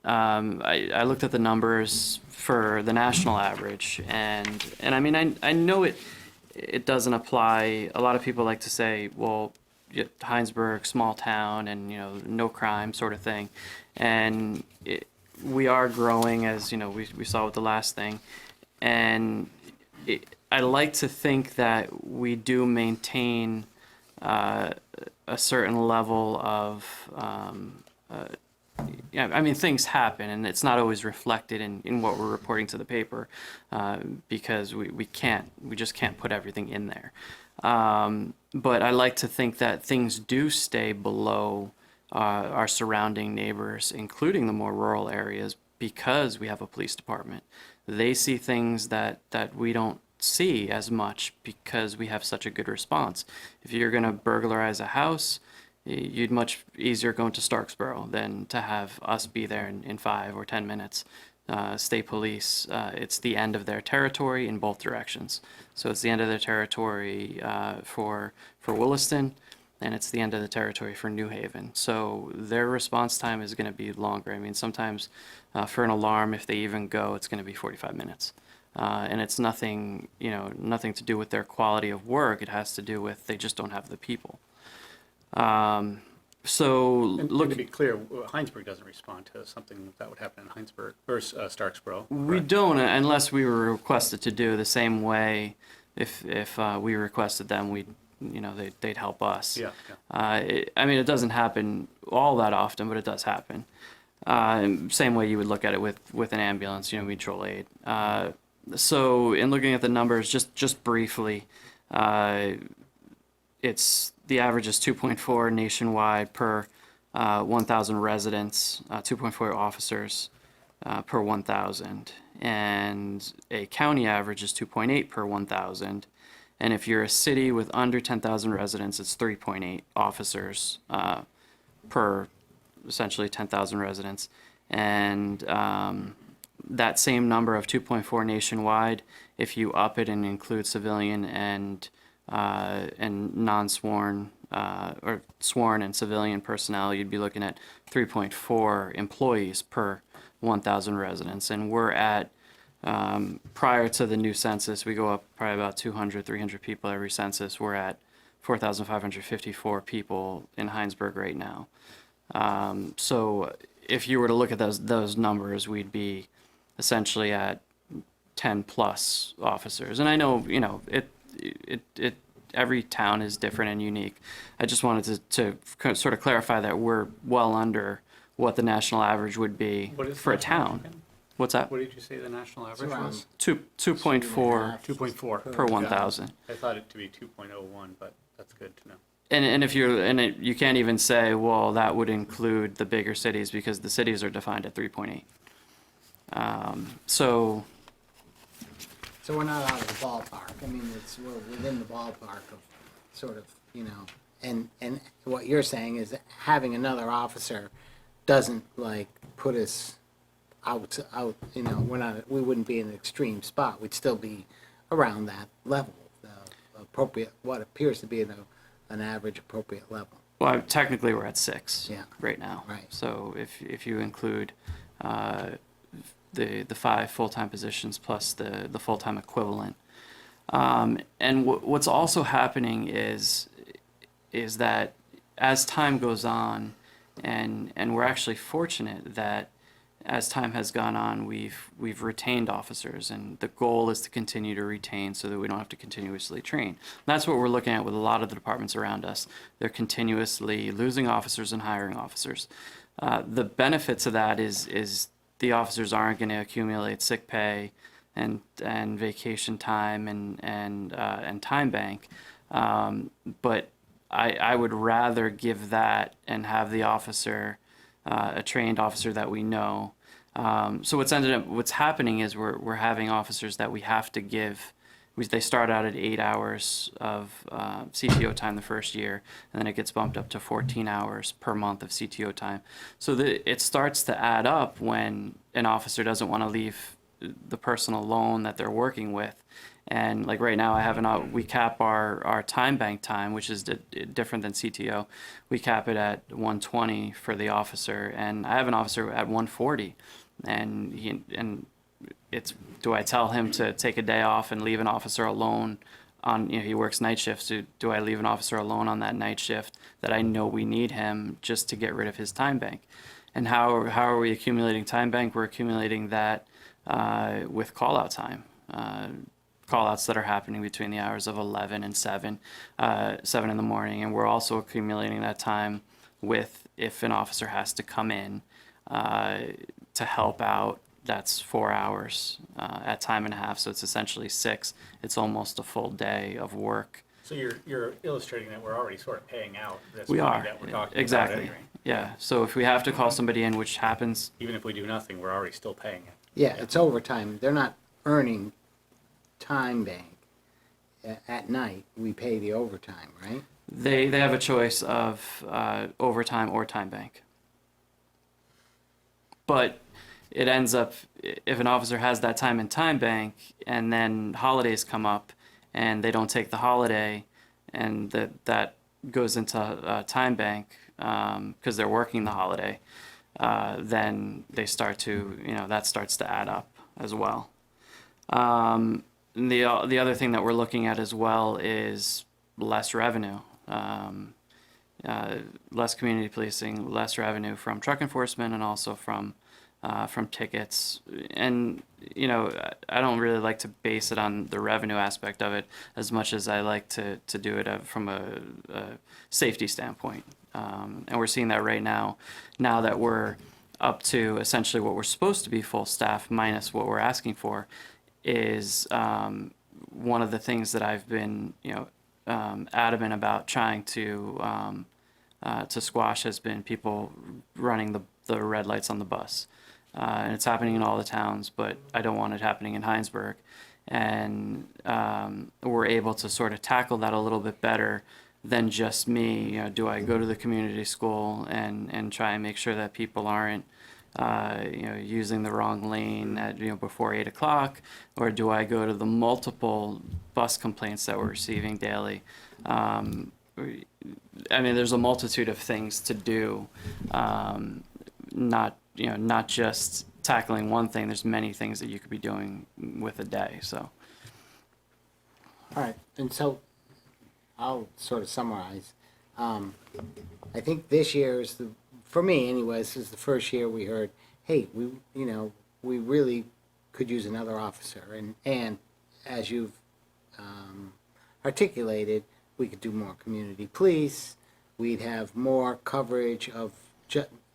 I looked at the numbers for the national average, and I mean I know it doesn't apply. A lot of people like to say, well, Hinesburg, small town, and no crime sort of thing, and we are growing, as we saw with the last thing, and I like to think that we do maintain a certain level of I mean, things happen, and it's not always reflected in what we're reporting to the paper because we just can't put everything in there. But I like to think that things do stay below our surrounding neighbors, including the more rural areas, because we have a police department. They see things that we don't see as much because we have such a good response. If you're going to burglarize a house, you'd much easier go into Starksboro than to have us be there in 5 or 10 minutes. State police, it's the end of their territory in both directions. So it's the end of their territory for Williston, and it's the end of the territory for New Haven. So their response time is going to be longer. I mean, sometimes for an alarm, if they even go, it's going to be 45 minutes. And it's nothing to do with their quality of work. It has to do with they just don't have the people. And to look, be clear, Hinesburg doesn't respond to something that would happen in Hinesburg or Starksboro. we correct? don't unless we were requested to do the same way. If we requested them, they'd help us. Yeah, I mean, it doesn't happen all that often, but it does happen. Same way you would look at it with an ambulance, mutual aid. So in looking at the numbers, just briefly, the average is 2.4 nationwide per 1,000 residents, 2.4 officers per 1,000, and a county average is 2.8 per 1,000. And if you're a city with under 10,000 residents, it's 3.8 officers per essentially 10,000 residents. And that same number of 2.4 nationwide, if you up it and include civilian and non-sworn or sworn and civilian personnel, you'd be looking at 3.4 employees per 1,000 residents. And we're at, prior to the new census, we go up probably about 200, 300 people every census. We're at 4,554 people in Hinesburg right now. So if you were to look at those numbers, we'd be essentially at 10 plus officers. And I know, every town is different and unique. I just wanted to sort of clarify that we're well under what the national average would be What is for a national town. again? What's that? What did you say the national average around was? 2.4 2.4 per 1,000. I thought it to be 2.01, but that's good to know. And if you can't even say, well, that would include the bigger cities because the cities are defined at 3.8. So we're not out of the ballpark. I mean, we're within the ballpark of sort of, and what you're saying is that having another officer doesn't like put us out, we wouldn't be in an extreme spot. We'd still be around that level, appropriate, what appears to be an average appropriate level. well, technically we're at 6 Yeah. right now. Right. So if you include the 5 full-time positions plus the full-time equivalent. And what's also happening is that as time goes on, and we're actually fortunate that as time has gone on, we've retained officers, and the goal is to continue to retain so that we don't have to continuously train. And that's what we're looking at with a lot of the departments around us. They're continuously losing officers and hiring officers. The benefit to that is the officers aren't going to accumulate sick pay and vacation time and time bank, but I would rather give that and have the officer, a trained officer that we know. So what's happening is we're having officers that we have to give. They start out at 8 hours of CTO time the first year, and then it gets bumped up to 14 hours per month of CTO time. So it starts to add up when an officer doesn't want to leave the person alone that they're working with. And like right now, we cap our time bank time, which is different than CTO. We cap it at 120 for the officer, and I have an officer at 140, and it's, do I tell him to take a day off and leave an officer alone on, he works night shifts. Do I leave an officer alone on that night shift that I know we need him just to get rid of his time bank? And how are we accumulating time bank? We're accumulating that with call-out time. Call-outs that are happening between the hours of 11 and 7 in the morning. And we're also accumulating that time with if an officer has to come in to help out. That's 4 hours at time and a half, so it's essentially 6. It's almost a full day of work. So you're illustrating that we're already sort of paying out this We money are, that we're talking exactly. about anyway. Yeah, so if we have to call somebody in, which happens, Even if we do nothing, we're already still paying it. Yeah, it's overtime. They're not earning time bank. At night, we pay the overtime, right? they have a choice of overtime or time bank. But it ends up, if an officer has that time in time bank and then holidays come up and they don't take the holiday and that goes into time bank because they're working the holiday, then they start to, that starts to add up as well. The other thing that we're looking at as well is less revenue. less community policing, less revenue from truck enforcement, and also from tickets. And I don't really like to base it on the revenue aspect of it as much as I like to do it from a safety standpoint. And we're seeing that right now that we're up to essentially what we're supposed to be full staff minus what we're asking for, is one of the things that I've been adamant about trying to squash has been people running the red lights on the bus. And it's happening in all the towns, but I don't want it happening in Hinesburg. And we're able to sort of tackle that a little bit better than just me. Do I go to the community school and try and make sure that people aren't using the wrong lane at before 8 o'clock, or do I go to the multiple bus complaints that we're receiving daily? I mean, there's a multitude of things to do, not just tackling one thing. There's many things that you could be doing with a day. So, All right, and so I'll sort of summarize. I think this year is for me anyways, is the first year we heard, hey, we really could use another officer, and as you've articulated, we could do more community police. We'd have more coverage of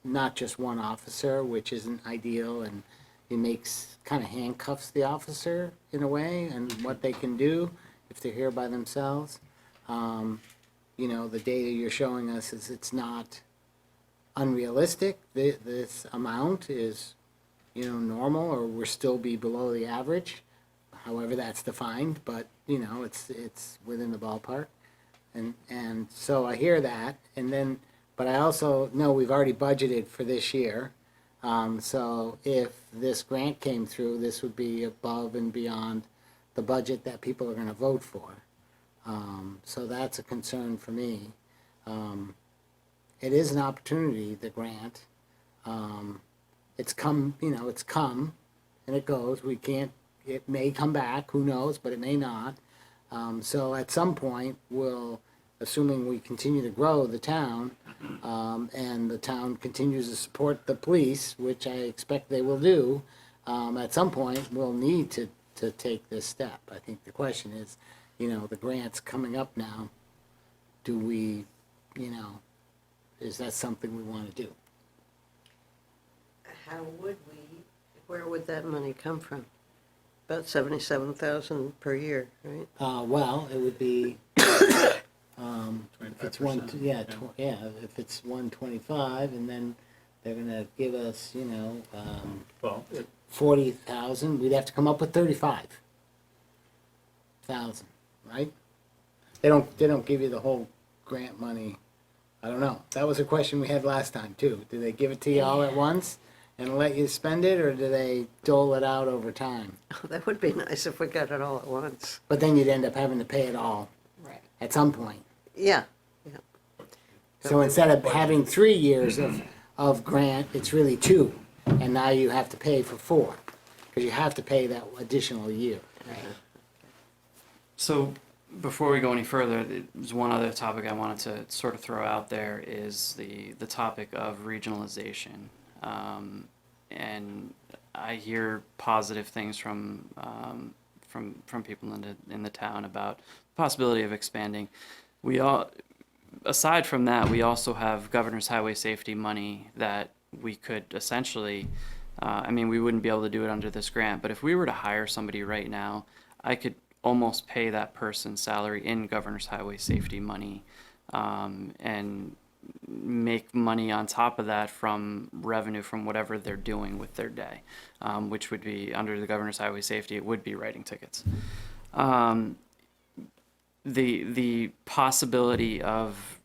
not just one officer, which isn't ideal, and it makes kind of handcuffs the officer in a way, and what they can do if they're here by themselves. The data you're showing us is it's not unrealistic. This amount is, normal, or we're still be below the average, however that's defined, but, it's within the ballpark. And so I hear that, but I also know we've already budgeted for this year. So if this grant came through, this would be above and beyond the budget that people are going to vote for. So that's a concern for me. It is an opportunity, the grant. It's come and it goes. It may come back, who knows, but it may not. So at some point, assuming we continue to grow the town, and the town continues to support the police, which I expect they will do, at some point, we'll need to take this step. I think the question is, the grant's coming up now. Do we, is that something we want to do? How would we, where would that money come from? About 77,000 per year, right? Well, it would be, if it's 125, and then they're gonna give us, Well, 40,000, we'd have to come up with 35,000, right? They don't give you the whole grant money. I don't know. That was a question we had last time too. Do they give it to you all at once and let you spend it, or do they dole it out over time? That would be nice if we got it all at once. But then you'd end up having to pay it all Right. at some point. Yeah. So instead of having 3 years of grant, it's really 2, and now you have to pay for 4, because you have to pay that additional year. So before we go any further, there's one other topic I wanted to sort of throw out there is the topic of regionalization. And I hear positive things from people in the town about the possibility of expanding. Aside from that, we also have Governor's Highway Safety money that we could essentially, we wouldn't be able to do it under this grant, but if we were to hire somebody right now, I could almost pay that person's salary in Governor's Highway Safety money, and make money on top of that from revenue from whatever they're doing with their day, which would be under the Governor's Highway Safety, it would be writing tickets. The possibility of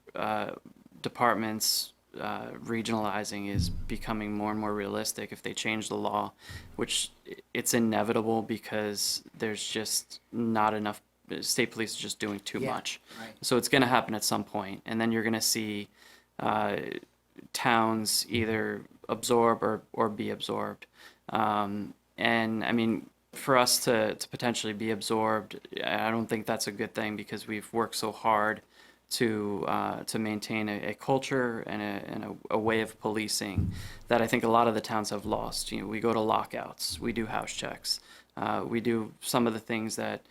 departments regionalizing is becoming more and more realistic if they change the law, which it's inevitable because there's just not enough. State police is just doing too much. Right. So it's going to happen at some point, and then you're going to see towns either absorb or be absorbed. And for us to potentially be absorbed, I don't think that's a good thing because we've worked so hard to maintain a culture and a way of policing that I think a lot of the towns have lost. You know, we go to lockouts, we do house checks, we do some of the things that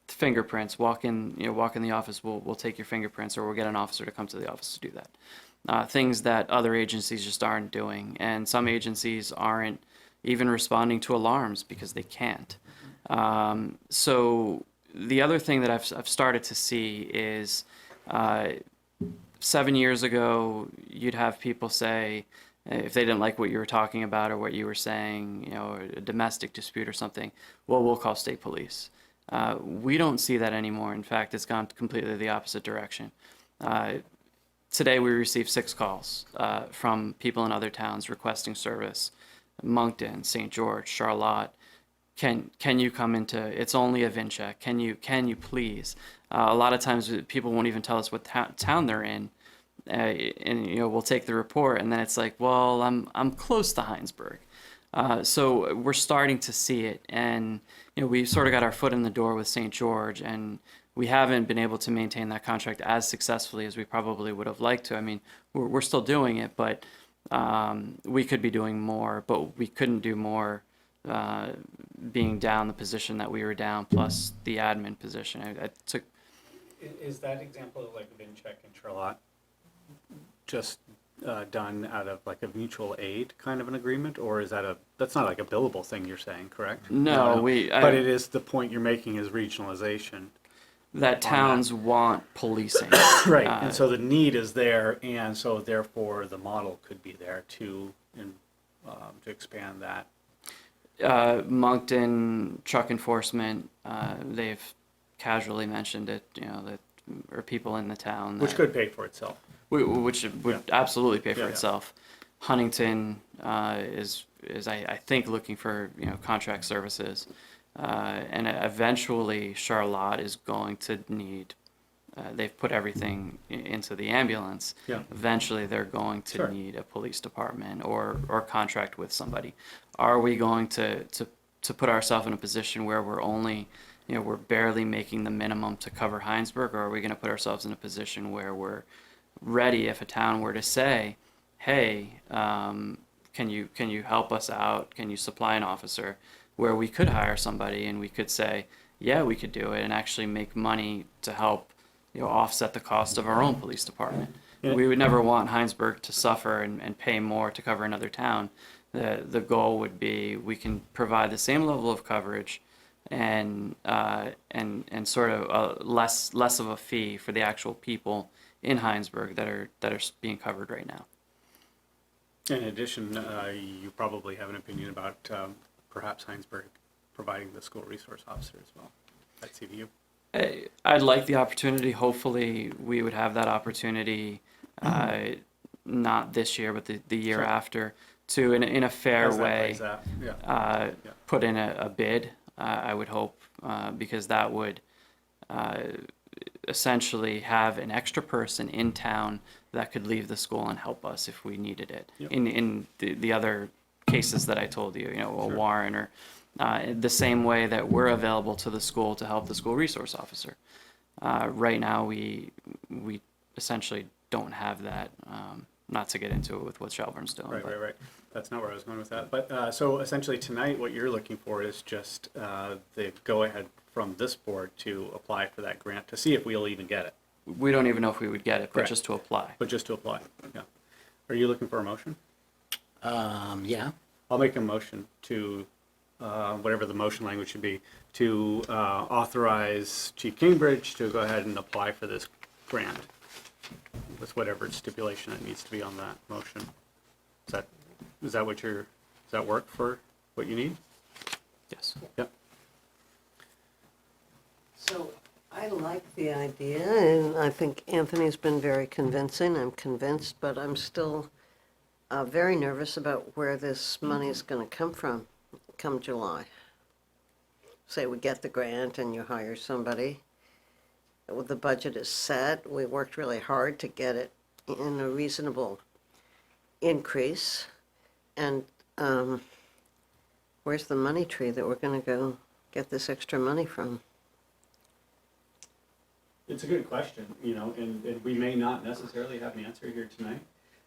fingerprints. Walk in the office, we'll take your fingerprints, or we'll get an officer to come to the office to do that. Things that other agencies just aren't doing, and some agencies aren't even responding to alarms because they can't. So the other thing that I've started to see is 7 years ago, you'd have people say, if they didn't like what you were talking about or what you were saying, you know, a domestic dispute or something, well, we'll call state police. We don't see that anymore. In fact, it's gone completely the opposite direction. Today, we received 6 calls from people in other towns requesting service. Moncton, St. George, Charlotte. Can you come into? It's only a VIN check. Can you please? A lot of times, people won't even tell us what town they're in, and you know, we'll take the report, and then it's like, well, I'm close to Hinesburg. So we're starting to see it, and you know, we sort of got our foot in the door with St. George, and we haven't been able to maintain that contract as successfully as we probably would have liked to. I mean, we're still doing it, but we could be doing more, but we couldn't do more being down the position that we were down, plus the admin position. I took. Is that example of like a VIN check in Charlotte just done out of like a mutual aid kind of an agreement, or is that's not like a billable thing you're saying, correct? No, but it is, the point you're making is regionalization. That towns want policing. Right, and so the need is there, and so therefore the model could be there to expand that. Moncton truck enforcement, they've casually mentioned it, you know, that or people in the town. Which could pay for itself. Which would absolutely pay for Yeah. itself. Huntington is I think looking for, you know, contract services, and eventually Charlotte is going to need. They've put everything into the ambulance. Yeah. Eventually, they're going to Sure. need a police department or contract with somebody. Are we going to put ourselves in a position where we're only, you know, we're barely making the minimum to cover Hinesburg, or are we going to put ourselves in a position where we're ready if a town were to say, hey, can you help us out? Can you supply an officer? Where we could hire somebody and we could say, yeah, we could do it, and actually make money to help, you know, offset the cost of our own police department. Yeah. We would never want Hinesburg to suffer and pay more to cover another town. The goal would be we can provide the same level of coverage and sort of less of a fee for the actual people in Hinesburg that are being covered right now. In addition, you probably have an opinion about perhaps Hinesburg providing the school resource officer as well at CVU. I'd like the opportunity. Hopefully, we would have that opportunity, not this year, but the year Sure. after, to in a fair How's that way plays out? Yeah. put in a bid. I would hope, because that would essentially have an extra person in town that could leave the school and help us if we needed it. Yep. In the other cases that I told you, you know, a Sure. Warren or the same way that we're available to the school to help the school resource officer. Right now, we essentially don't have that. Not to get into it with what Shelburne's doing. but- Right. That's not where I was going with that. But so essentially tonight, what you're looking for is just the go-ahead from this board to apply for that grant to see if we'll even get it, We don't even know if we would get it, but Correct. just to apply. but just to apply. Yeah. Are you looking for a motion? Yeah. I'll make a motion to, whatever the motion language should be, to authorize Chief Cambridge to go ahead and apply for this grant with whatever stipulation that needs to be on that motion. Does that work for what you need? Yes. Yep. So I like the idea, and I think Anthony's been very convincing. I'm convinced, but I'm still very nervous about where this money is going to come from come July. Say we get the grant and you hire somebody. The budget is set. We worked really hard to get it in a reasonable increase. And where's the money tree that we're going to go get this extra money from? it's a good question, you know, and we may not necessarily have an answer here tonight,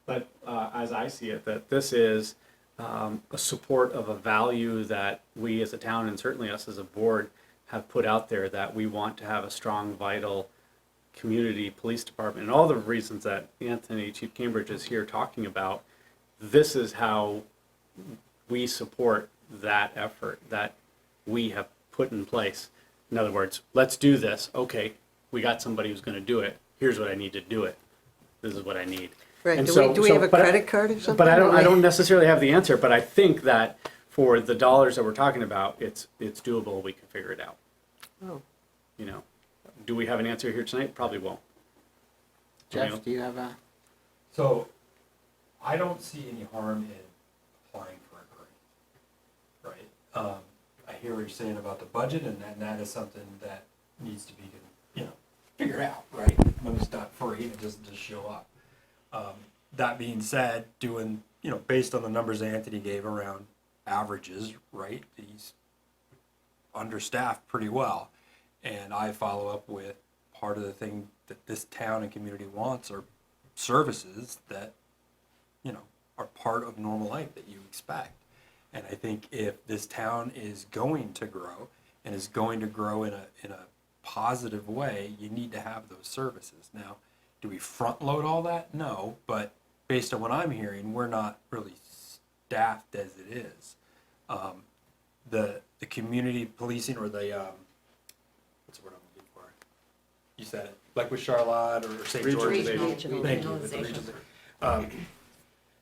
but as I see it, that this is a support of a value that we as a town and certainly us as a board have put out there, that we want to have a strong, vital community police department, and all the reasons that Anthony, Chief Cambridge, is here talking about. This is how we support that effort that we have put in place. In other words, let's do this. Okay, we got somebody who's going to do it. Here's what I need to do it. This is what I need. Right, And do we have a but credit card or something? But I don't necessarily have the answer, but I think that for the dollars that we're talking about, it's doable. We can figure it out. Oh. You know, do we have an answer here tonight? Probably won't. Jeff, do you have a? So, I don't see any harm in applying for a grant, right? I hear what you're saying about the budget, and that is something that needs to be, you know, figured out, right? Money's not free, it doesn't just show up. That being said, doing, you know, based on the numbers Anthony gave around averages, right? He's understaffed pretty well. And I follow up with part of the thing that this town and community wants are services that, you know, are part of normal life that you expect. And I think if this town is going to grow and is going to grow in a positive way, you need to have those services. Now, do we front load all that? No, but based on what I'm hearing, we're not really staffed as it is. The community policing, or the what's the word I'm looking for? You said it, like with Charlotte or St. George. Regional. Thank you.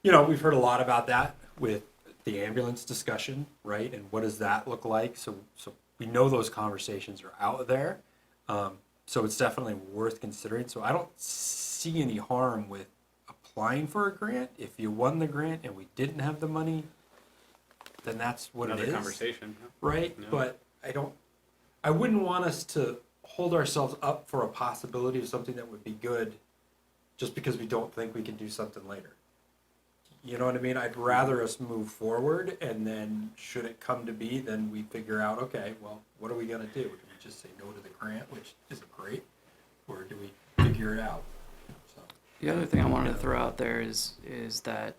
You know, we've heard a lot about that with the ambulance discussion, right? And what does that look like? So we know those conversations are out there. So it's definitely worth considering. So I don't see any harm with applying for a grant. If you won the grant and we didn't have the money, then that's what Another it is. conversation. Right? No. But I wouldn't want us to hold ourselves up for a possibility of something that would be good just because we don't think we can do something later. You know what I mean? I'd rather us move forward, and then should it come to be, then we figure out, okay, well, what are we gonna do? Do we just say no to the grant, which isn't great, or do we figure it out? So, The other thing I wanted to throw out there is that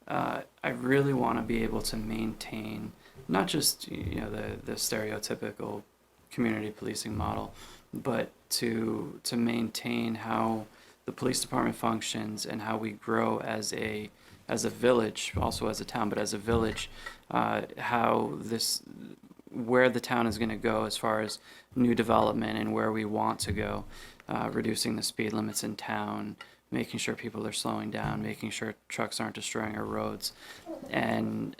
I really want to be able to maintain not just, you know, the stereotypical community policing model, but to maintain how the police department functions and how we grow as a village, also as a town, but as a village, where the town is going to go as far as new development and where we want to go, reducing the speed limits in town, making sure people are slowing down, making sure trucks aren't destroying our roads, and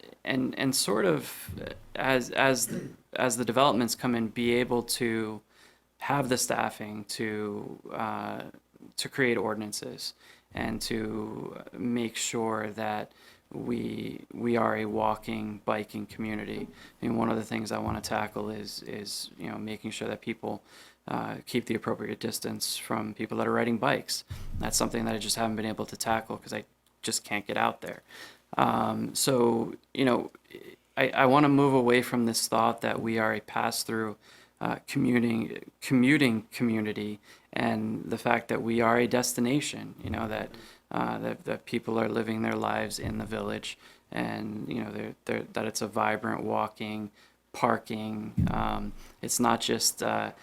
sort of as the developments come in, be able to have the staffing to create ordinances and to make sure that we are a walking, biking community. I mean, one of the things I want to tackle is you know, making sure that people keep the appropriate distance from people that are riding bikes. That's something that I just haven't been able to tackle because I just can't get out there. So, you know, I want to move away from this thought that we are a pass-through commuting community, and the fact that we are a destination, you know, that people are living their lives in the village, and, you know, that it's a vibrant walking, parking. It's not just a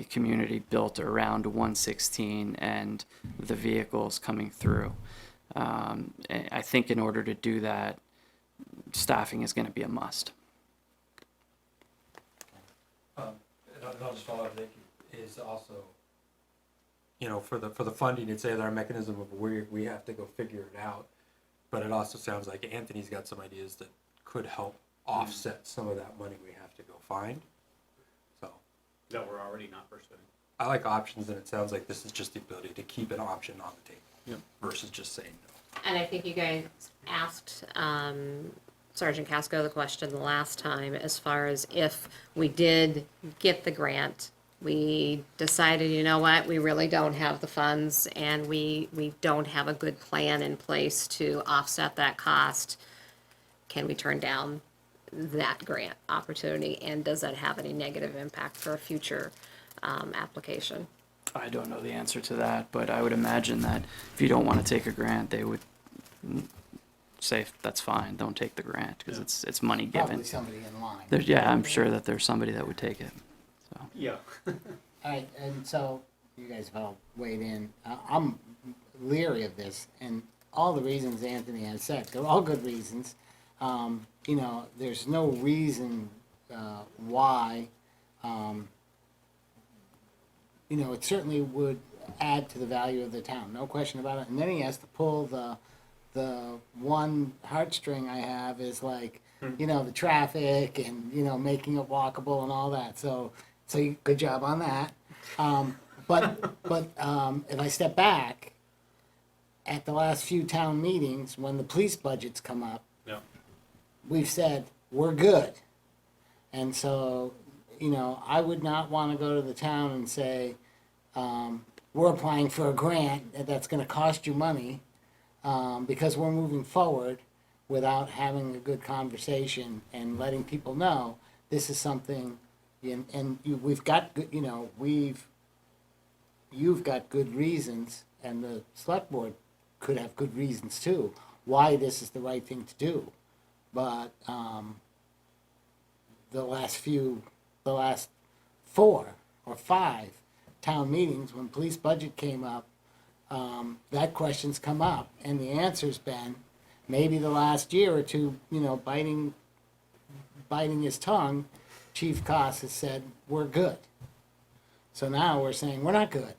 community built around 116 and the vehicles coming through. I think in order to do that, staffing is going to be a must. and I'll just follow up, Nick, is also, you know, for the funding, it's our mechanism of where we have to go figure it out. But it also sounds like Anthony's got some ideas that could help offset some of that money we have to go find. So That we're already not pursuing. I like options, and it sounds like this is just the ability to keep an option on the table. Yep. Versus just saying no. And I think you guys asked Sergeant Casco the question the last time, as far as if we did get the grant, we decided, you know what, we really don't have the funds, and we don't have a good plan in place to offset that cost. Can we turn down that grant opportunity, and does that have any negative impact for a future application? I don't know the answer to that, but I would imagine that if you don't want to take a grant, they would say, that's fine, don't take the grant, because it's money given. Probably somebody in line. Yeah, I'm sure that there's somebody that would take it. So. Yeah. All right, and so you guys have all weighed in. I'm leery of this, and all the reasons Anthony has said, they're all good reasons. You know, there's no reason why. You know, it certainly would add to the value of the town, no question about it. And then he has to pull the one heartstring I have is like, you know, the traffic and, you know, making it walkable and all that. So good job on that. But if I step back, at the last few town meetings, when the police budgets come up, Yeah. we've said, we're good. And so, you know, I would not want to go to the town and say, we're applying for a grant that's going to cost you money, because we're moving forward without having a good conversation and letting people know this is something, we've got good, you know, you've got good reasons, and the select board could have good reasons too, why this is the right thing to do. But the last 4 or 5 town meetings, when police budget came up, that question's come up, and the answer's been, maybe the last year or two, you know, biting his tongue, Chief Koss has said, we're good. So now we're saying, we're not good.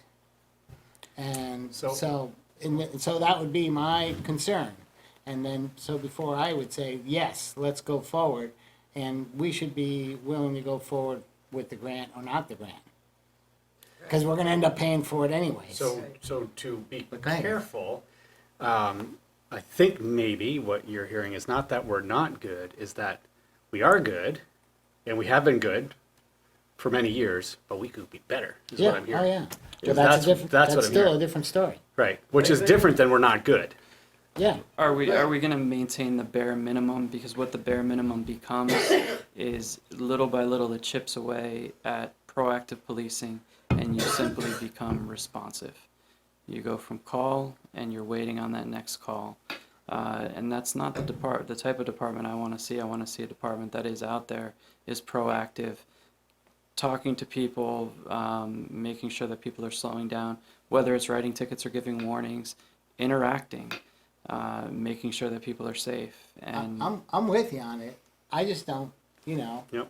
And so that would be my concern. And then, so before I would say, yes, let's go forward, and we should be willing to go forward with the grant or not the grant. Because we're gonna end up paying for it anyways. So to be But go ahead. careful, I think maybe what you're hearing is not that we're not good, is that we are good, and we have been good for many years, but we could be better, is Yeah, what I'm hearing. oh yeah. Is Well, that's that's what I'm still hearing. a different story. Right, which is different than we're not good. Yeah, Are we going to maintain the bare minimum? Because what the bare minimum becomes is little by little it chips away at proactive policing, and you simply become responsive. You go from call and you're waiting on that next call, and that's not the type of department I want to see. I want to see a department that is out there, is proactive, talking to people, making sure that people are slowing down, whether it's writing tickets or giving warnings, interacting. Making sure that people are safe. And I'm with you on it. I just don't, you know, Yep.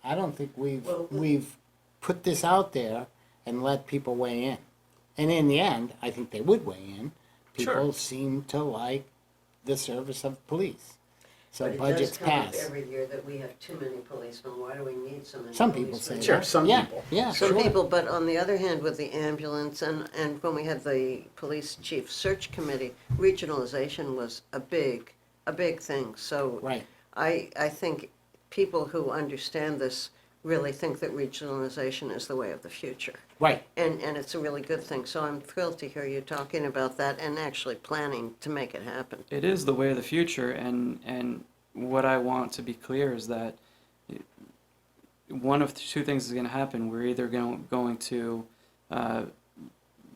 I don't think we've put this out there and let people weigh in. And in the end, I think they would weigh in. People Sure. seem to like the service of police. So But it budgets does come up pass. every year that we have too many policemen. Why do we need so many Some policemen? people say Sure, that. some Yeah, people. Yeah, Some sure. people, but on the other hand, with the ambulance and when we had the police chief search committee, regionalization was a big thing. So Right. I think people who understand this really think that regionalization is the way of the future. Right. And it's a really good thing. So I'm thrilled to hear you talking about that and actually planning to make it happen. it is the way of the future, and what I want to be clear is that one of two things is going to happen. We're either going to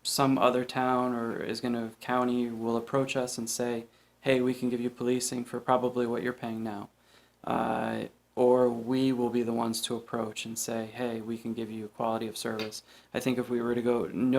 some other town or county will approach us and say, hey, we can give you policing for probably what you're paying now. Or we will be the ones to approach and say, hey, we can give you quality of service. I think if we were to go, I'm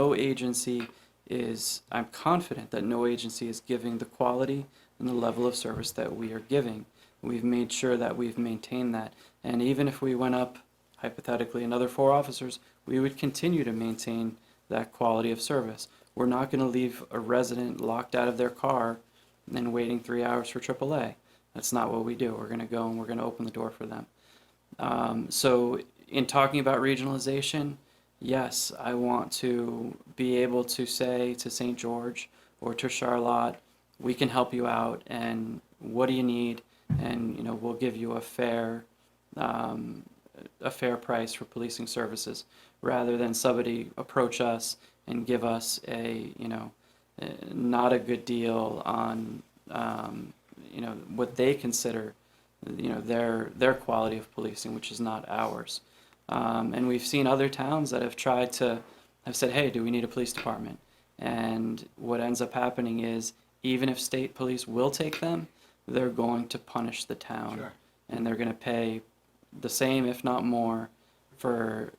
confident that no agency is giving the quality and the level of service that we are giving. We've made sure that we've maintained that. And even if we went up, hypothetically, another 4 officers, we would continue to maintain that quality of service. We're not going to leave a resident locked out of their car and waiting 3 hours for AAA. That's not what we do. We're going to go and we're going to open the door for them. So in talking about regionalization, yes, I want to be able to say to St. George or to Charlotte, we can help you out, and what do you need? And we'll give you a fair price for policing services, rather than somebody approach us and give us not a good deal on what they consider their quality of policing, which is not ours. And we've seen other towns that have tried to have said, hey, do we need a police department? And what ends up happening is, even if state police will take them, they're going to punish the town. Sure. And they're going to pay the same, if not more, for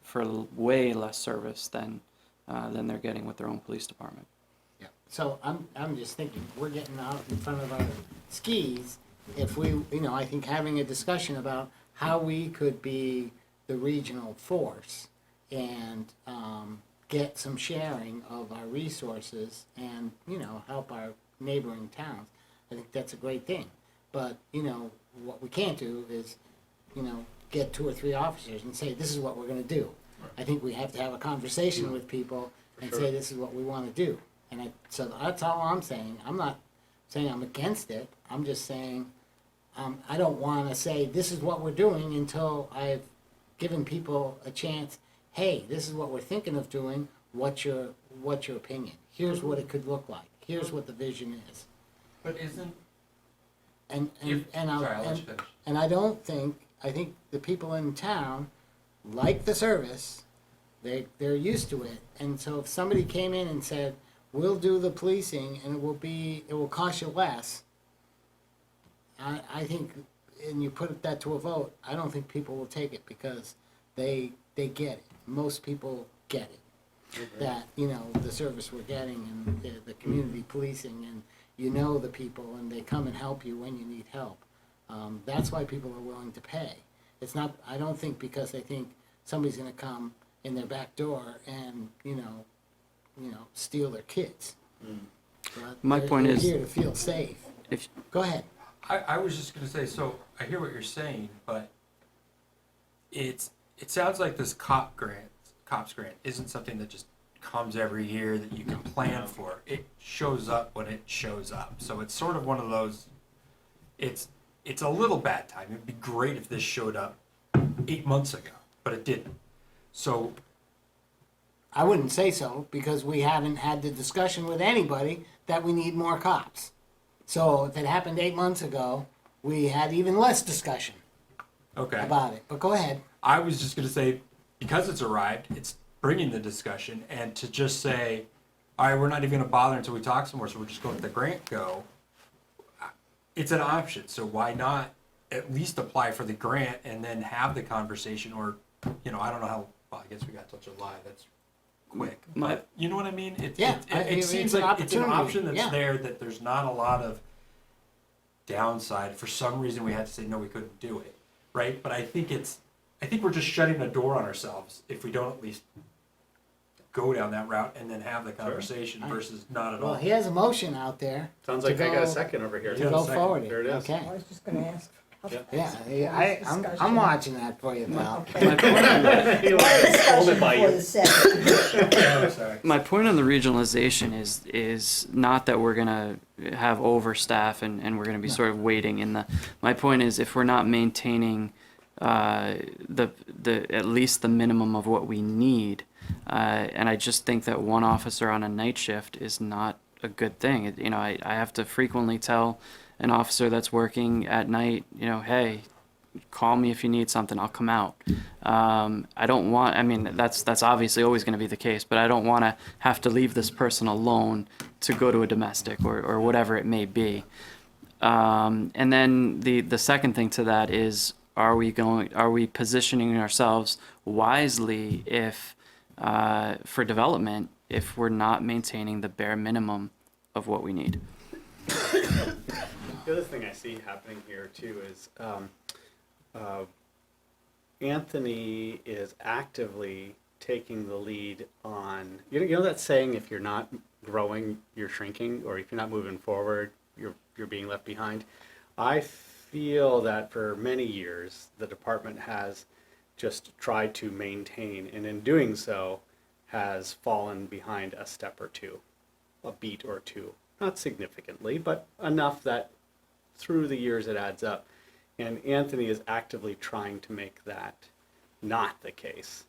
way less service than they're getting with their own police department. Yeah. So I'm just thinking, we're getting out in front of our skis if we, I think having a discussion about how we could be the regional force and get some sharing of our resources and, help our neighboring towns. I think that's a great thing. But, what we can't do is, get 2 or 3 officers and say, this is what we're gonna do. I think we have to have a conversation with people and say, this is what we wanna do. And so that's all I'm saying. I'm not saying I'm against it. I'm just saying, I don't wanna say, this is what we're doing until I've given people a chance. Hey, this is what we're thinking of doing. What's your opinion? Here's what it could look like. Here's what the vision is. But isn't, And sorry, I'll let you finish. and I think the people in town like the service. They're used to it. And so if somebody came in and said, we'll do the policing and it will cost you less, I think, and you put that to a vote, I don't think people will take it because they get it. Most people get it. That, the service we're getting and the community policing and the people and they come and help you when you need help. That's why people are willing to pay. It's not, I don't think because they think somebody's gonna come in their back door and, steal their kids. But My point they're is- here to feel safe. If Go ahead. I was just gonna say, so I hear what you're saying, but it sounds like this cops grant isn't something that just comes every year that you can plan for. It shows up when it shows up. So it's sort of one of those, it's a little bad time. It'd be great if this showed up 8 months ago, but it didn't. So I wouldn't say so because we haven't had the discussion with anybody that we need more cops. So if it happened 8 months ago, we had even less discussion okay. about it. But go ahead. I was just going to say, because it's arrived, it's bringing the discussion, and to just say, all right, we're not even going to bother until we talk some more, so we're just going to let the grant go. It's an option, so why not at least apply for the grant and then have the conversation, or, I don't know how, well, I guess we got till July, that's quick. But you know what I mean? It seems it's an like it's an opportunity, option that's yeah. there, that there's not a lot of downside. For some reason, we had to say, no, we couldn't do it, right? But I think we're just shutting the door on ourselves if we don't at least go down that route and then have the conversation versus not at all. Well, he has a motion out there. Sounds to like I got go- a second over here. To go forward. There it is. Okay. I was just gonna ask. Yeah, I'm watching that for you, pal. He was hold it by For you. the second. Oh, sorry. My point on the regionalization is not that we're gonna have overstaff and we're gonna be sort of waiting in the. My point is, if we're not maintaining the at least the minimum of what we need, and I just think that one officer on a night shift is not a good thing. I have to frequently tell an officer that's working at night, hey, call me if you need something, I'll come out. I don't want, that's obviously always going to be the case, but I don't want to have to leave this person alone to go to a domestic or whatever it may be. And then the second thing to that is, are we positioning ourselves wisely if, for development, if we're not maintaining the bare minimum of what we need? The other thing I see happening here too is Anthony is actively taking the lead on, you know that saying, if you're not growing, you're shrinking, or if you're not moving forward, you're being left behind. I feel that for many years the department has just tried to maintain, and in doing so has fallen behind a step or two, a beat or two. Not significantly, but enough that through the years it adds up. And Anthony is actively trying to make that not the case.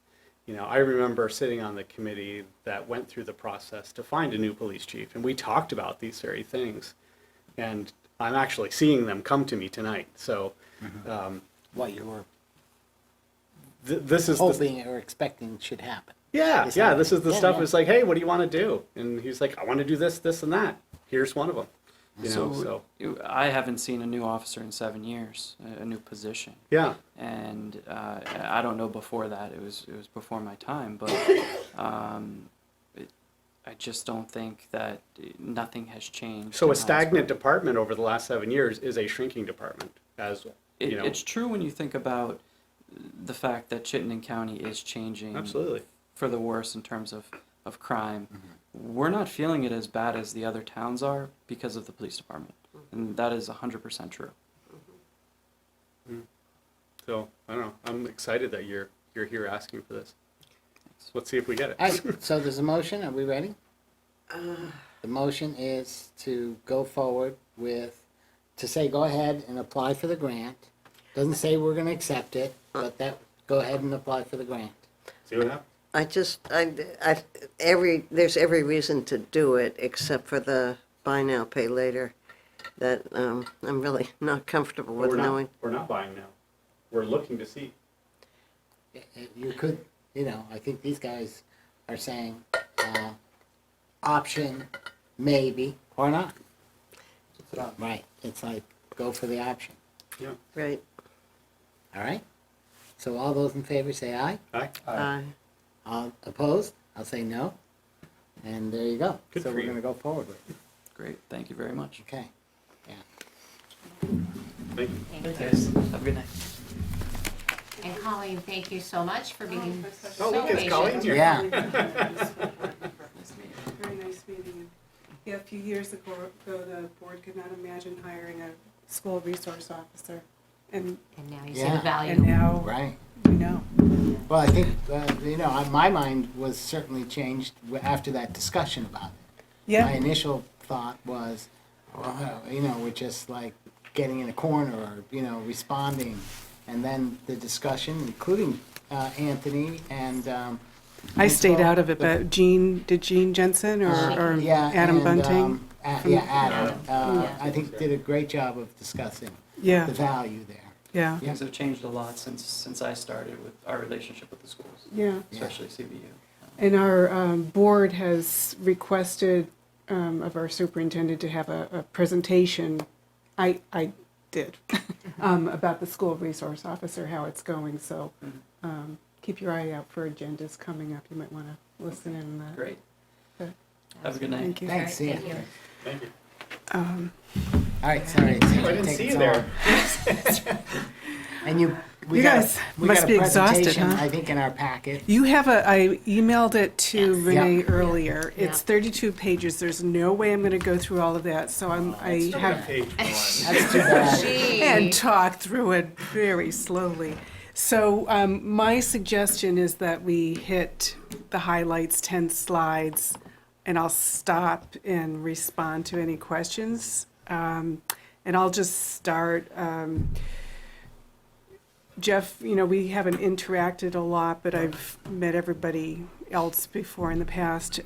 I remember sitting on the committee that went through the process to find a new police chief, and we talked about these very things. And I'm actually seeing them come to me tonight. So What you were this is hoping or expecting should happen. Yeah, Is yeah, that- this is the yeah, stuff, yeah. it's like, hey, what do you want to do? And he's like, I want to do this, this, and that. Here's one of them. You know, so, I haven't seen a new officer in 7 years, a new position. yeah. And I don't know before that. It was before my time, but I just don't think that nothing has changed. So in a stagnant Hinesburg. department over the last 7 years is a shrinking department, as, you know. It's true when you think about the fact that Chittenden County is changing Absolutely. for the worse in terms of crime. We're not feeling it as bad as the other towns are because of the police department. And that is 100% true. So, I don't know, I'm excited that you're here asking for this. Let's see if we get it. All right, so there's a motion, are we ready? The motion is to go forward with, to say, go ahead and apply for the grant. Doesn't say we're gonna accept it, but that, go ahead and apply for the grant. See what happens? There's every reason to do it, except for the buy now, pay later, that I'm really not comfortable with knowing. We're not buying now. We're looking to see. You could, you know, I think these guys are saying, option, maybe, or not. Right, it's like, go for the option, Yeah. Right. all right? So all those in favor say aye. Aye. All opposed, I'll say no. And there you go. Good So for we're you. gonna go forward with it, Great. Thank you very much. okay? Yeah. Thank you. Thank you. Guys, have a good night. And Colleen, thank you so much for being Oh, so look, it's patient. Colleen here. Yeah, Very nice meeting. Yeah, a few years ago, the board could not imagine hiring a school resource officer, and And now you see Yeah. the value. now right. we know. Well, I think, you know, my mind was certainly changed after that discussion about it. My Yeah, initial thought was, you know, we're just like getting in a corner or, you know, responding. And then the discussion, including Anthony and. I stayed Municipal, out of it, but Jean Jensen or yeah, Adam and, Bunting? Adam, Yeah. I think did a great job of discussing Yeah, the value there. yeah, Things have changed a lot since I started with our relationship with the schools, yeah. especially CVU. And our board has requested of our superintendent to have a presentation. I did, about the school resource officer, how it's going, so keep your eye out for agendas coming up. You might want to listen in on that. Great. Okay. Have a good night. Thank you. Thanks, see ya. Thank you. Thank you. All right, sorry. I didn't see you there. And you, we You got guys we must got a be exhausted, presentation, huh? I think, in our packet. You have I emailed it to Yes. Renee Yeah. earlier. It's Yeah. 32 pages. There's no way I'm going to go through all of that, so I have Page one. That's too bad. and talk through it very slowly. So my suggestion is that we hit the highlights, 10 slides, and I'll stop and respond to any questions. And I'll just start. Jeff, you know, we haven't interacted a lot, but I've met everybody else before in the past.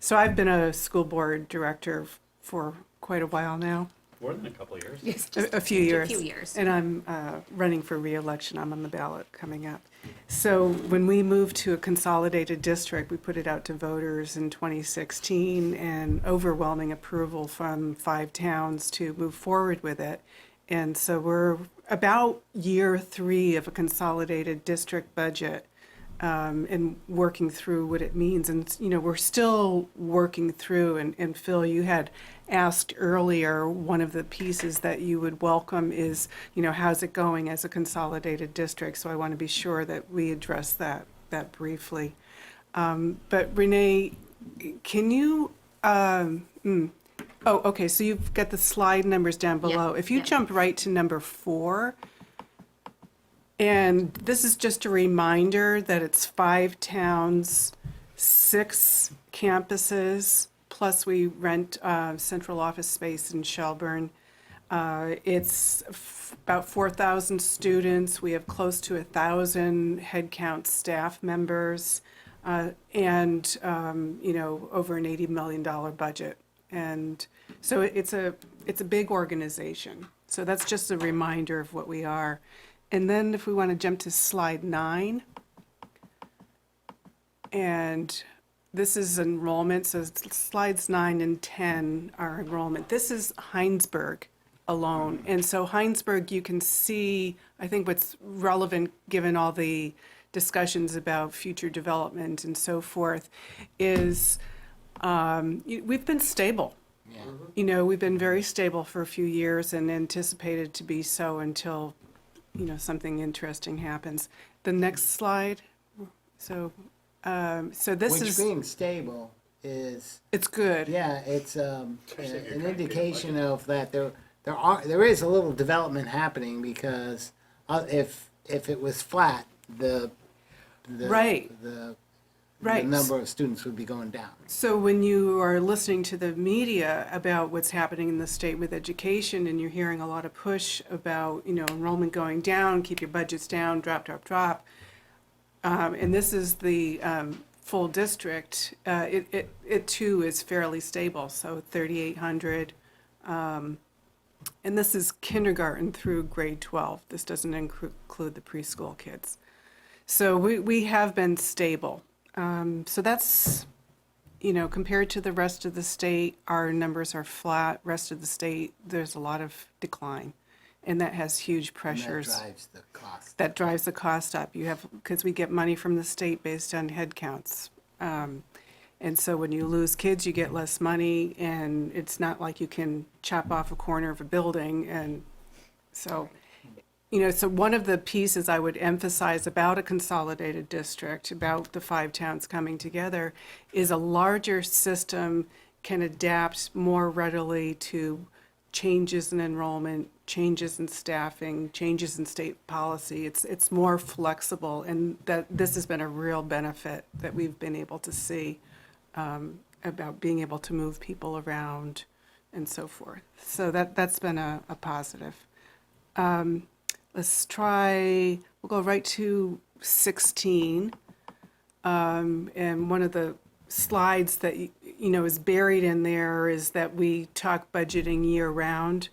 So I've been a school board director for quite a while now. More than a couple of years. Yes, A just few years. A few years. And I'm running for reelection. I'm on the ballot coming up. So when we moved to a consolidated district, we put it out to voters in 2016 and overwhelming approval from 5 towns to move forward with it. And so we're about year 3 of a consolidated district budget and working through what it means. And, you know, we're still working through, and Phil, you had asked earlier, one of the pieces that you would welcome is, you know, how's it going as a consolidated district? So I want to be sure that we address that briefly. But Renee, can you, oh, okay, so you've got the slide numbers down below. If you yep. jump right to number 4, and this is just a reminder that it's 5 towns, 6 campuses, plus we rent central office space in Shelburne. It's about 4,000 students. We have close to 1,000 headcount staff members, and you know, over an $80 million budget. And so it's a big organization. So that's just a reminder of what we are. And then if we want to jump to slide 9. And this is enrollment, so slides 9 and 10 are enrollment. This is Hinesburg alone. And so Hinesburg, you can see, I think what's relevant, given all the discussions about future development and so forth, is we've been stable. Yeah. You know, we've been very stable for a few years and anticipated to be so until, you know, something interesting happens. The next slide. So this Which is, being stable is, it's good. yeah, it's an indication of that there is a little development happening, because if it was flat, the Right. the Right. number of students would be going down. So when you are listening to the media about what's happening in the state with education, and you're hearing a lot of push about, you know, enrollment going down, keep your budgets down, drop, and this is the full district, it too is fairly stable, so 3,800. And this is kindergarten through grade 12. This doesn't include the preschool kids. So we have been stable. So that's, you know, compared to the rest of the state, our numbers are flat. Rest of the state, there's a lot of decline. And that has huge pressures. And that drives the cost. That drives the cost up. You have, because we get money from the state based on head counts. And so when you lose kids, you get less money, and it's not like you can chop off a corner of a building. And so, you know, so one of the pieces I would emphasize about a consolidated district, about the 5 towns coming together, is a larger system can adapt more readily to changes in enrollment, changes in staffing, changes in state policy. It's more flexible, and that this has been a real benefit that we've been able to see about being able to move people around and so forth. So that's been a positive. Let's try, we'll go right to 16. And one of the slides that, you know, is buried in there is that we talk budgeting year round.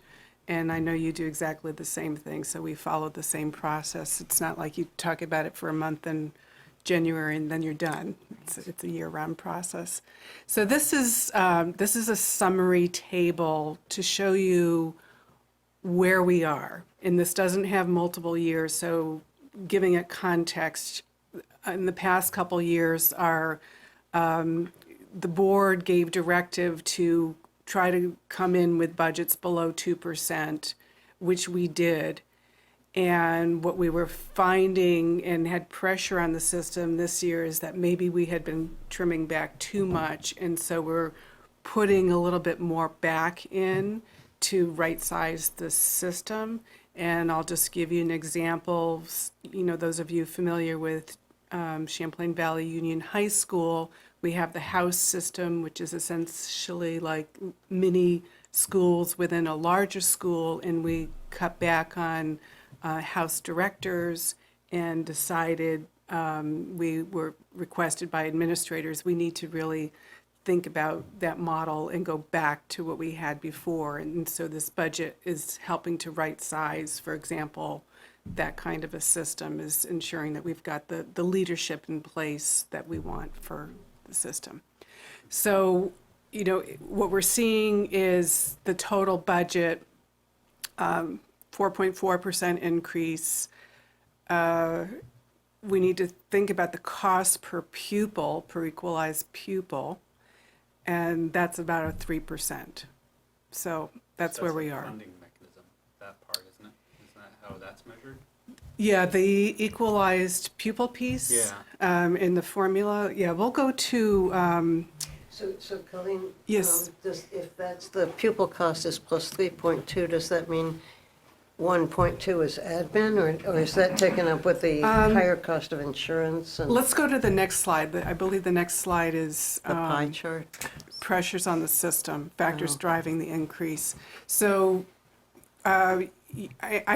And I know you do exactly the same thing, so we follow the same process. It's not like you talk about it for a month in January and then you're done. It's a year-round process. So this is a summary table to show you where we are. And this doesn't have multiple years, so giving it context, in the past couple years, the board gave directive to try to come in with budgets below 2%, which we did. And what we were finding and had pressure on the system this year is that maybe we had been trimming back too much. And so we're putting a little bit more back in to right-size the system. And I'll just give you an example. You know, those of you familiar with Champlain Valley Union High School, we have the house system, which is essentially like mini schools within a larger school, and we cut back on house directors and decided, we were requested by administrators, we need to really think about that model and go back to what we had before. And so this budget is helping to right size, for example, that kind of a system, is ensuring that we've got the leadership in place that we want for the system. So, you know, what we're seeing is the total budget, 4.4% increase. We need to think about the cost per pupil, per equalized pupil, and that's about a 3%. So that's where we the are. Funding mechanism, that part, isn't it? Isn't that how that's measured? Yeah, the equalized pupil piece. Yeah. In the formula. Yeah, we'll go to, So Colleen? Yes. If that's the pupil cost is plus 3.2, does that mean 1.2 is admin, or is that taken up with the higher cost of insurance and let's go to the next slide. I believe the next slide is the pie chart? pressures on the system, factors driving the increase. So I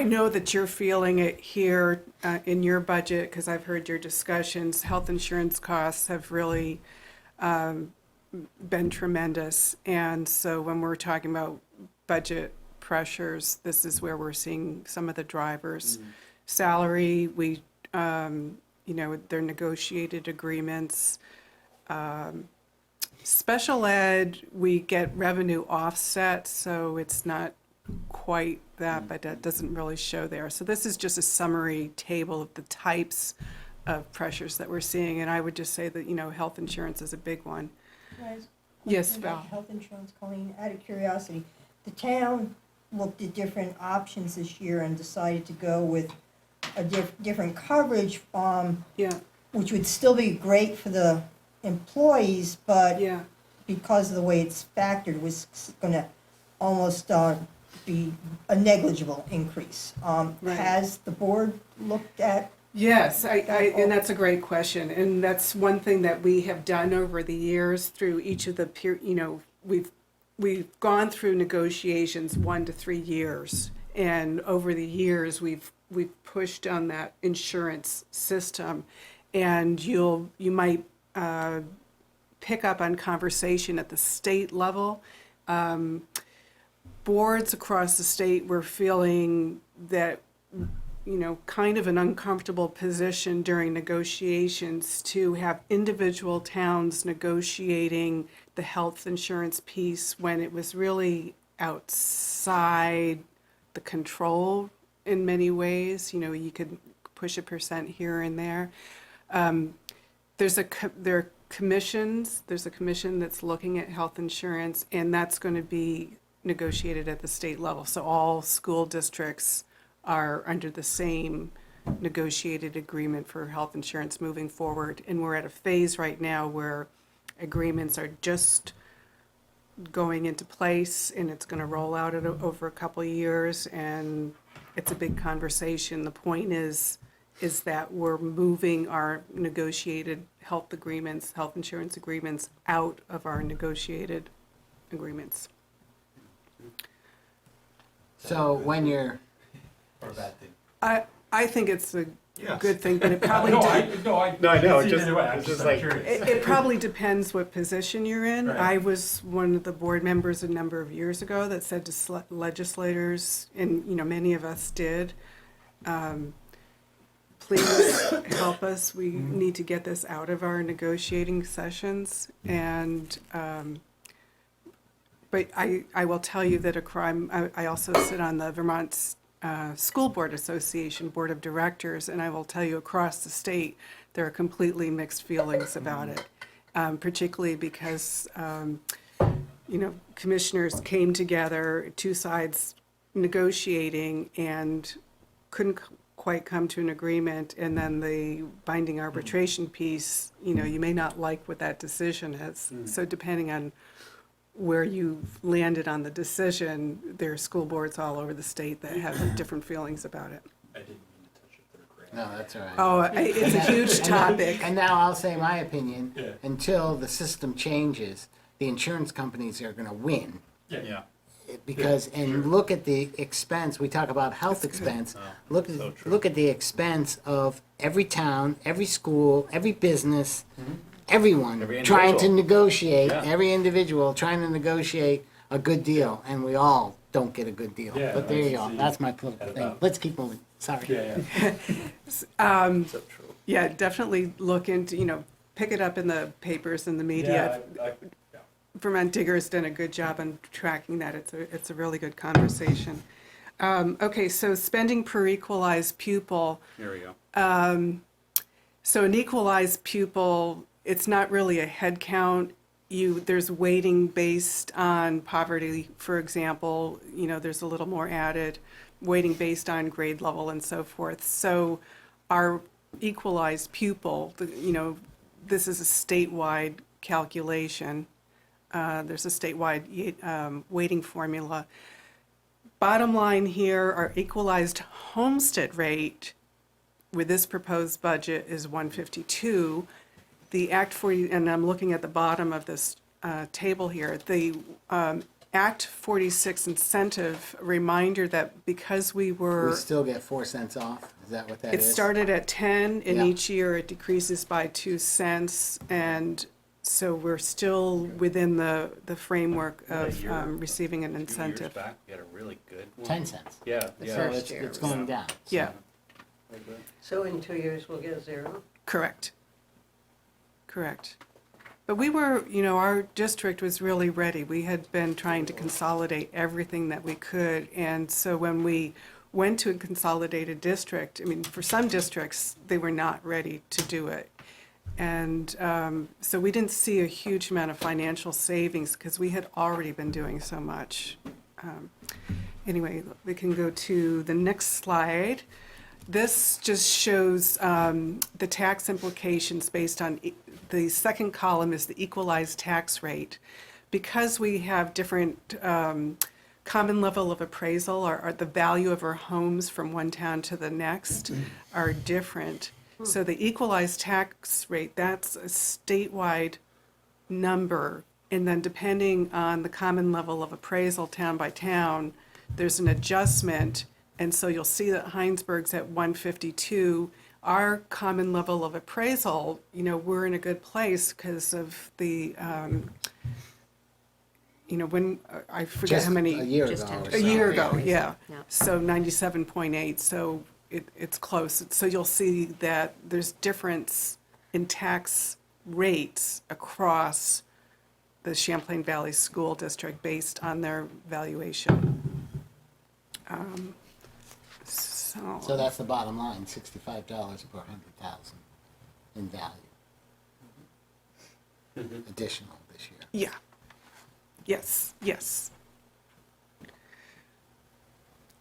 know that you're feeling it here in your budget, because I've heard your discussions. Health insurance costs have really been tremendous. And so when we're talking about budget pressures, this is where we're seeing some of the drivers. Salary, we, their negotiated agreements. Special ed, we get revenue offset, so it's not quite that, but that doesn't really show there. So this is just a summary table of the types of pressures that we're seeing, and I would just say that, health insurance is a big one. Guys, Yes, question about Val. Health insurance, Colleen, out of curiosity, the town looked at different options this year and decided to go with a different coverage, Yeah, which would still be great for the employees, but yeah. because of the way it's factored, was gonna almost be a negligible increase. Right. Has the board looked at? Yes, and that's a great question, and that's one thing that we have done over the years through each of the we've gone through negotiations 1 to 3 years, and over the years we've pushed on that insurance system, and you might pick up on conversation at the state level. Boards across the state were feeling that, kind of an uncomfortable position during negotiations to have individual towns negotiating the health insurance piece when it was really outside the control in many ways. You could push a percent here and there. There are commissions. There's a commission that's looking at health insurance, and that's going to be negotiated at the state level. So all school districts are under the same negotiated agreement for health insurance moving forward. And we're at a phase right now where agreements are just going into place, and it's going to roll out over a couple of years, and it's a big conversation. The point is that we're moving our negotiated health insurance agreements out of our negotiated agreements. So when you're, Or a bad thing. I think it's a Yes. good thing, but it probably No, I know. it's just- I'm it's just just like- curious. it probably depends what position you're in. Right. I was one of the board members a number of years ago that said to legislators, and many of us did, please help us. We need to get this out of our negotiating sessions. And but I will tell you that I also sit on the Vermont School Board Association Board of Directors, and I will tell you across the state, there are completely mixed feelings about it, particularly because, commissioners came together, two sides negotiating, and couldn't quite come to an agreement, and then the binding arbitration piece, you may not like what that decision is. So depending on where you've landed on the decision, there are school boards all over the state that have different feelings about it. I didn't mean to touch your third grade. no, that's all right. Oh, it's a huge topic. And now I'll say my opinion, Yeah. until the system changes, the insurance companies are gonna win. Yeah. Because, and look at the expense, we talk about health expense, look at the expense of every town, every school, every business, everyone Every trying to individual. negotiate, Yeah. every individual trying to negotiate a good deal, and we all don't get a good deal. Yeah, But there you go, that's- that's my political Head thing. up. Let's keep moving, sorry. Yeah. So true. Yeah, definitely look into, pick it up in the papers and the media. Yeah. Vermont Digger's done a good job on tracking that. It's a really good conversation. Okay, so spending per equalized pupil. Here we go. So an equalized pupil, it's not really a head count. There's weighting based on poverty, for example. There's a little more added weighting based on grade level and so forth. So our equalized pupil, this is a statewide calculation. There's a statewide weighting formula. Bottom line here, our equalized homestead rate with this proposed budget is 152. The Act 40, and I'm looking at the bottom of this table here, the Act 46 incentive reminder that because we were... We still get 4 cents off, is that what that It is? started at 10, and Yeah. each year it decreases by 2 cents, and so we're still within the framework of receiving an A few years incentive. back, we had a really good one. 10 cents. Yeah, So yeah. it's going down. Yeah, So in 2 years, we'll get a zero? Correct. Correct. But we were, our district was really ready. We had been trying to consolidate everything that we could. And so when we went to a consolidated district, I mean, for some districts, they were not ready to do it. And so we didn't see a huge amount of financial savings because we had already been doing so much. Anyway, we can go to the next slide. This just shows the tax implications based on, the second column is the equalized tax rate. Because we have different common level of appraisal, or the value of our homes from one town to the next are different. So the equalized tax rate, that's a statewide number. And then depending on the common level of appraisal town by town, there's an adjustment. And so you'll see that Hinesburg's at 152. Our common level of appraisal, we're in a good place because of the, when, I forget Just how many. a year Just ago. or 10%. A so, year ago, Yeah. So 97.8, so it's close. So you'll see that there's difference in tax rates across the Champlain Valley School District based on their valuation. So that's the bottom line, $65 per 100,000 in value. Additional this year. Yeah. Yes, yes.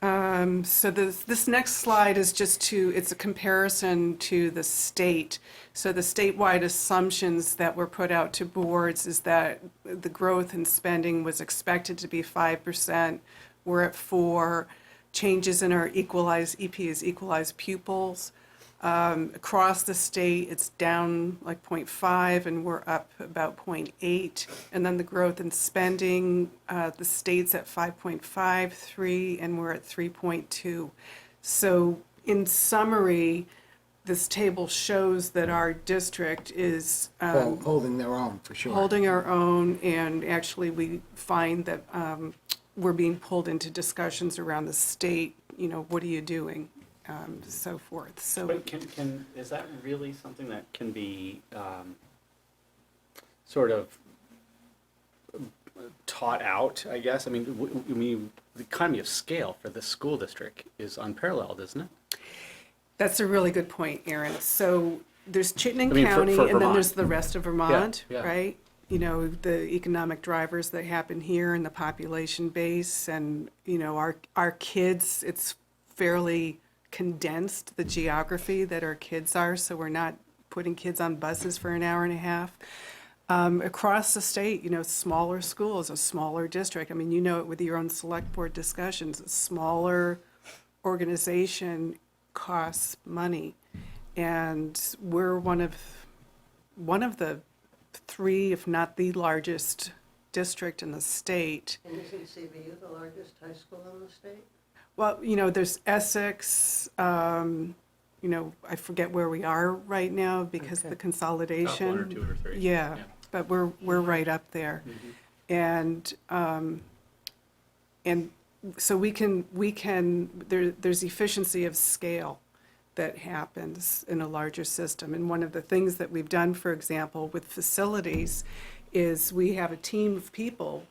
So this next slide is it's a comparison to the state. So the statewide assumptions that were put out to boards is that the growth in spending was expected to be 5%. We're at 4%. Changes in our equalized pupils. Across the state, it's down like 0.5, and we're up about 0.8. And then the growth in spending, the state's at 5.53, and we're at 3.2. So in summary, this table shows that our district is Holding their own, for sure. holding our own, and actually we find that we're being pulled into discussions around the state, what are you doing, so forth. So But is that really something that can be sort of taught out, I guess? I mean, the economy of scale for this school district is unparalleled, isn't it? that's a really good point, Aaron. So there's Chittenden I mean, County, for and then Vermont. there's the rest of Vermont, Yeah. right? The economic drivers that happen here and the population base, and, our kids, it's fairly condensed, the geography that our kids are, so we're not putting kids on buses for an hour and a half. Across the state, smaller schools, a smaller district. I mean, it with your own select board discussions, a smaller organization costs money. And we're one of the 3, if not the largest district in the state. And isn't CVU the largest high school in the state? Well, there's Essex, I forget where we are right now because of the consolidation. Top 1 or 2 or 3. Yeah, but we're right up there. And so there's efficiency of scale that happens in a larger system. And one of the things that we've done, for example, with facilities is we have a team of people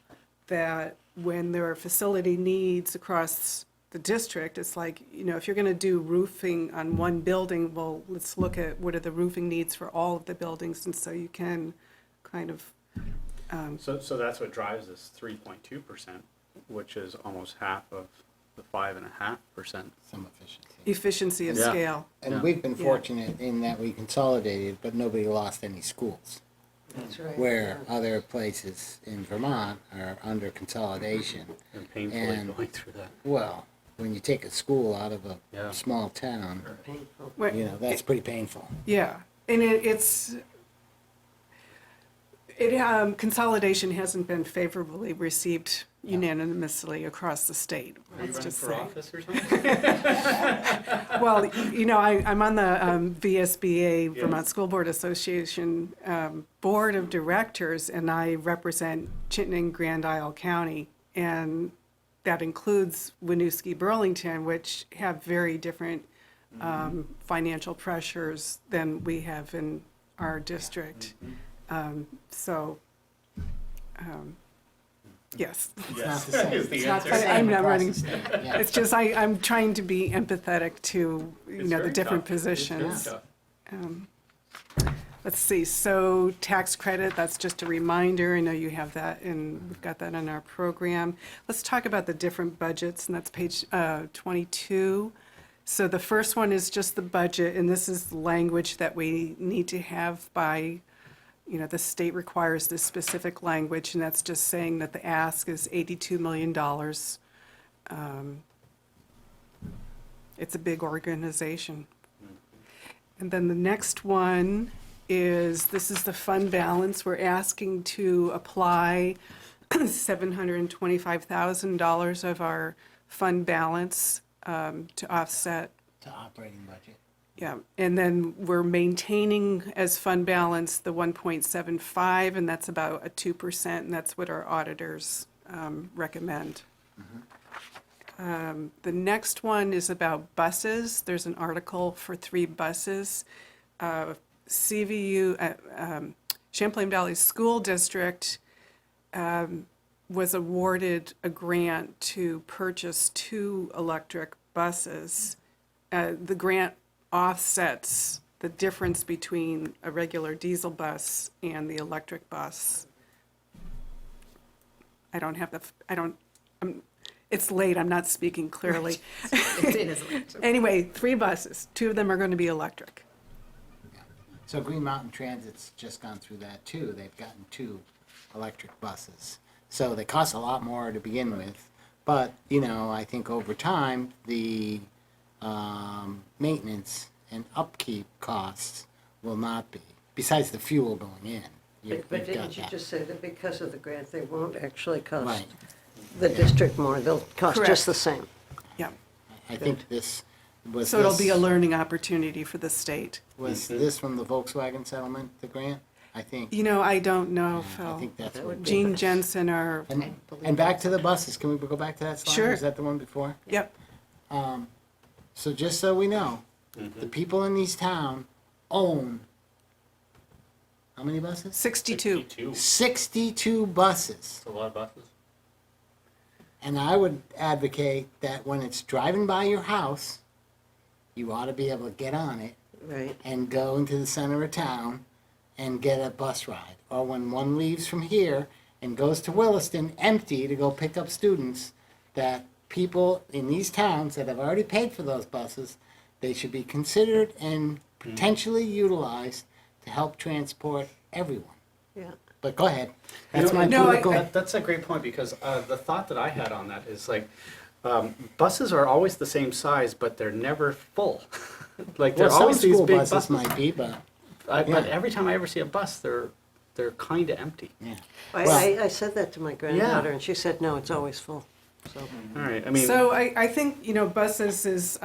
that when there are facility needs across the district, it's like, if you're going to do roofing on one building, well, let's look at what are the roofing needs for all of the buildings. And so you can kind of. So that's what drives this 3.2%, which is almost half of the 5.5%. Some efficiency. Efficiency of Yeah. scale. And Yeah. we've been Yeah. fortunate in that we consolidated, but nobody lost any schools. That's right. Where other places in Vermont are under consolidation. And painfully And- going through that. Well, when you take a school out of a Yeah. small town, Painful. Well, that's pretty painful. Yeah, and consolidation hasn't been favorably received unanimously across the state. Are you Let's running just for say. office or something? Well, I'm on the V.S.A. Vermont School Board Association Board of Directors, and I represent Chittenden, Grand Isle County, and that includes Winooski, Burlington, which have very different financial pressures than we have in our district. So, yes. It's not the same. Is the It's not the answer. same I'm not across running- the state. Yeah. It's just, I'm trying to be empathetic to, It's the very different tough. It's very positions. tough. Let's see, so tax credit, that's just a reminder. I know you have that, and we've got that in our program. Let's talk about the different budgets, and that's page 22. So the first one is just the budget, and this is language that we need to have by, the state requires this specific language, and that's just saying that the ask is $82 million. It's a big organization. And then the next one is, this is the fund balance. We're asking to apply $725,000 of our fund balance to offset. To operating budget. Yeah, and then we're maintaining as fund balance the 1.75, and that's about a 2%, and that's what our auditors recommend. The next one is about buses. There's an article for 3 buses. Champlain Valley School District was awarded a grant to purchase 2 electric buses. The grant offsets the difference between a regular diesel bus and the electric bus. It's late, I'm not speaking clearly. It is electric. Anyway, 3 buses, 2 of them are going to be electric. So Green Mountain Transit's just gone through that too. They've gotten 2 electric buses. So they cost a lot more to begin with. But, I think over time, the maintenance and upkeep costs will not be, besides the fuel going in. But You've got didn't you that. just say that because of the grant, they won't actually cost Right. the district more? They'll cost Correct. just the same. Yeah, I think this was. so it'll be a this- learning opportunity for the state. Was this from the Volkswagen settlement, the grant? I think. I don't know, I Phil. think that's That what. would be Gene nice. Jensen or, And back to the buses. Can we go back to that slide? Sure. Is that the one before? yep, So just so we know, the people in these town own, how many buses? 62. 62. 62 buses. That's a lot of buses. And I would advocate that when it's driving by your house, you ought to be able to get on it Right. and go into the center of town and get a bus ride. Or when one leaves from here and goes to Williston empty to go pick up students, that people in these towns that have already paid for those buses, they should be considered and potentially utilized to help transport everyone. Yeah. But go ahead. That's my No, political. That's a great point, because the thought that I had on that is buses are always the same size, but they're never full. They're Well, some always these school big buses buses. might be, but But yeah. every time I ever see a bus, they're kind of empty. yeah. I said that to my granddaughter, and she said, no, it's always full. So, All right. I mean, So I think, buses is,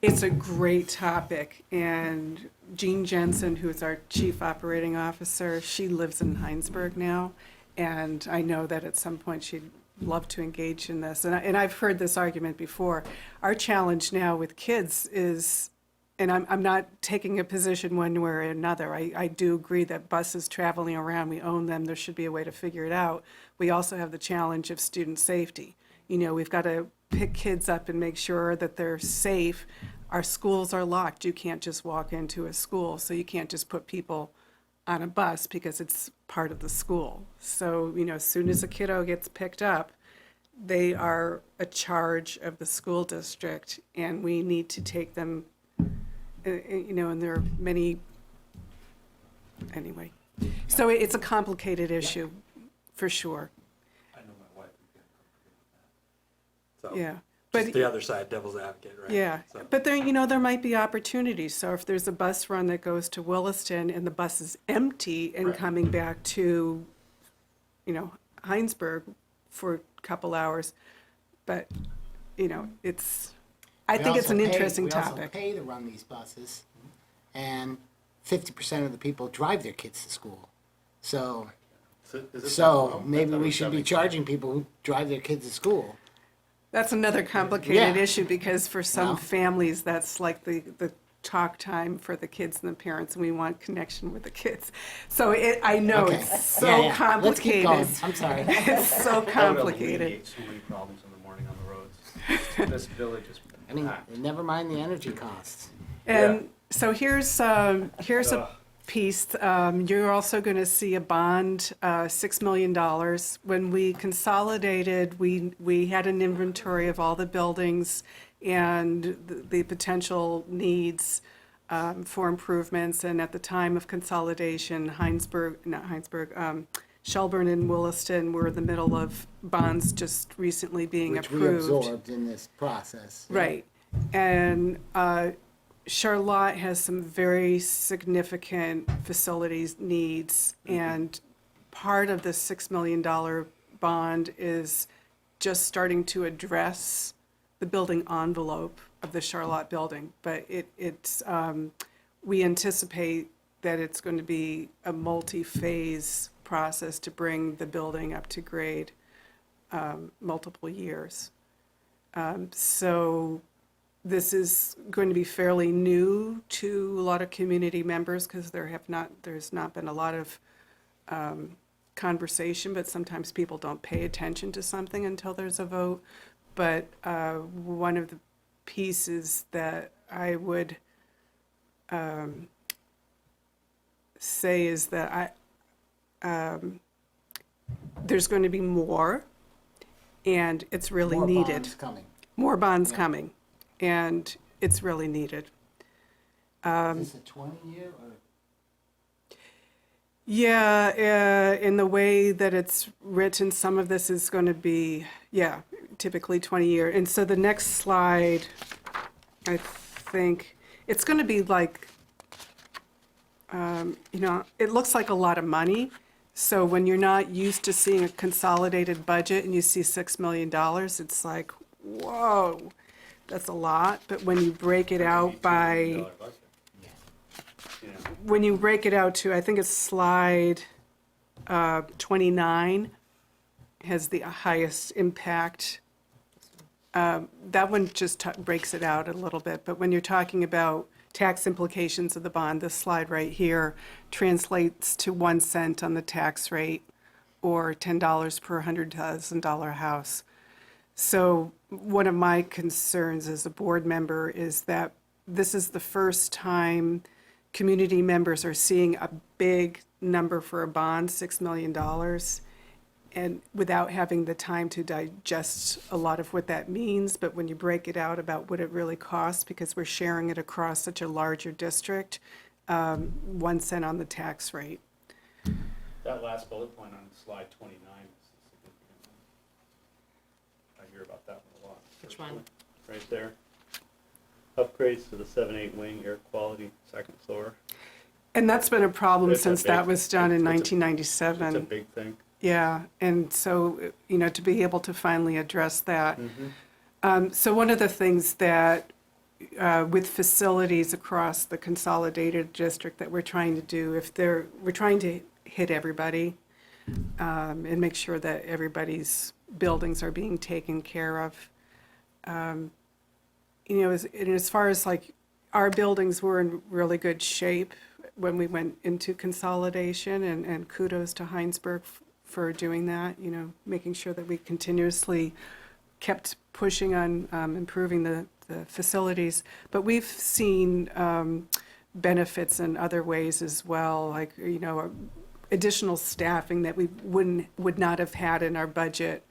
it's a great topic, and Jean Jensen, who is our Chief Operating Officer, she lives in Hinesburg now, and I know that at some point she'd love to engage in this, and I've heard this argument before. Our challenge now with kids is, and I'm not taking a position one way or another. I do agree that buses traveling around, we own them, there should be a way to figure it out. We also have the challenge of student safety. We've got to pick kids up and make sure that they're safe. Our schools are locked. You can't just walk into a school, so you can't just put people on a bus because it's part of the school. So, as soon as a kiddo gets picked up, they are a charge of the school district, and we need to take them, and there are many, anyway. So it's a complicated issue, for sure, I know my wife would get comfortable with that. So, yeah. just But the other side, devil's advocate, right? yeah, So, but there, there might be opportunities. So if there's a bus run that goes to Williston and the bus is empty and Right. coming back to, Hinesburg for a couple hours, but, it's, I think it's an interesting We also topic. pay to run these buses, and 50% of the people drive their kids to school. So maybe we should be charging people who drive their kids to school. That's another complicated Yeah. issue, because for some Well. families, that's like the talk time for the kids and the parents, and we want connection with the kids. So I know Okay. it's so Yeah, yeah. complicated. Let's keep going. I'm sorry. It's so That would complicated. alleviate so many problems in the morning on the roads. This village is I mean, packed. never mind the energy costs. And so here's a piece. You're also going to see a bond, $6 million. When we consolidated, we had an inventory of all the buildings and the potential needs for improvements. And at the time of consolidation, Shelburne and Williston were in the middle of bonds just recently being Which we approved. absorbed in this process. Right. And Charlotte has some very significant facilities needs, and part of the $6 million bond is just starting to address the building envelope of the Charlotte building. But we anticipate that it's going to be a multi-phase process to bring the building up to grade, multiple years. So this is going to be fairly new to a lot of community members, because there's not been a lot of conversation, but sometimes people don't pay attention to something until there's a vote. But one of the pieces that I would say is that there's going to be more, and it's really More needed. bonds coming. More bonds coming, and it's really needed. Is this a 20-year or? Yeah, in the way that it's written, some of this is going to be, typically 20-year. And so the next slide, I think, it's going to be like, it looks like a lot of money. So when you're not used to seeing a consolidated budget and you see $6 million, it's like, whoa, that's a lot. But when you break it out by, when you break it out to, I think it's slide 29, has the highest impact. That one just breaks it out a little bit. But when you're talking about tax implications of the bond, this slide right here translates to 1 cent on the tax rate, or $10 per $100,000 house. So one of my concerns as a board member is that this is the first time community members are seeing a big number for a bond, $6 million, and without having the time to digest a lot of what that means. But when you break it out about what it really costs, because we're sharing it across such a larger district, 1 cent on the tax rate. That last bullet point on slide 29 is a significant one. I hear about that one a lot. Which one? Right there. Upgrades to the 7-8 wing, air quality, second floor. And that's been a problem It's a since that big- was done in it's a- 1997. It's a big thing. Yeah, and so, to be able to finally address that. So one of the things that, with facilities across the consolidated district that we're trying to do, we're trying to hit everybody, and make sure that everybody's buildings are being taken care of. As far as like, our buildings were in really good shape when we went into consolidation, and kudos to Hinesburg for doing that, making sure that we continuously kept pushing on improving the facilities. But we've seen benefits in other ways as well, like, additional staffing that we would not have had in our budget.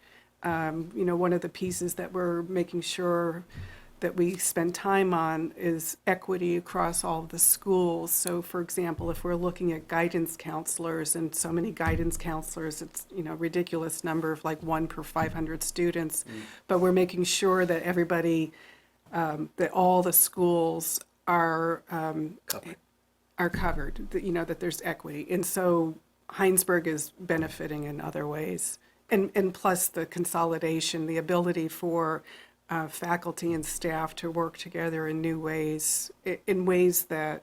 One of the pieces that we're making sure that we spend time on is equity across all of the schools. So for example, if we're looking at guidance counselors, and so many guidance counselors, it's, ridiculous number of like 1 per 500 students. But we're making sure that everybody, that all the schools are covered, that there's equity. And so Hinesburg is benefiting in other ways. And plus the consolidation, the ability for faculty and staff to work together in new ways, in ways that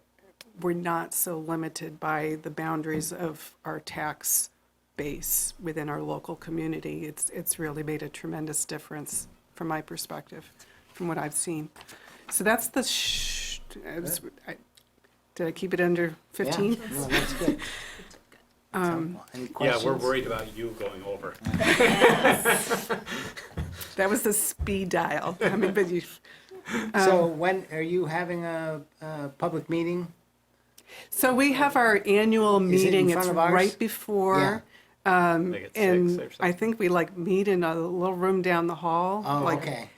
we're not so limited by the boundaries of our tax base within our local community. It's really made a tremendous difference. from my perspective, from what I've seen. So that's the, did I keep it under 15? Yeah, no, that's good. Any Yeah, questions? we're worried about you going over. That was the speed dial. I mean, but you, So when, are you having a public meeting? so we have our annual Is it in meeting. front It's of ours? right before. Make it 6 And or something. I think we like meet in a little room down the hall. Oh, like, okay.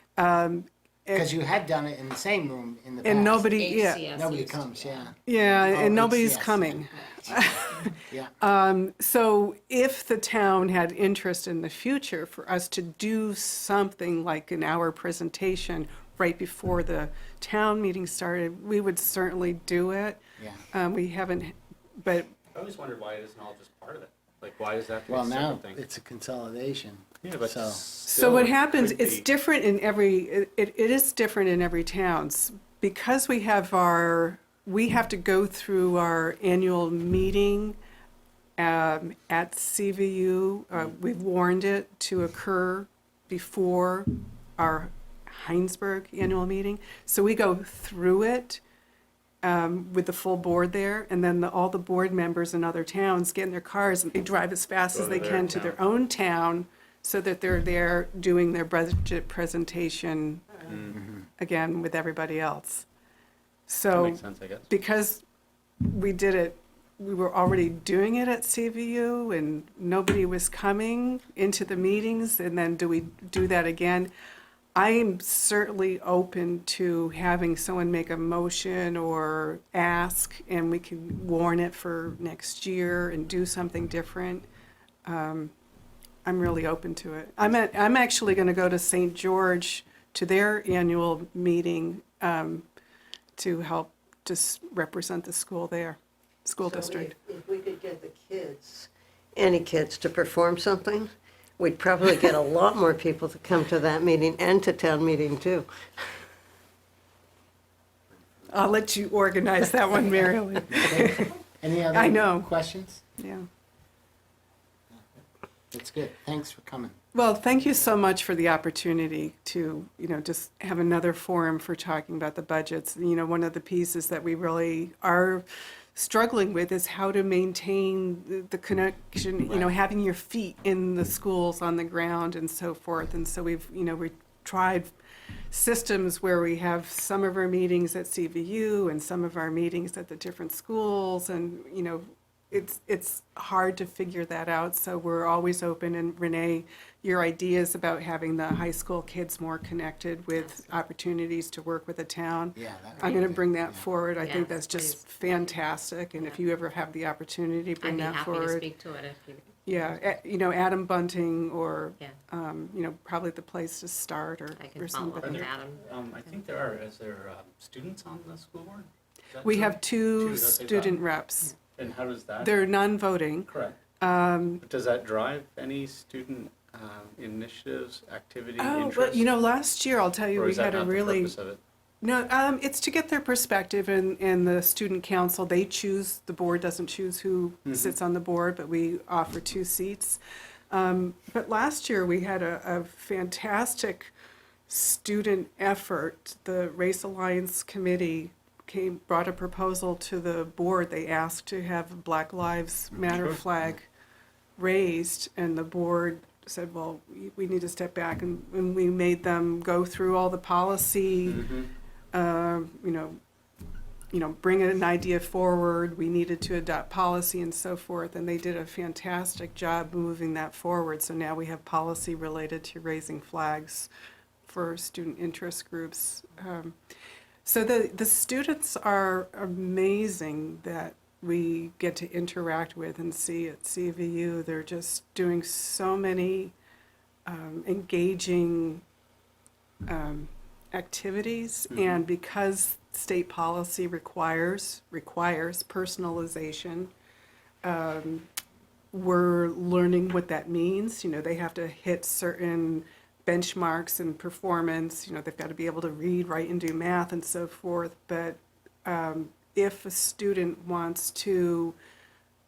Because you had done it in the same room in the past. And nobody, yeah, HCS Nobody used to, comes, yeah. yeah, Oh, and nobody's yes. coming. Yeah. So if the town had interest in the future for us to do something like an hour presentation right before the town meeting started, we would certainly do it. Yeah. We haven't, but I always wondered why it isn't all just part of it. Like, why does that have to Well, be a now separate thing? it's a consolidation. Yeah, but So, so what still, it happens, could it's be- different in every, it is different in every town's. Because we have we have to go through our annual meeting at CVU. We've warned it to occur before our Hinesburg annual meeting. So we go through it with the full board there, and then all the board members in other towns get in their cars and they drive as fast Go as to they their can to town. their own town so that they're there doing their budget presentation again with everybody else. That So makes sense, I guess. because we did it, we were already doing it at CVU and nobody was coming into the meetings, and then do we do that again? I am certainly open to having someone make a motion or ask, and we can warn it for next year and do something different. I'm really open to it. I'm actually going to go to St. George to their annual meeting to help just represent the school there, school district. If we could get the kids, any kids, to perform something, we'd probably get a lot more people to come to that meeting and to town meeting too. I'll let you organize that one, Mary Ellen. any other I know. questions? Yeah. That's good. Thanks for coming. Well, thank you so much for the opportunity to, just have another forum for talking about the budgets. One of the pieces that we really are struggling with is how to maintain the connection, having your feet in the schools, on the ground and so forth. And so we tried systems where we have some of our meetings at CVU and some of our meetings at the different schools, and, it's hard to figure that out, so we're always open. And Renee, your ideas about having the high school kids more connected with opportunities to work with the town. Yeah, that would I'm be going to good. bring that Yeah. forward. I think Yes, that's just please. fantastic, and if you ever have the opportunity, I'd bring be that happy to forward. speak to it if you, Yeah, Adam Bunting, or, yeah, probably the place to start, or I can or follow up somebody. with Adam. I think is there students on the school board? Is that We true? have two that's what I student thought. reps. And how does that? They're non-voting. Correct. But does that drive any student initiatives, activity, Oh, interest? but last year, I'll tell you, Or we is that had a not the really, purpose of it? no, it's to get their perspective, and the student council, they choose, the board doesn't choose who sits on the board, but we offer 2 seats. But last year, we had a fantastic student effort. The Race Alliance Committee brought a proposal to the board. They asked to have Black Lives Matter flag raised, and the board said, well, we need to step back, and we made them go through all the policy, bring an idea forward. We needed to adopt policy and so forth, and they did a fantastic job moving that forward. So now we have policy related to raising flags for student interest groups. So the students are amazing that we get to interact with and see at CVU. They're just doing so many engaging activities, and because state policy requires personalization, we're learning what that means. They have to hit certain benchmarks and performance. They've got to be able to read, write, and do math and so forth. But if a student wants to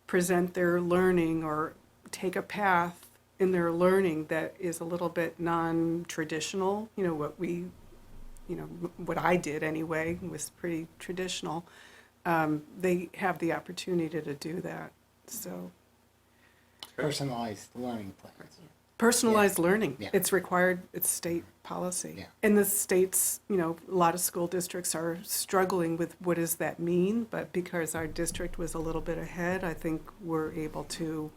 present their learning or take a path in their learning that is a little bit non-traditional, what I did anyway was pretty traditional. They have the opportunity to do that, so. Personalized learning plans. Personalized learning, Yeah. it's required, it's state policy. Yeah. And the states, a lot of school districts are struggling with what does that mean, but because our district was a little bit ahead, I think we're able to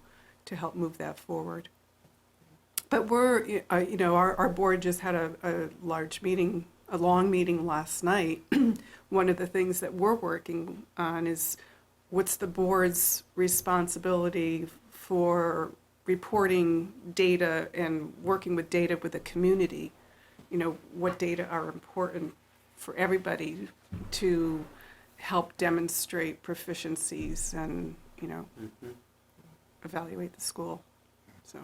help move that forward. But our board just had a large meeting, a long meeting last night. One of the things that we're working on is what's the board's responsibility for reporting data and working with data with the community. What data are important for everybody to help demonstrate proficiencies and, evaluate the school, so.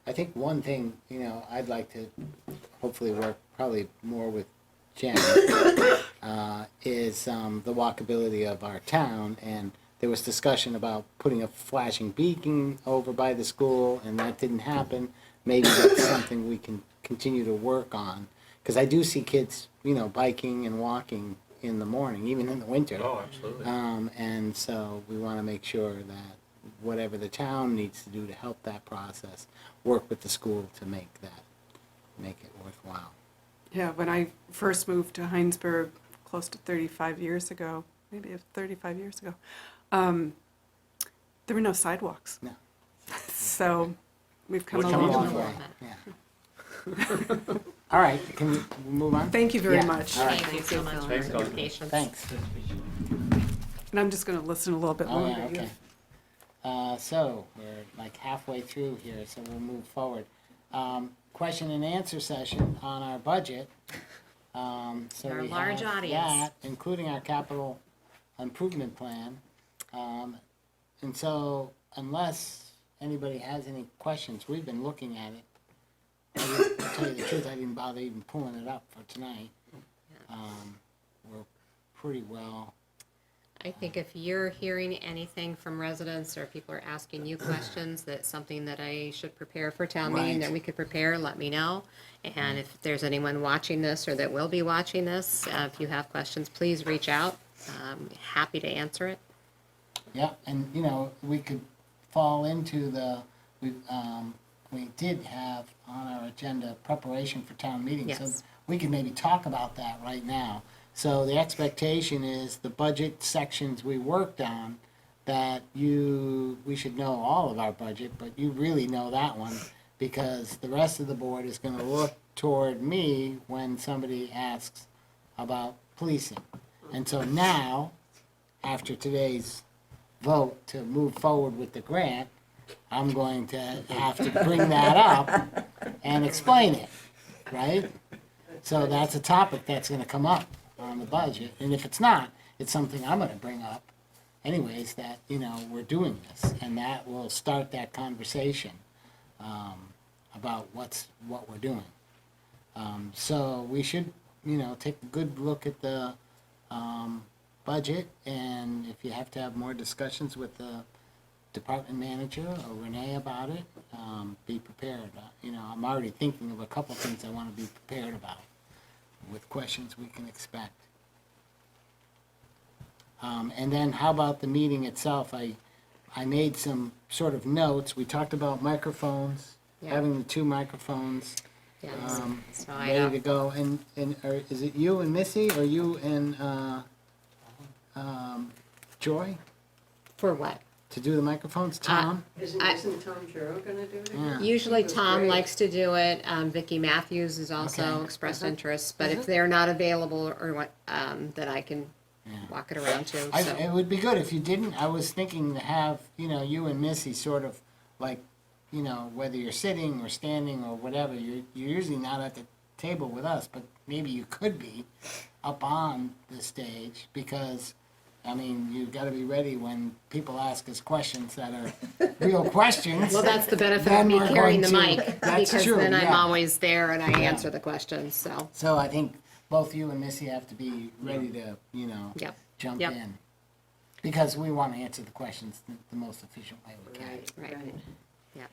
I think one thing, I'd like to hopefully work probably more with Jen, is the walkability of our town. And there was discussion about putting a flashing beacon over by the school, and that didn't happen. Maybe that's something we can continue to work on. Because I do see kids, biking and walking in the morning, even in the winter. Oh, absolutely. And so we want to make sure that whatever the town needs to do to help that process, work with the school to make it worthwhile. Yeah, when I first moved to Hinesburg, close to 35 years ago, maybe 35 years ago, there were no sidewalks. No. So we've come a Come a long long way. way. Yeah. All right, can we move on? Thank you very Yeah. much. All right. Thank you so much for Thanks, your Colin. patience. Thanks. And I'm just going to listen a little bit Oh, longer. yeah, okay. So we're like halfway through here, so we'll move forward. Question and answer session on our budget. So Our we large have audience. that, including our capital improvement plan. And so unless anybody has any questions, we've been looking at it. To tell you the truth, I didn't bother even pulling it up for tonight. We're pretty well. I think if you're hearing anything from residents or people are asking you questions, that's something that I should prepare for town meeting, Right. that we could prepare, let me know. And if there's anyone watching this or that will be watching this, if you have questions, please reach out. Happy to answer it. Yeah, and we could fall into we did have on our agenda preparation for town meeting. Yes. So we could maybe talk about that right now. So the expectation is the budget sections we worked on, that we should know all of our budget, but you really know that one, because the rest of the board is gonna look toward me when somebody asks about policing. And so now, after today's vote to move forward with the grant, I'm going to have to bring that up and explain it, right? So that's a topic that's gonna come up on the budget, and if it's not, it's something I'm gonna bring up anyways, that, we're doing this, and that will start that conversation, about what we're doing. So we should, take a good look at the, budget, and if you have to have more discussions with the department manager or Renee about it, be prepared. I'm already thinking of a couple things I wanna be prepared about, with questions we can expect. And then how about the meeting itself? I made some sort of notes. We talked about microphones, Yeah. having the 2 microphones Yes. So ready to go. And is it you and Missy, or you and Joy For what? to do the microphones? Tom? Isn't Tom Giro gonna do it? Yeah. Usually was Tom great. likes to do it. Vicky Matthews has also Okay. expressed interest, but if they're not available or what, then I can walk it around too. It So would be good if you didn't. I was thinking to have, you and Missy sort of like, whether you're sitting or standing or whatever, you're usually not at the table with us, but maybe you could be up on the stage, because, you've got to be ready when people ask us questions that are real questions. well, that's the benefit of Then me we're carrying the going to- mic, That's because true, then I'm yeah. always there and I answer the questions. So So I think both you and Missy have to be ready to, Yep. jump Yep. in. Because we want to answer the questions the most efficient way we can. right, yeah.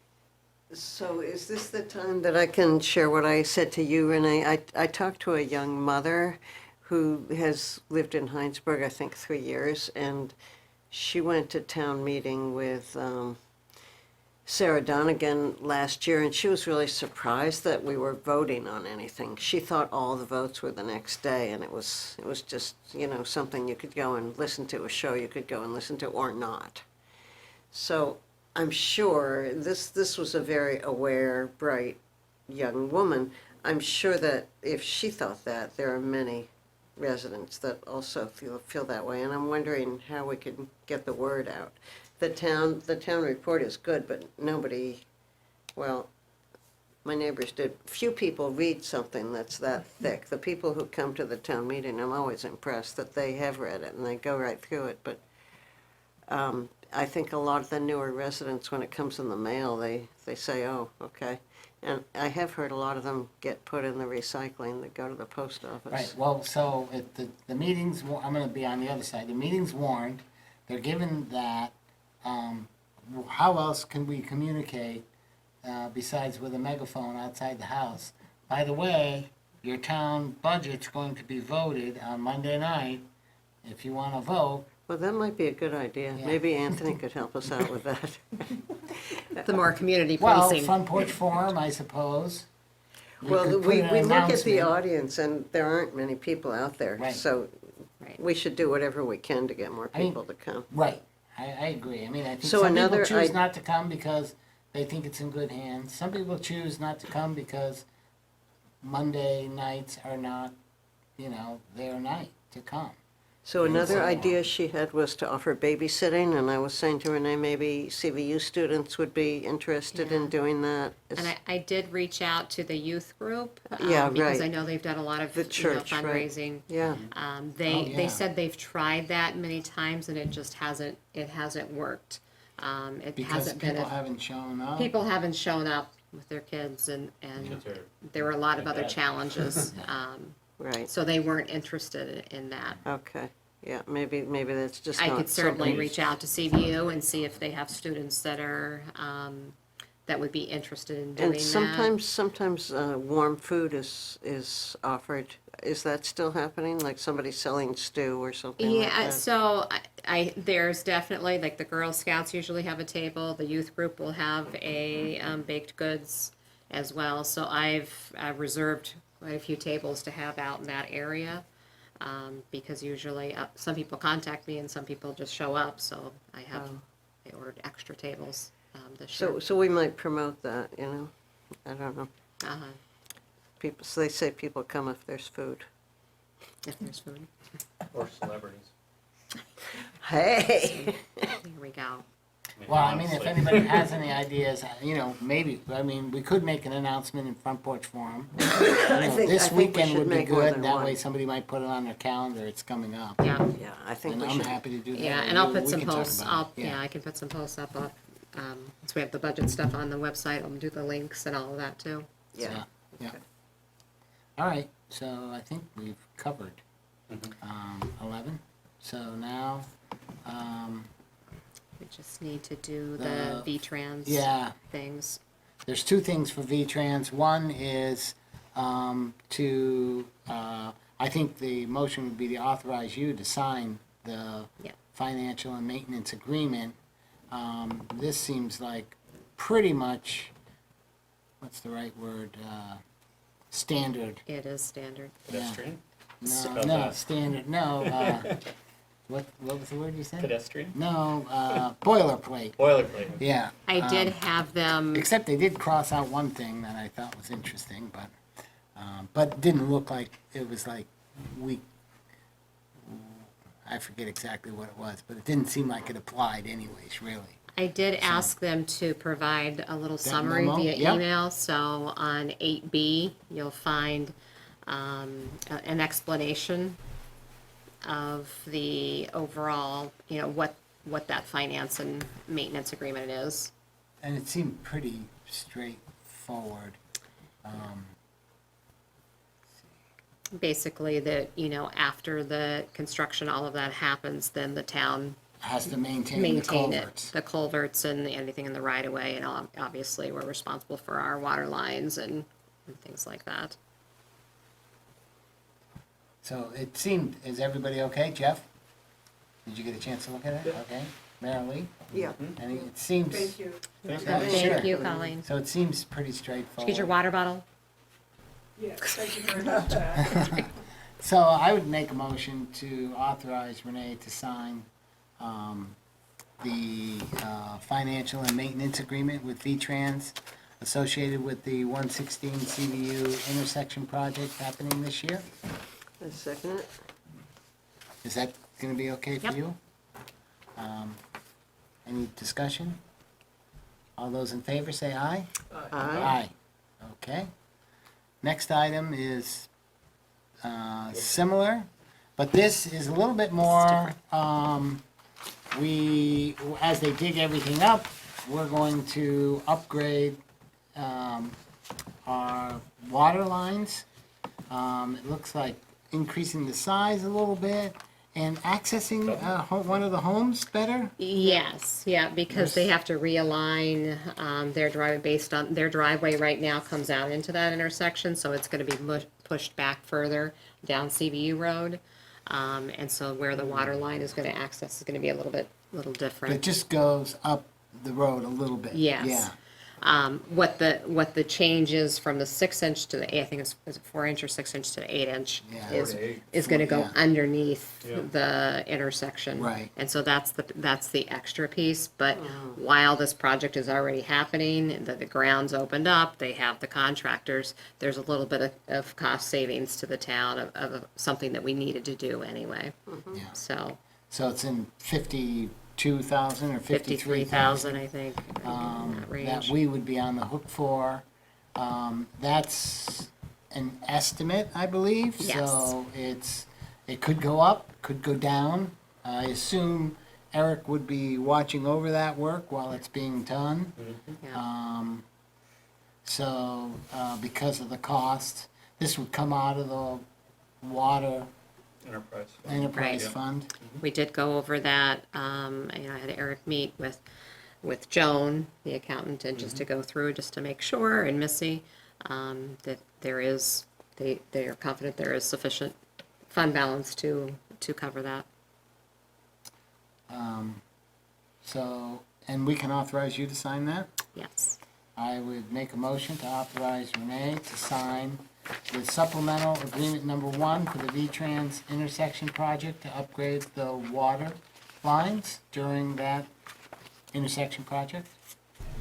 So is this the time that I can share what I said to you, Renee? I talked to a young mother who has lived in Hinesburg, I think, 3 years, and she went to town meeting with Sarah Donegan last year, and she was really surprised that we were voting on anything. She thought all the votes were the next day, and it was just, something you could go and listen to, a show you could go and listen to or not. So I'm sure this was a very aware, bright young woman. I'm sure that if she thought that, there are many residents that also feel that way, and I'm wondering how we could get the word out. The town report is good, but nobody, well, my neighbors did. Few people read something that's that thick. The people who come to the town meeting, I'm always impressed that they have read it and they go right through it. But I think a lot of the newer residents, when it comes in the mail, they say, oh, okay. And I have heard a lot of them get put in the recycling that go to the post office. Right, well, so at the meetings, I'm gonna be on the other side, the meeting's warned, they're given that, how else can we communicate, besides with a megaphone outside the house? By the way, your town budget's going to be voted on Monday night, if you wanna vote. Well, that might be a good idea. Yeah. Maybe Anthony could help us out with that. The more community Well, policing. Front Porch Forum, I suppose. You Well, could put we an look at the announcement. audience, and there aren't many people out there. Right. So Right. we should do whatever we can to get more I mean- people to come. Right, I agree. I mean, I think So some people another choose I- not to come because they think it's in good hands. Some people choose not to come because Monday nights are not, their night to come. So another so- idea she had was to offer babysitting, and I was saying to Renee, maybe CVU students would be interested in Yeah. doing that. And I did reach out to the youth group. Yeah, Because right. I know they've done a lot of, The church, right. fundraising. Yeah, They Oh, yeah. they said they've tried that many times and it just hasn't worked. It Because hasn't been people haven't shown up. people haven't shown up with their kids and Kids are there were a lot of like other that. challenges. right. So they weren't interested in that. Okay. Yeah, maybe that's just I not could certainly something- reach out to CVU and see if they have students that are, that would be interested in doing And that. sometimes warm food is offered. Is that still happening? Like somebody selling stew or something like Yeah, that? so there's definitely, like, the Girl Scouts usually have a table, the youth group will have a baked goods as well, so I've reserved quite a few tables to have out in that area, because usually, some people contact me and some people just show up, so I ordered extra tables this year. So we might promote that, I don't know. Uh-huh, People, so they say people come if there's food. if there's food, or celebrities. Hey! there we go. Well, I mean, if honestly. anybody has any ideas, maybe, we could make an announcement in Front Porch Forum. I think This we weekend should would be make more good, than that one. way somebody might put it on their calendar, it's coming up. Yeah. Yeah, I think And we I'm should. happy to do that. Yeah, and I'll We put some can talk posts, about it. I can put some posts up, since we have the budget stuff on the website, I'll do the links and all of that too. Yeah. Yeah. All right, so I think we've covered 11. So now, We just need to do the The- VTrans yeah, things. there's two things for VTrans. One is I think the motion would be to authorize you to sign the Yeah. financial and maintenance agreement. This seems like pretty much, what's the right word, standard. It is standard. Pedestrian? No, standard, no, what was the word you said? Pedestrian? No, boilerplate, Boilerplate. yeah. I did have them, Except they did cross out one thing that I thought was interesting, but it didn't look like, it was like, I forget exactly what it was, but it didn't seem like it applied anyways, really. I did ask them to provide a little summary memo? via Yep. email, so on 8B, you'll find an explanation of the overall, what that finance and maintenance agreement is. And it seemed pretty straightforward. Basically that, after the construction, all of that happens, then the town has to maintain the maintain it, culverts. the culverts and anything in the right of way, and obviously we're responsible for our water lines and things like that. So it seemed, is everybody okay? Jeff? Did you get a chance to look at it? Okay. Mary Lee? Yeah. And it seems. Thank you. Sure. Thank you, Colleen. So it seems pretty Did you straightforward. get your water bottle? Yes, thank you very much, Jack. So I would make a motion to authorize Renee to sign the financial and maintenance agreement with VTrans associated with the 116 CVU intersection project happening this year. I second it. Is that going to be okay for Yep. you? Any discussion? All those in favor say aye. Aye. Okay. Next item is similar, but this is a little bit more, as they dig everything up, we're going to upgrade our water lines. It looks like increasing the size a little bit and accessing one of the homes better. Yes, yeah, because they have to realign their driveway based on, their driveway right now comes out into that intersection, so it's gonna be pushed back further down CVU Road. And so where the water line is gonna access is gonna be a little But it different. just goes up the road a little bit. Yes. Yeah. What the change is from the 6 inch to the, I think it's, is it 4 inch or 6 inch to the 8 inch? Yeah. Is gonna go Yeah. underneath the intersection. Right. And so that's the extra piece, but while this project is already happening, the ground's opened up, they have the contractors, there's a little bit of cost savings to the town of something that we needed to do anyway. Yeah. So, So it's in 52,000 or 53,000, 53,000 I think, in that that range. we would be on the hook for. That's an estimate, I believe. Yes. So it could go up, could go down. I assume Eric would be watching over that work while it's being done. Yeah. So because of the cost, this would come out of the water Enterprise. enterprise Right. fund. We did go over that, I had Eric meet with Joan, the accountant, and just to go through, just to make sure, and Missy, that there is, they are confident there is sufficient fund balance to cover that. So, and we can authorize you to sign that? Yes. I would make a motion to authorize Renee to sign the supplemental agreement number 1 for the VTrans intersection project to upgrade the water lines during that intersection project.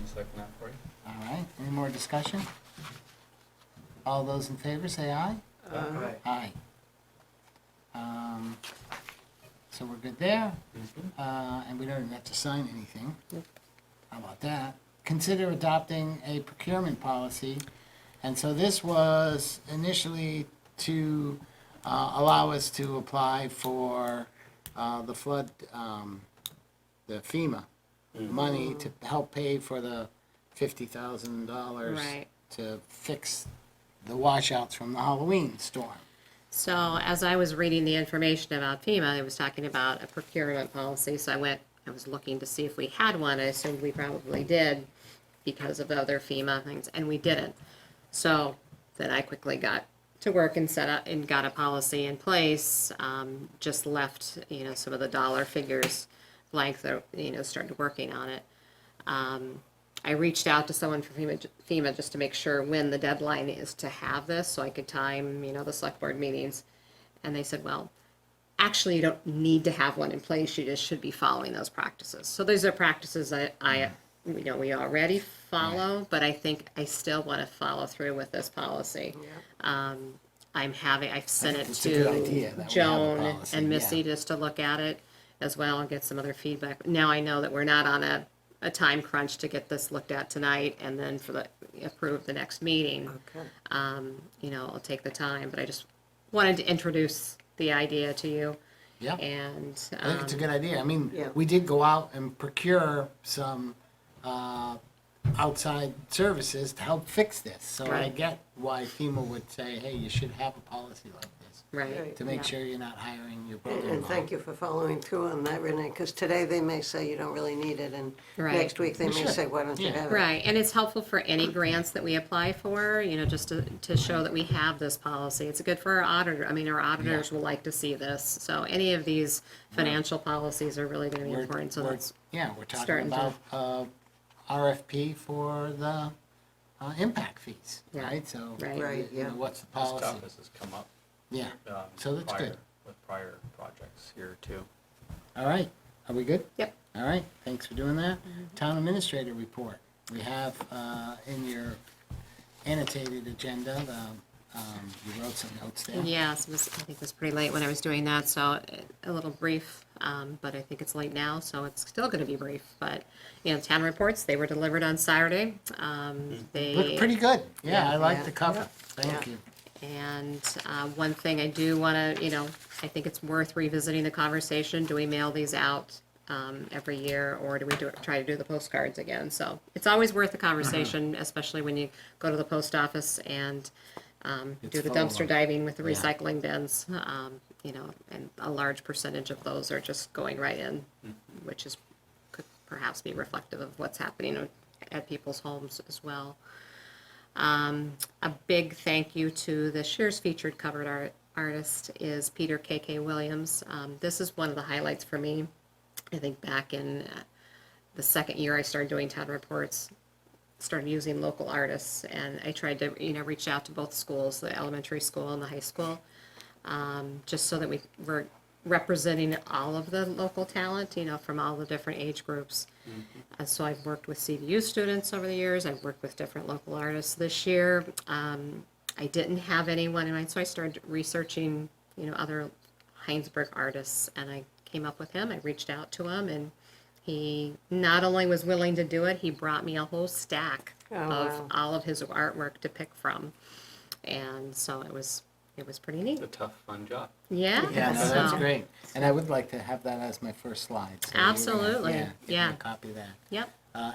Second that for you. All right, any more discussion? All those in favor say aye. Aye. So we're good there, and we don't even have to sign anything. How about that? Consider adopting a procurement policy. And so this was initially to allow us to apply for the flood, the FEMA money to help pay for the $50,000 Right. to fix the washouts from the Halloween storm. So as I was reading the information about FEMA, it was talking about a procurement policy, so I was looking to see if we had one. I assumed we probably did because of other FEMA things, and we didn't. So then I quickly got to work and set up and got a policy in place, just left, some of the dollar figures blank, started working on it. I reached out to someone from FEMA just to make sure when the deadline is to have this, so I could time, the select board meetings. And they said, well, actually, you don't need to have one in place, you just should be following those practices. So those are practices we already follow, but I think I still want to follow through with this policy. I've sent it it's a good idea that we to have a Joan policy, and Missy yeah. just to look at it as well and get some other feedback. Now I know that we're not on a time crunch to get this looked at tonight and then approve the next meeting. Okay. It'll take the time, but I just wanted to introduce the idea to you. Yeah. And, I think it's a good idea. I mean, Yeah. we did go out and procure some outside services to help fix this. So I Right. get why FEMA would say, hey, you should have a policy like this, Right. to make Yeah. sure you're not hiring your And brother-in-law. thank you for following through on that, Renee, because today they may say you don't really need it, and Right. next week they may should. say, why don't you Yeah. have it? Right, and it's helpful for any grants that we apply for, just to show that we have this policy. It's good for our auditor, our auditors will like to see this. So any of these financial policies are really gonna be important, so that's, We're talking starting to- about RFP for the impact fees, Yeah. right? So, Right. Right, you know, yeah. what's the This policy? topic has come up. Yeah, so that's prior- good. With prior projects here too. All right, are we good? yep. All right, thanks for doing that. Town administrator report. We have in your annotated agenda, you wrote some notes there. Yes, I think it was pretty late when I was doing that, so a little brief, but I think it's late now, so it's still gonna be brief. But, town reports, they were delivered on Saturday. They. Look pretty good. Yeah, I like Yeah. the cover. Thank you. And one thing I do want to, I think it's worth revisiting the conversation. Do we mail these out every year, or do we try to do the postcards again? So it's always worth the conversation, especially when you go to the post office and do the full of dumpster them. diving with the Yeah. recycling bins. And a large percentage of those are just going right in, which could perhaps be reflective of what's happening at people's homes as well. A big thank you to this year's featured covered artist is Peter K.K. Williams. This is one of the highlights for me. I think back in the second year I started doing town reports, started using local artists, and I tried to, reach out to both schools, the elementary school and the high school, just so that we were representing all of the local talent, from all the different age groups. So I've worked with CVU students over the years. I've worked with different local artists. This year, I didn't have anyone in mind, so I started researching, other Hinesburg artists, and I came up with him. I reached out to him, and he not only was willing to do it, he brought me a whole stack of wow. all of his artwork to pick from, and so it was pretty neat. It's a tough, fun job. Yeah. Yeah, no, that's so- great. And I would like to have that as my first slide. So you're gonna- Absolutely, give me yeah. a copy of that. Yep.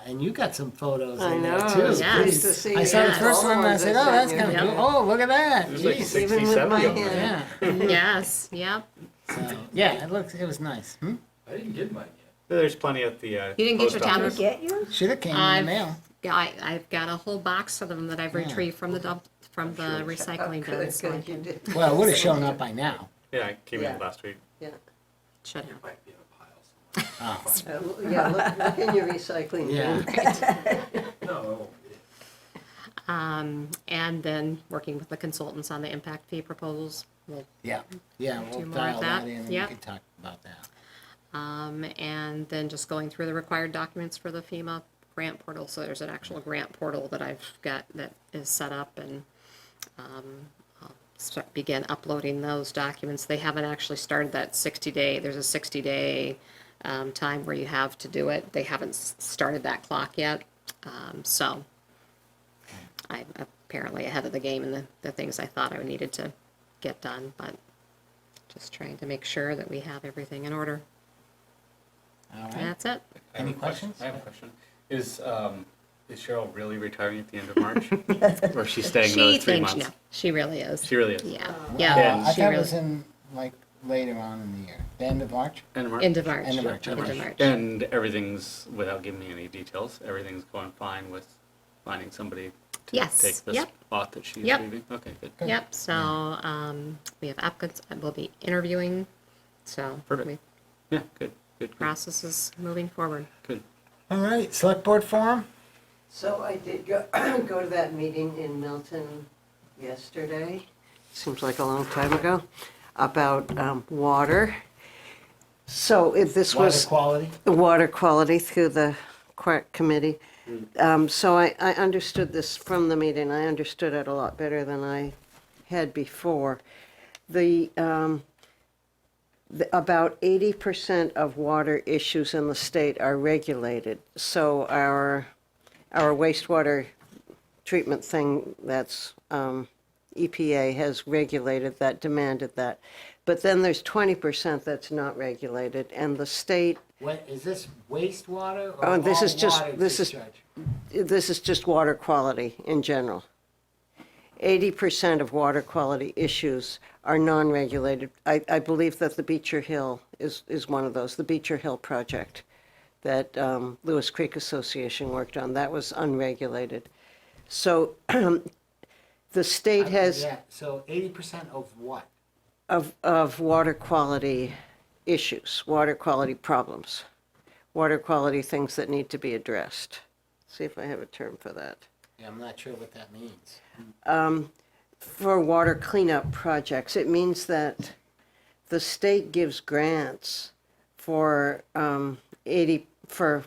And you got some photos I in know, there too. I was Yes. pleased to see. I saw the Yes. first one and I said, oh, that's kind of Yep. cool. Oh, look at that. There's like Jeez. 60, Even with 70 my of them. hand. Yeah. Yes. Yep. So, yeah, it was nice. I didn't get mine yet. There's plenty at the You didn't get post your town office. Get you? Should have came in the I've- mail. I've got a whole box of them that I've retrieved from the recycling Good, bins. So I good, you can, did. Well, it would have shown up by now. Yeah, I came Yeah. in last week. Yeah. should It have. might be in a pile somewhere. Oh, Look in your recycling bin. yeah. No, And then working with the consultants on the impact fee proposals. We'll Yeah, we'll Do more of dial that that. in and Yep. we can talk about that. And then just going through the required documents for the FEMA grant portal. So there's an actual grant portal that I've got that is set up, and I'll begin uploading those documents. They haven't actually started that 60-day, there's a 60-day time where you have to do it. They haven't started that clock yet. So I'm apparently ahead of the game in the things I thought I needed to get done, but just trying to make sure that we have everything in order. All And right. that's it. I have Any a question. questions? I have a question. Is Cheryl really retiring at the end of March? Or is she staying another 3 months? No, she really is. She really is. Yeah, Yeah. yeah, I she thought it really, was in, like, later on in the year, the end of March? End of March? end of March. End of March, End of okay. March. And everything's, without giving me any details, everything's going fine with finding somebody to Yes, take the yep. spot that she's Yep. leaving? Okay, good. Yep, so, we have applicants, we'll be interviewing, so. Perfect. we- Yeah, good, good, good, Process is moving forward. good. All right, select board forum? So I did go, go to that meeting in Milton yesterday, seems like a long time ago, about water. So if this Water was quality? water quality through the committee. So I understood this from the meeting, I understood it a lot better than I had before. About 80% of water issues in the state are regulated. So our wastewater treatment thing, that's EPA has regulated that, demanded that. But then there's 20% that's not regulated, and the state What, is this wastewater or Oh, this all is just- water this is- discharge? This is just water quality in general. 80% of water quality issues are non-regulated. I believe that the Beecher Hill is one of those, the Beecher Hill project that Lewis Creek Association worked on. That was unregulated. So the state has, Yeah, so 80% of what? of water quality issues, water quality problems, water quality things that need to be addressed. See if I have a term for that. Yeah, I'm not sure what that means. For water cleanup projects, it means that the state gives grants for for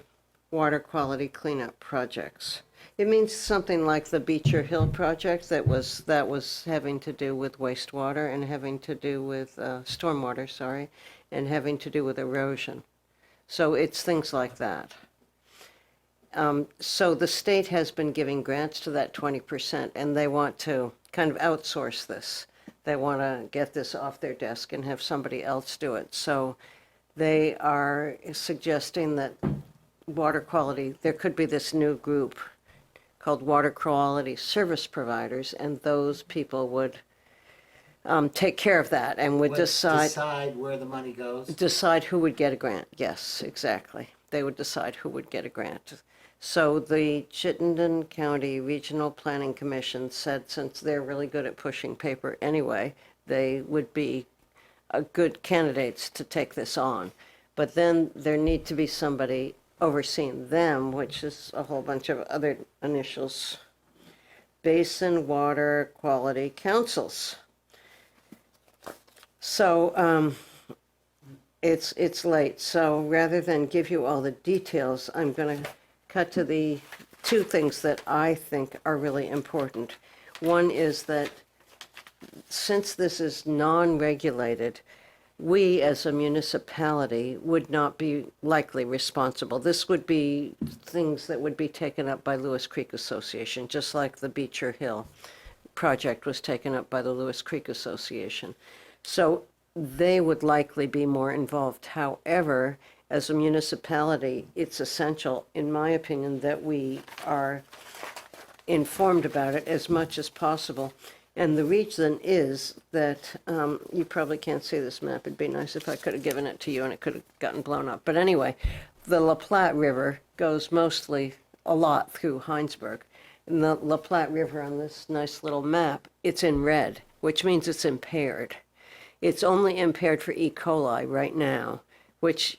water quality cleanup projects. It means something like the Beecher Hill project that was having to do with wastewater and having to do with stormwater, sorry, and having to do with erosion. So it's things like that. So the state has been giving grants to that 20%, and they want to kind of outsource this. They want to get this off their desk and have somebody else do it. So they are suggesting that water quality, there could be this new group called water quality service providers, and those people would take care of that and would Decide where the money goes? decide who would get a grant. Yes, exactly. They would decide who would get a grant. So the Chittenden County Regional Planning Commission said since they're really good at pushing paper anyway, they would be good candidates to take this on. But then there need to be somebody overseeing them, which is a whole bunch of other initials. Basin Water Quality Councils. So it's late, so rather than give you all the details, I'm going to cut to the two things that I think are really important. One is that since this is non-regulated, we as a municipality would not be likely responsible. This would be things that would be taken up by Lewis Creek Association, just like the Beecher Hill project was taken up by the Lewis Creek Association. So they would likely be more involved. However, as a municipality, it's essential, in my opinion, that we are informed about it as much as possible. And the reason is that, you probably can't see this map. It'd be nice if I could have given it to you and it could have gotten blown up. But anyway, the La Platte River goes mostly a lot through Hinesburg. And the La Platte River on this nice little map, it's in red, which means it's impaired. It's only impaired for E. coli right now, which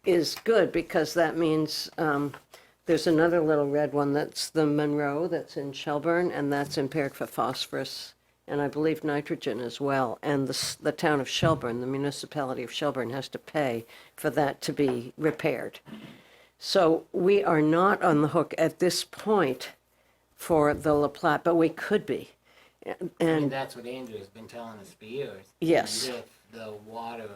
is good because that means there's another little red one that's the Monroe that's in Shelburne, and that's impaired for phosphorus and I believe nitrogen as well. And the town of Shelburne, the municipality of Shelburne, has to pay for that to be repaired. So we are not on the hook at this point for the La Platte, but we could be. I mean, And that's what Andrew has been telling us for years. Yes. And if the water,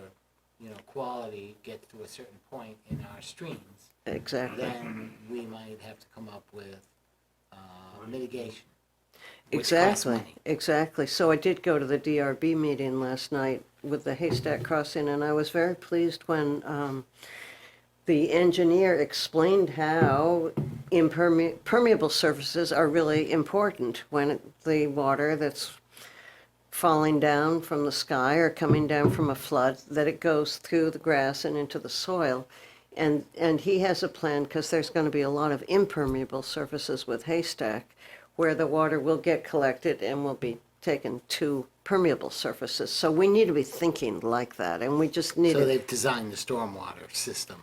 quality gets to a certain point in our streams, exactly. then we might have to come up with mitigation. Which costs Exactly, money. exactly. So I did go to the DRB meeting last night with the Haystack Crossing, and I was very pleased when the engineer explained how permeable surfaces are really important when the water that's falling down from the sky or coming down from a flood, that it goes through the grass and into the soil. And he has a plan, because there's going to be a lot of impermeable surfaces with Haystack, where the water will get collected and will be taken to permeable surfaces. So we need to be thinking like that, and we just need So to, they've designed the stormwater system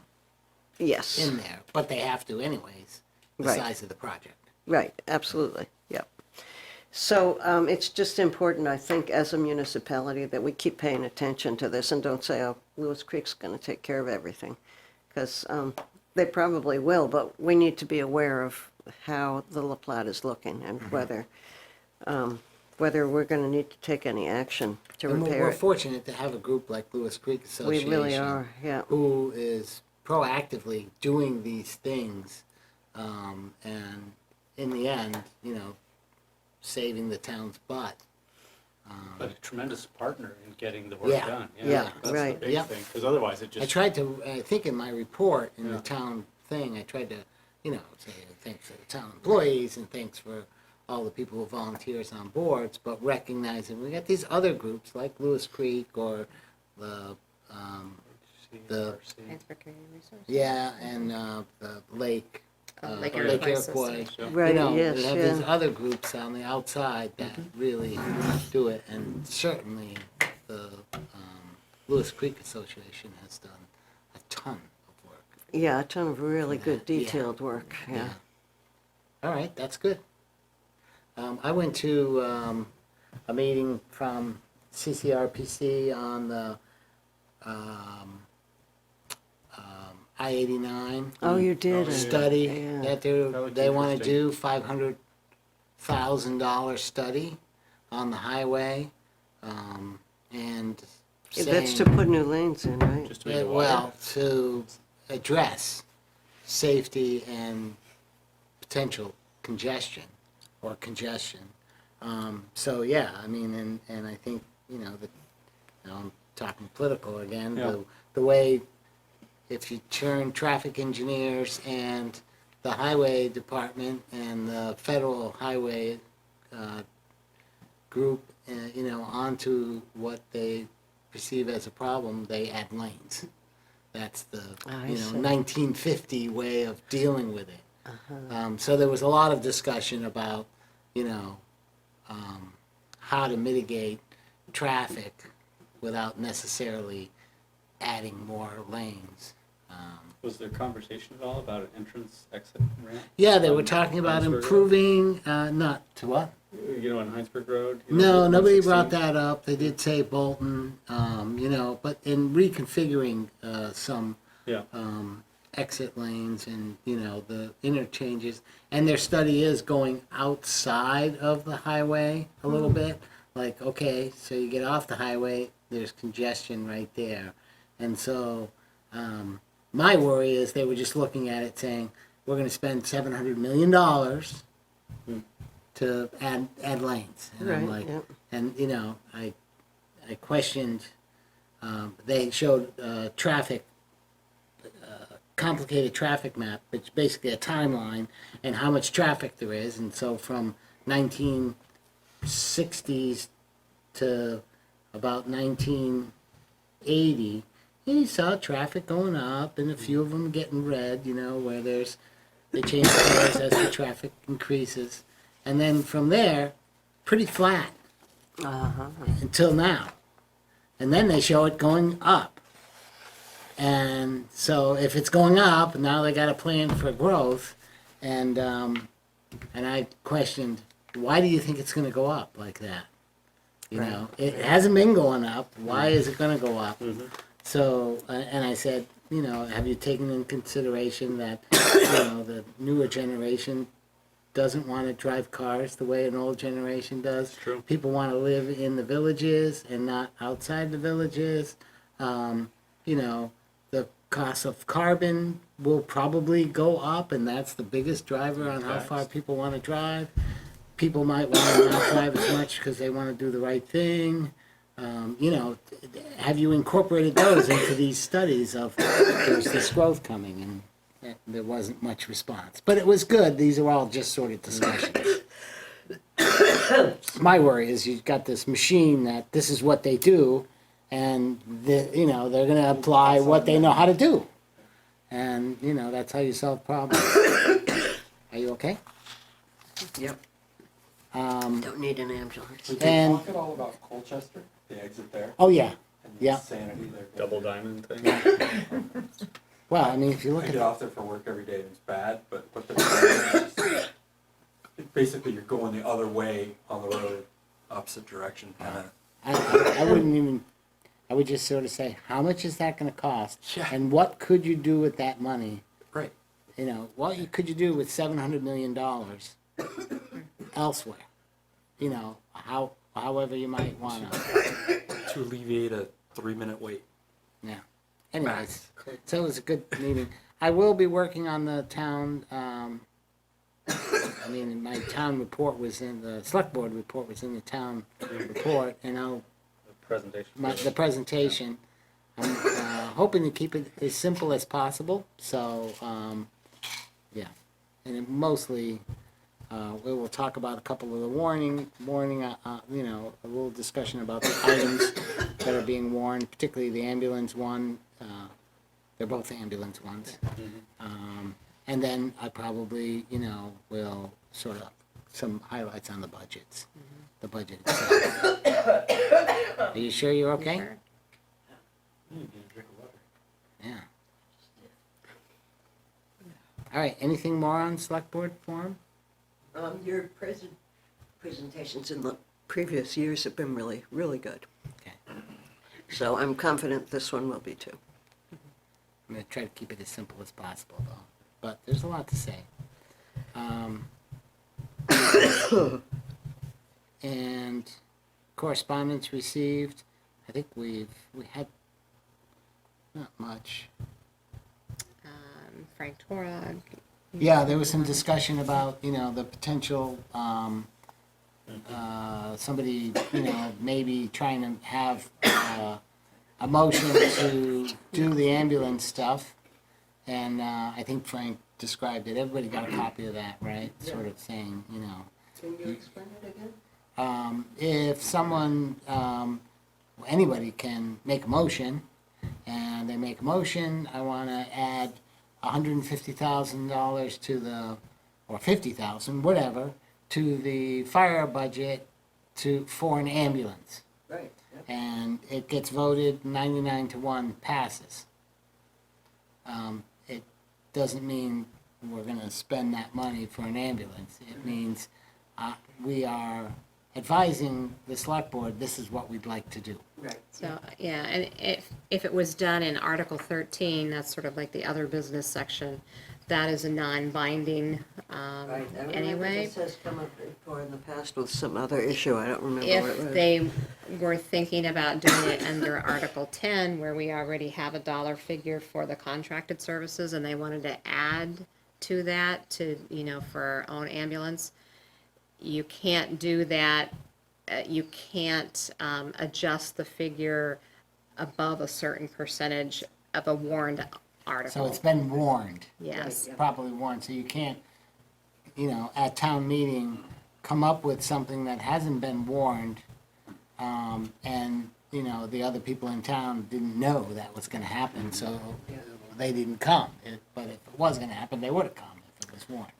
yes, in there, but they have to anyways, the Right. size of the project. right, absolutely, yep. So it's just important, I think, as a municipality, that we keep paying attention to this and don't say, oh, Lewis Creek's going to take care of everything, because they probably will, but we need to be aware of how the La Platte is looking and whether we're going to need to take any action to And repair we're it. fortunate to have a group like Lewis Creek We Association. really are, yeah. Who is proactively doing these things, and in the end, saving the town's butt But a tremendous partner in getting the work Yeah, done. yeah, That's right. the big Yep. thing, because otherwise it I just. tried to, I think in my report, in the Yeah. town thing, I tried to, say thanks for the town employees and thanks for all the people who volunteers on boards, but recognizing we got these other groups like Lewis Creek or the, the- Hinesburg Community Resources. yeah, and the Lake, Lake Lake Iroquois Iroquois. system. Right, We have yes, these yeah. other groups on the outside that really do it, and certainly the Lewis Creek Association has done a ton of work. Yeah, a ton of really good Yeah. detailed work, yeah. All right, that's good. I went to a meeting from CCRPC on the I-89 Oh, you did? study Yeah. that That looked they want to interesting. do, $500,000 study on the highway, and That's to saying, put new lanes in, right? Just to make it wider. well, to address safety and potential congestion or congestion. So yeah, I mean, and I think, I'm talking political again, Yeah. the way, if you turn traffic engineers and the highway department and the federal highway group, onto what they perceive as a problem, they add lanes. That's the, I see. 1950 way of dealing with it. So there was a lot of discussion about, how to mitigate traffic without necessarily adding more lanes. Was there conversation at all about an entrance exit ramp? Yeah, they on were talking about Hinesburg Road? improving, not to what? On Hinesburg Road? No, nobody 116? brought that up. They did say Bolton, but in reconfiguring some Yeah, exit lanes and, the interchanges. And their study is going outside of the highway a little bit. Like, okay, so you get off the highway, there's congestion right there. And so, my worry is they were just looking at it saying, we're gonna spend $700 million to add lanes. And I'm Right, like, yep. and, I questioned, they showed complicated traffic map, which is basically a timeline and how much traffic there is. And so from 1960s to about 1980, you saw traffic going up and a few of them getting red, where they change colors as the traffic increases. And then from there, pretty flat until now. And then they show it going up. And so if it's going up, now they got a plan for growth. And I questioned, why do you think it's going to go up like that? It hasn't been going up. Why is it going to go up? So, and I said, have you taken in consideration that, the newer generation doesn't want to drive cars the way an old generation does? True. People want to live in the villages and not outside the villages. The cost of carbon will probably go up, and that's the biggest driver on how far people want to drive. People might want to not drive as much because they want to do the right thing. Have you incorporated those into these studies of there's this growth coming, and there wasn't much response. But it was good. These are all just sort of discussions. My worry is you've got this machine that this is what they do, and they're going to apply what they know how to do. And, that's how you solve problems. Are you okay? Yep. Don't need an ambulance. Did And- they talk at all about Colchester, the exit there? Oh, yeah. And the Yeah. insanity there? double diamond thing. Well, I mean, if you look I at get off there for work every day and it's bad, but what they're doing is just, basically you're going the other way on the road, opposite direction, kind of. I wouldn't even, I would just sort of say, how much is that going to cost? Yeah. And what could you do with that money? Right. What could you do with $700 million elsewhere? However you might want to. To alleviate a 3-minute wait. Yeah. Anyways, so it was a good meeting. I will be working on the town I mean, my town report was in, the select board report was in the town report, and Presentation. the presentation, I'm hoping to keep it as simple as possible, so, yeah. And it mostly, we will talk about a couple of the warning, you know, a little discussion about the items that are being warned, particularly the ambulance one. They're both ambulance ones. And then I probably, you know, will sort of, some highlights on the budgets, the budget itself. Are you sure you're okay? Sure. Yeah. All right, anything more on select board forum? Your presentations in the previous years have been really, really good. Okay. So I'm confident this one will be too. I'm gonna try to keep it as simple as possible, though. But there's a lot to say. And correspondence received. I think we had not much. Frank Torag. Yeah, there was some discussion about, you know, the potential, somebody, you know, maybe trying to have a motion to do the ambulance stuff. And I think Frank described it. Everybody got a copy of that, right? Sort of saying, you know. Can you explain it again? If someone, anybody can make a motion, and they make a motion, I want to add $150,000 to the, or 50,000, whatever, to the fire budget for an ambulance. Right. Yep. And it gets voted 99-1 passes. It doesn't mean we're going to spend that money for an ambulance. It means we are advising the select board, this is what we'd like to do. Right. So, yeah, and if it was done in Article 13, that's sort of like the other business section, that is a non-binding Right. I remember anyway. this has come up before in the past with some other issue. I don't remember what it was. If they were thinking about doing it under Article 10, where we already have a dollar figure for the contracted services, and they wanted to add to that to, you know, for our own ambulance, you can't do that. You can't adjust the figure above a certain percentage of a warned article. So it's been warned. Yes. Properly warned, so you can't, you know, at town meeting, come up with something that hasn't been warned, and, you know, the other people in town didn't know that was gonna happen, so they didn't come. But if it was gonna happen, they would've come if it was warned.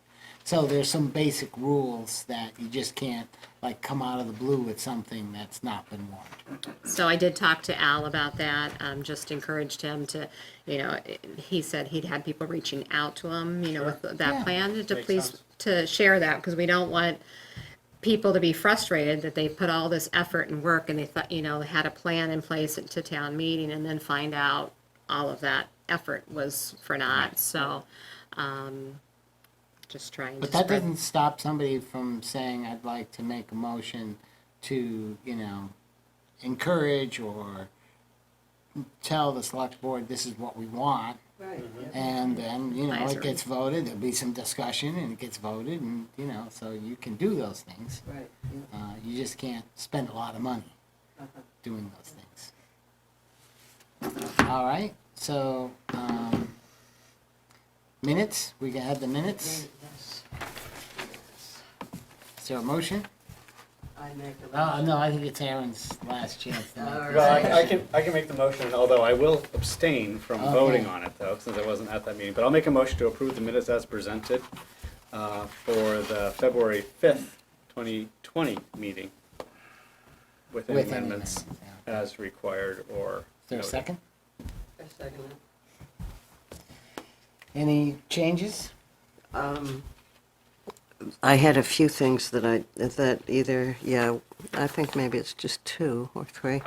So there's some basic rules that you just can't, like, come out of the blue with something that's not been warned. So I did talk to Al about that, just encouraged him to, you know, he said he'd had people reaching out to him, you know, with that Yeah. plan, to Makes please, sense. to share that, because we don't want people to be frustrated that they put all this effort and work and they thought, you know, had a plan in place to town meeting and then find out all of that effort was for naught, so, just trying to But that spread. doesn't stop somebody from saying, I'd like to make a motion to, you know, encourage or tell the select board this is what we want. Right. And then, you know, it Advisory. gets voted, there'll be some discussion and it gets voted and, you know, so you can do those things. Right. Yeah. You just can't spend a lot of money doing those things. All right, so, minutes, we can have the minutes. Yes. Is there a motion? I make a No, I think it's Aaron's last chance to make All this. Well, I can make the motion, although I will abstain from Okay. voting on it though, since I wasn't at that meeting. But I'll make a motion to approve the minutes as presented for the February 5th, 2020 meeting with any With any amendments amendments, yeah. as required or Is there a noted. second? I second it. Any changes? I had a few things that I think maybe it's just 2 or 3.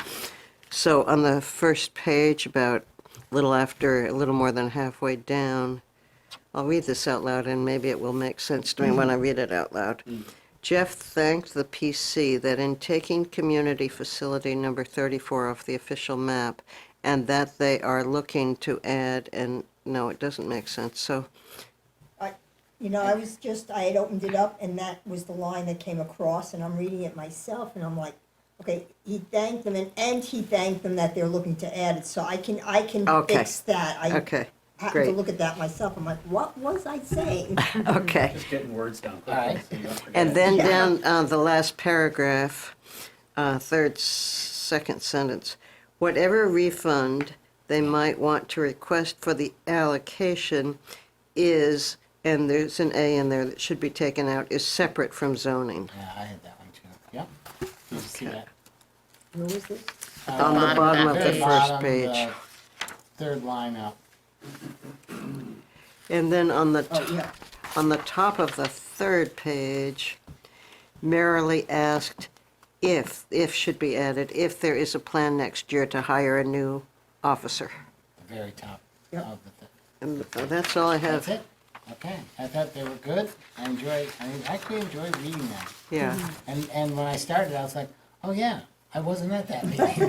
So on the first page, about a little more than halfway down, I'll read this out loud and maybe it will make sense to me when I read it out loud. Jeff thanked the PC that in taking community facility number 34 off the official map, and that they are looking to add, and no, it doesn't make sense, so, You know, I had opened it up and that was the line that came across and I'm reading it myself and I'm like, okay, he thanked them and he thanked them that they're looking to add it, so I can Okay. fix that. I Okay, happened great. to look at that myself, I'm like, what was I saying? Okay. Just getting words down quickly. All right. So you don't forget. And then down the last paragraph, second sentence, whatever refund they might want to request for the allocation is, and there's an A in there that should be taken out, is separate from zoning. Yeah, I had that one too. Yep. Did you see that? Where was this? On the Bottom bottom of of that the page. first Bottom, page. the third line up. And then on the, Oh, yeah. on the top of the third page, merely asked if should be added, if there is a plan next year to hire a new officer. The very top Yep. of the thing. And that's all I That's have. it? Okay. I thought they were good. I actually enjoyed reading them. Yeah. And when I started, I was like, oh yeah, I wasn't at that meeting.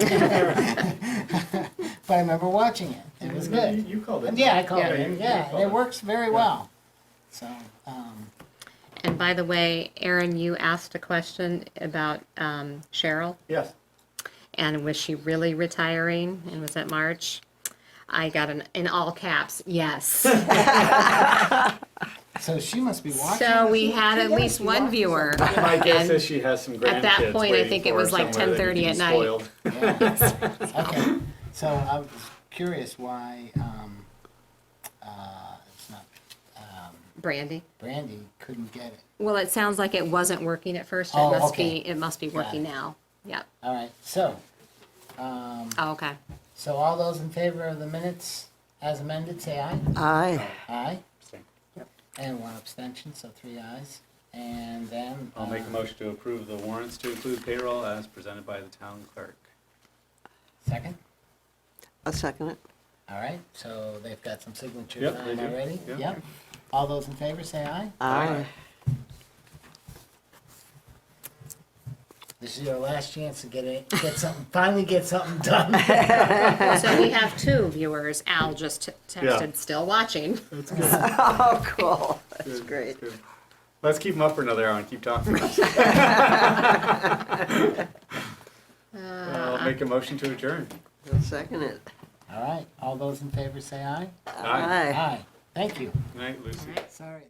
But I remember watching it. It was good. You called it. And yeah, I called Yeah, it. you Yeah, called it it. works very well. So, And by the way, Aaron, you asked a question about Cheryl, Yes. and was she really retiring? And was that March? I got in all caps, yes. so she must be watching. So we this? had at least one viewer. My guess And is she has some grandkids at that point, I waiting think it for was her like somewhere that 10:30 need to at be night. spoiled. Okay. So I was curious why it's not Brandy. Brandy couldn't get it. Well, it sounds like it wasn't working at first. Oh, It must okay. be. It must be Got working it. now. Yep. All right. So, Oh, okay. so all those in favor of the minutes as amended, say aye. Aye. Aye. Same. And one abstention, so 3 ayes. And then I'll make a motion to approve the warrants to include payroll as presented by the town clerk. second. I'll second it. All right. So they've got some signature Yep, time they do. already. Yep. Yep. All those in favor, say aye. Aye. This is your last chance to get something. Finally, get something done. So we have 2 viewers. Al just texted, Yeah. still watching. Oh, cool. That's Good, great. good. Let's keep them up for another hour and keep talking. I'll make a motion to adjourn. I'll second it. All right. All those in favor, say aye. Aye. Aye. Thank you. Good night, Lucy. Sorry.